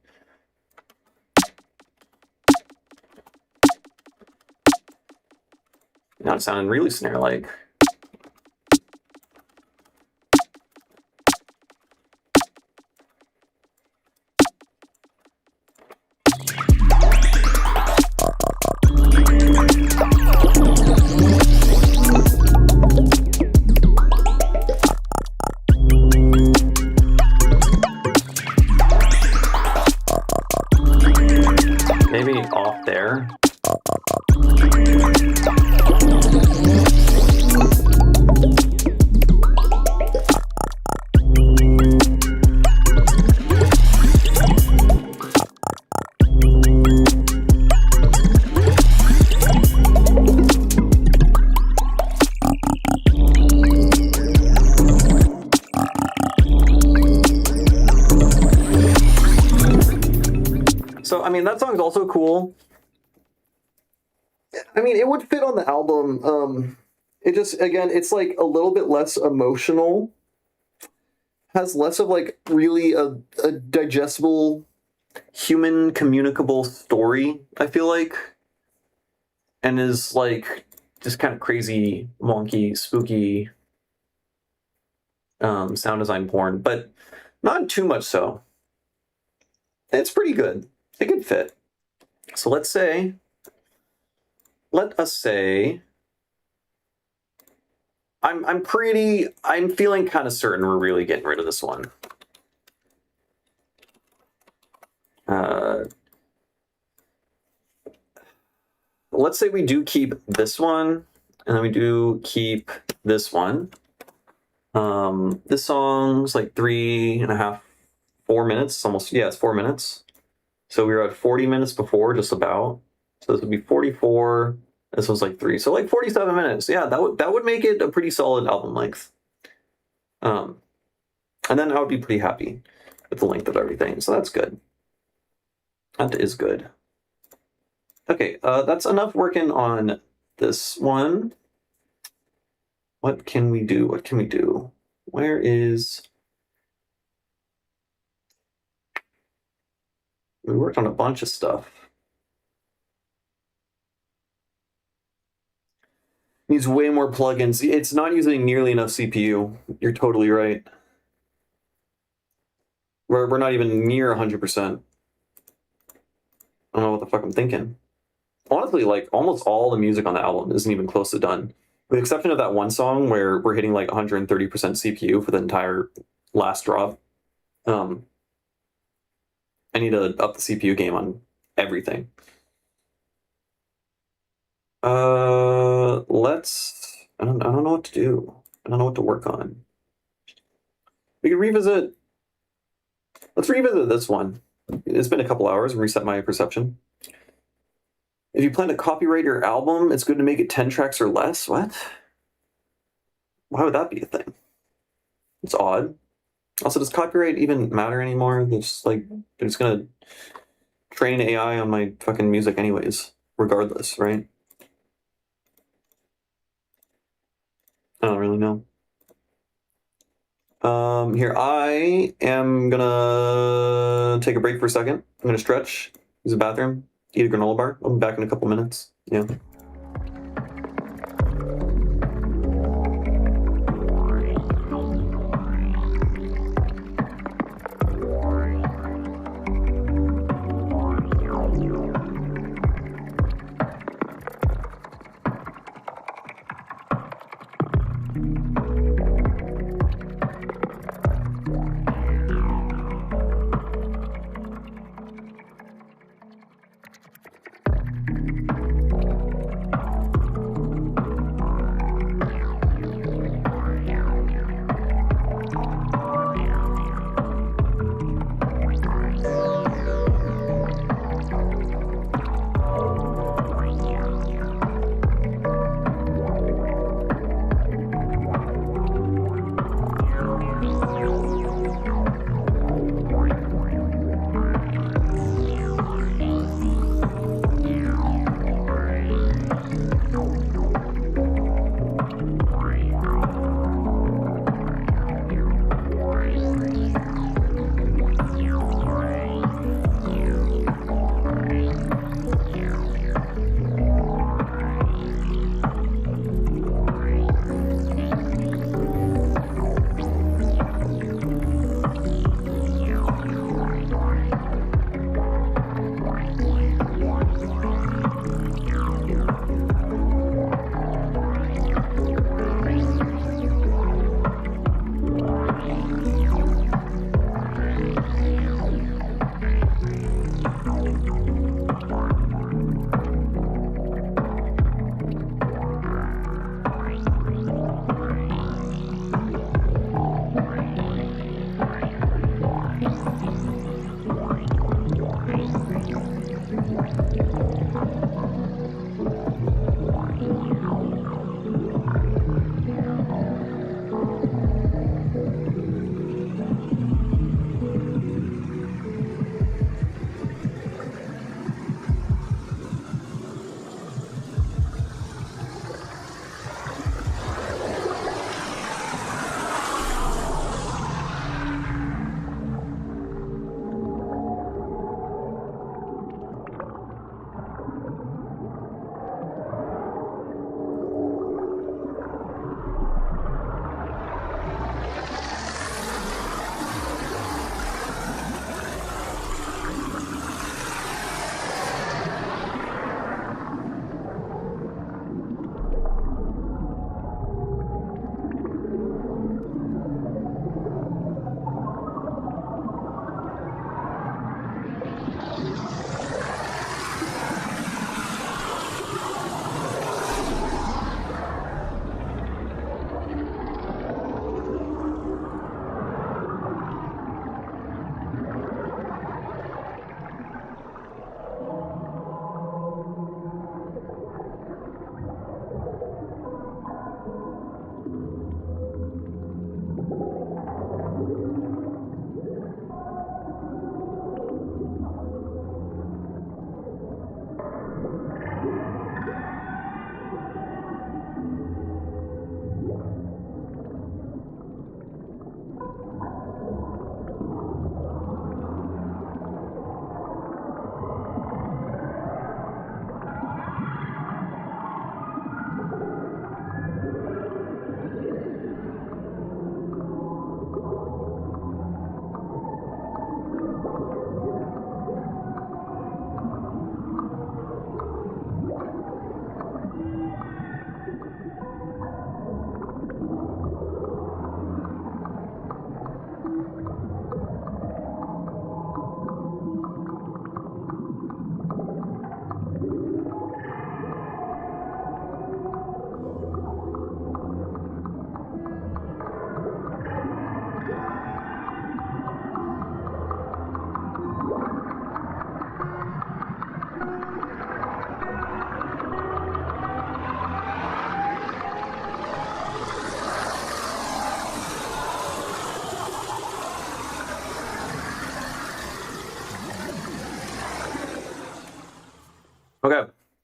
now it's sounding really snare-like. Maybe off there. So, I mean, that song's also cool. I mean, it would fit on the album. It just, again, it's like a little bit less emotional. Has less of like really a digestible, human communicable story, I feel like. And is like just kind of crazy, wonky, spooky sound design porn, but not too much so. It's pretty good. It could fit. So let us say I'm feeling kind of certain we're really getting rid of this one. Let's say we do keep this one, and then we do keep this one. This song's like 3.5, 4 minutes, almost, yeah, it's 4 minutes. So we were at 40 minutes before, just about. So this would be 44. This was like 3, so like 47 minutes. Yeah, that would make it a pretty solid album length. And then I would be pretty happy with the length of everything. So that's good. That is good. Okay, that's enough working on this one. What can we do? What can we do? Where is... We worked on a bunch of stuff. Needs way more plugins. It's not using nearly enough CPU. You're totally right. We're not even near 100%. I don't know what the fuck I'm thinking. Honestly, like almost all the music on the album isn't even close to done. With the exception of that one song where we're hitting like 130% CPU for the entire last drop. I need to up the CPU game on everything. I don't know what to do. I don't know what to work on. We can revisit Let's revisit this one. It's been a couple hours and reset my perception. If you plan to copyright your album, it's good to make it 10 tracks or less. What? Why would that be a thing? It's odd. Also, does copyright even matter anymore? They're just gonna train AI on my fucking music anyways, regardless, right? I don't really know. Here, I am gonna take a break for a second. I'm gonna stretch, use the bathroom, eat a granola bar. I'll be back in a couple minutes. Yeah.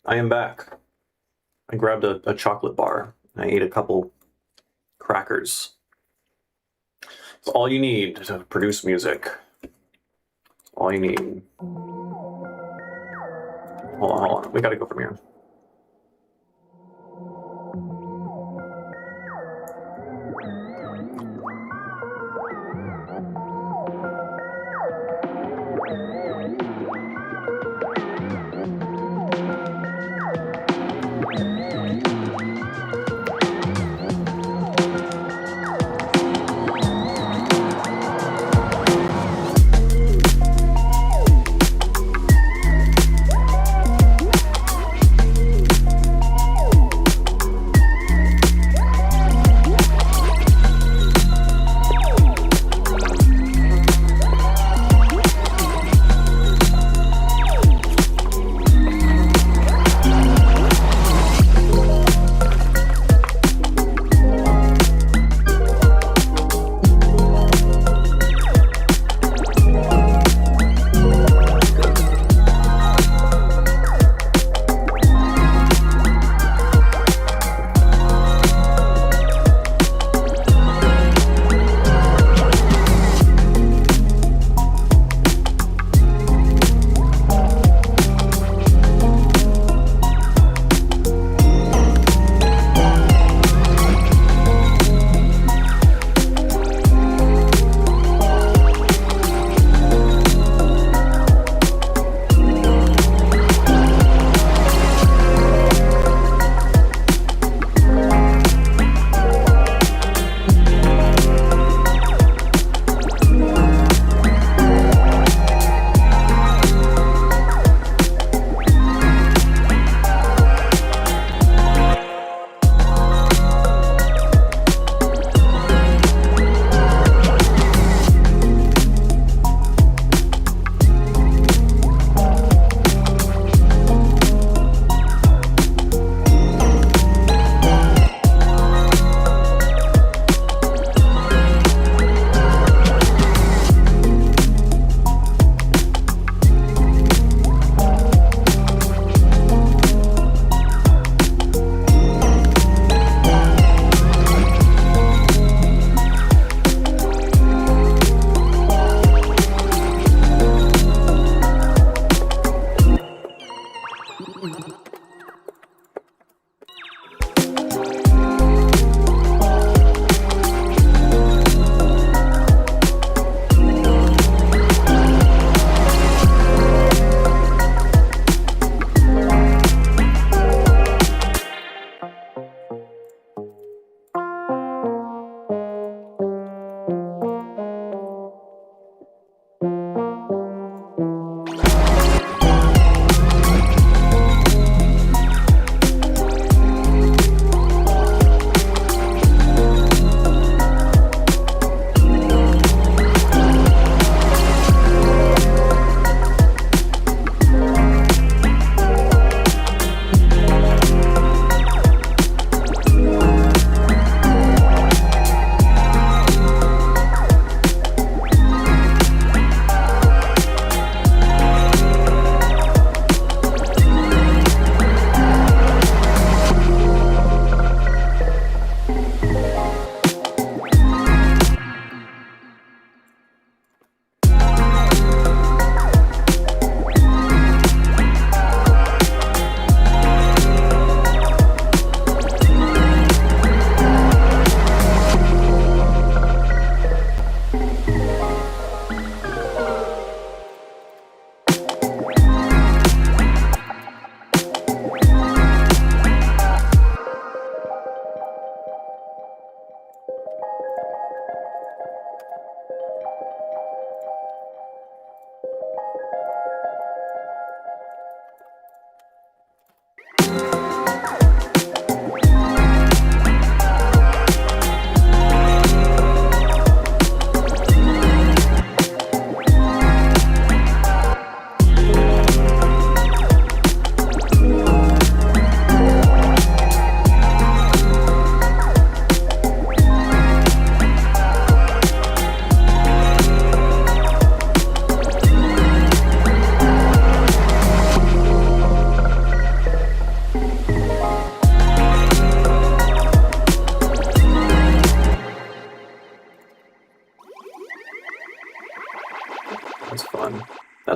I am back. I grabbed a chocolate bar. I ate a couple crackers. It's all you need to produce music. All you need. Hold on. We gotta go from here.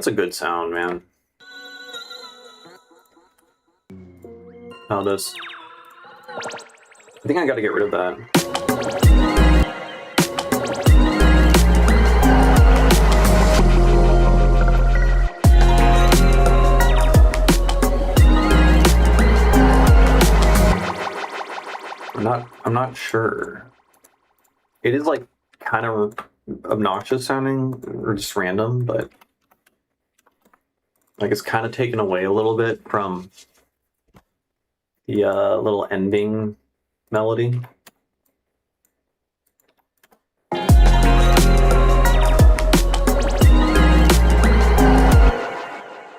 That's a good sound, man. Oh, this. I think I gotta get rid of that. I'm not sure. It is like kind of obnoxious sounding or just random, but like it's kind of taken away a little bit from the little ending melody.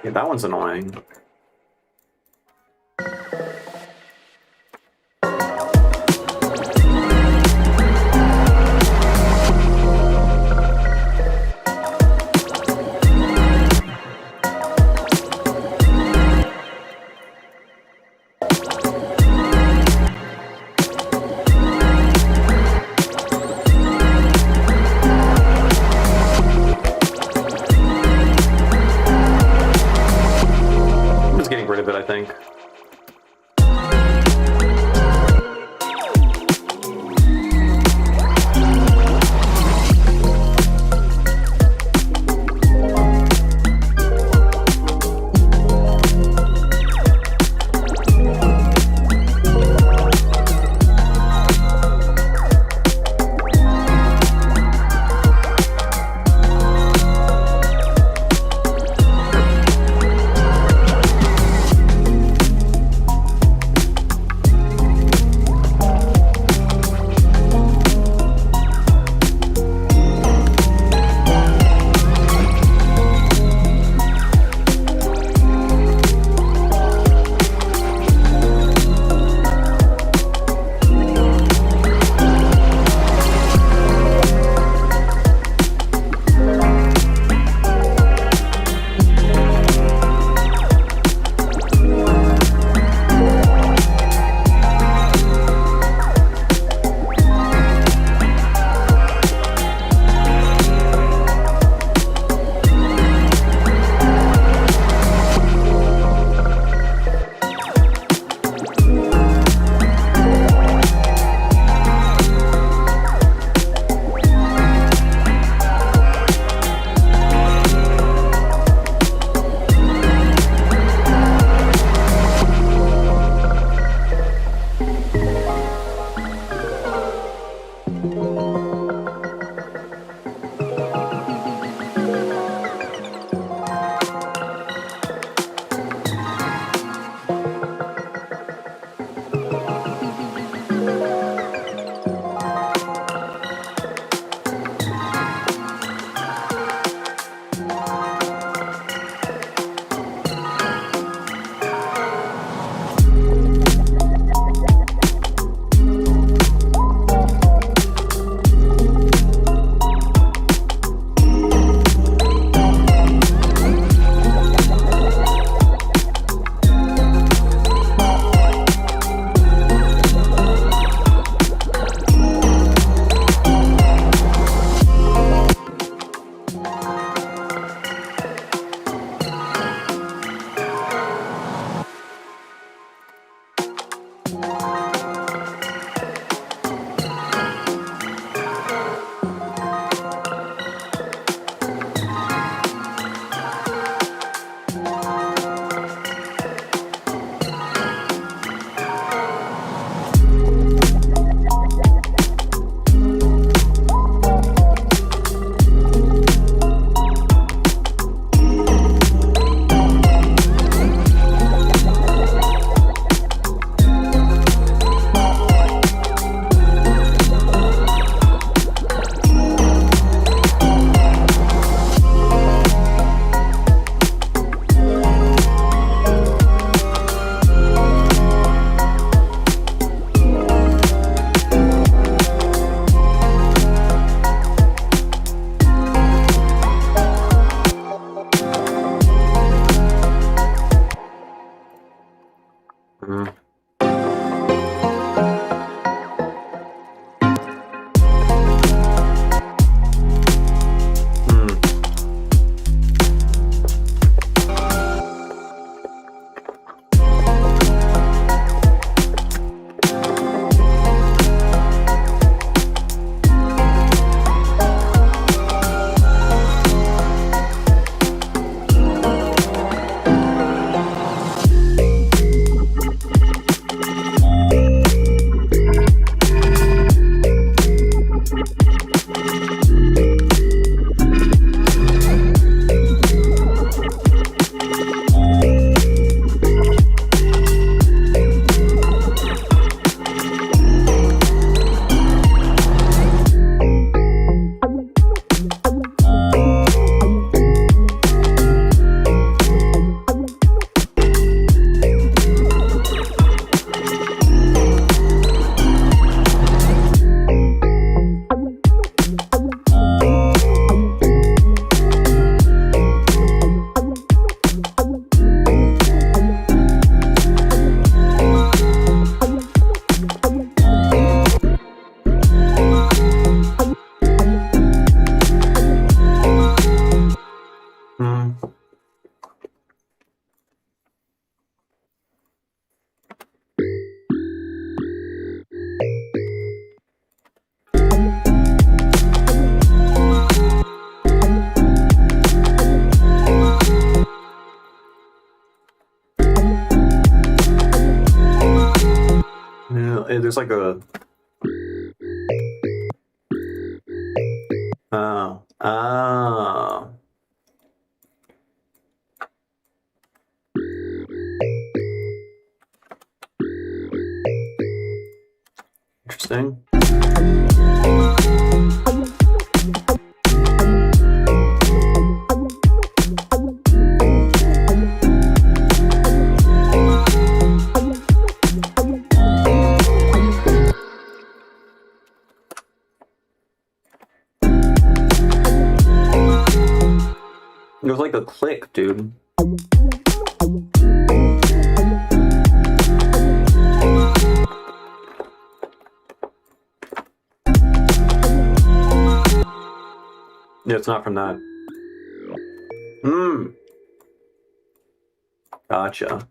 Yeah, that one's annoying. Getting rid of it, I think. there's like a... Oh. Ah. Interesting. It was like a click, dude. Yeah, it's not from that. Gotcha.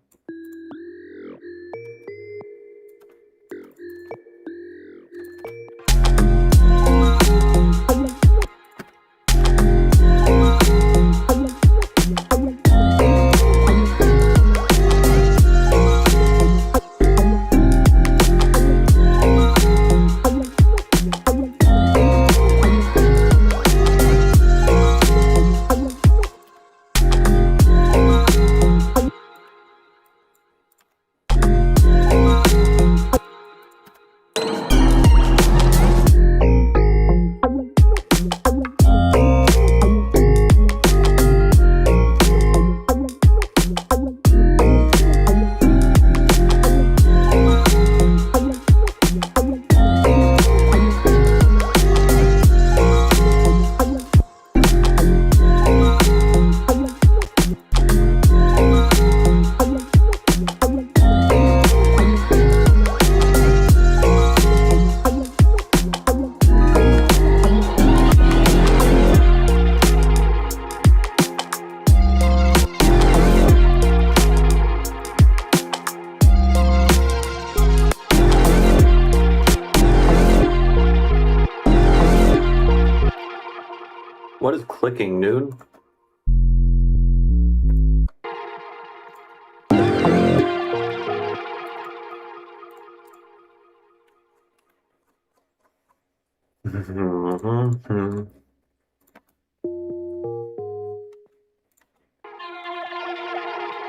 What is clicking, dude?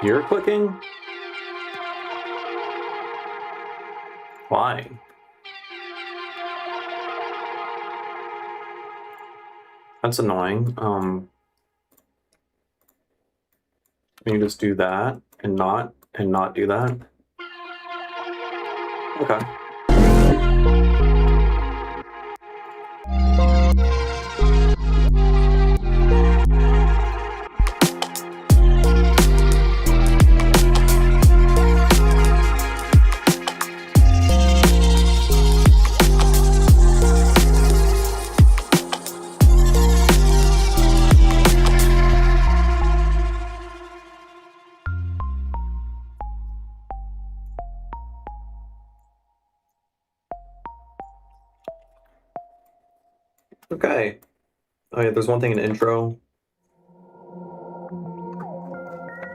You're clicking? Why? That's annoying. You just do that and not do that. Okay. Okay. Oh yeah, there's one thing in the intro.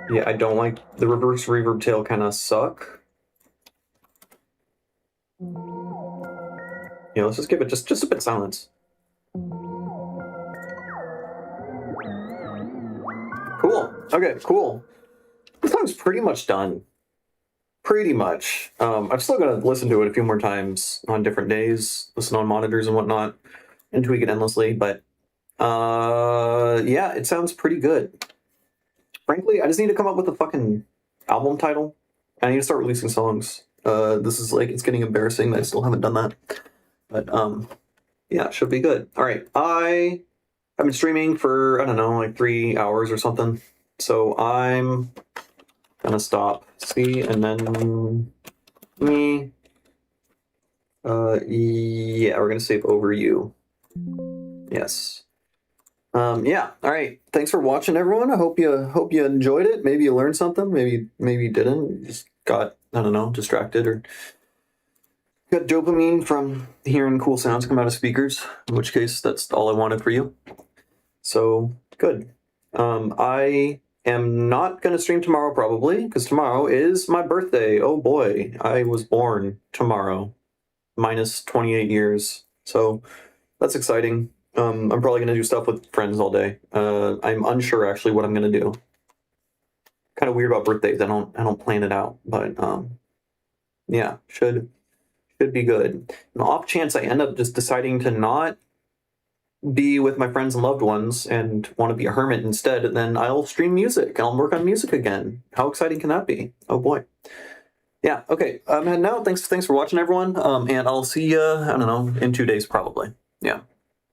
Yeah, I don't like the reverse reverb tail, kind of suck. Yeah, let's just give it just a bit of silence. Cool. Okay, cool. This song's pretty much done. Pretty much. I'm still gonna listen to it a few more times on different days, listen on monitors and whatnot, and tweak it endlessly, but yeah, it sounds pretty good. Frankly, I just need to come up with a fucking album title. I need to start releasing songs. This is like, it's getting embarrassing that I still haven't done that. But yeah, it should be good. All right, I've been streaming for, I don't know, like 3 hours or something. So I'm gonna stop C and then me. Yeah, we're gonna save over you. Yes. Yeah. All right. Thanks for watching, everyone. I hope you enjoyed it. Maybe you learned something. Maybe you didn't. You just got, I don't know, distracted or got dopamine from hearing cool sounds come out of speakers. In which case, that's all I wanted for you. So good. I am not gonna stream tomorrow probably because tomorrow is my birthday. Oh boy, I was born tomorrow. minus 28 years. So that's exciting. I'm probably gonna do stuff with friends all day. I'm unsure actually what I'm gonna do. Kind of weird about birthdays. I don't plan it out, but yeah, should be good. And the off chance I end up just deciding to not be with my friends and loved ones and want to be a hermit instead, then I'll stream music and I'll work on music again. How exciting can that be? Oh boy. Yeah, okay. I'm heading out. Thanks for watching, everyone. And I'll see you, I don't know, in 2 days probably. Yeah.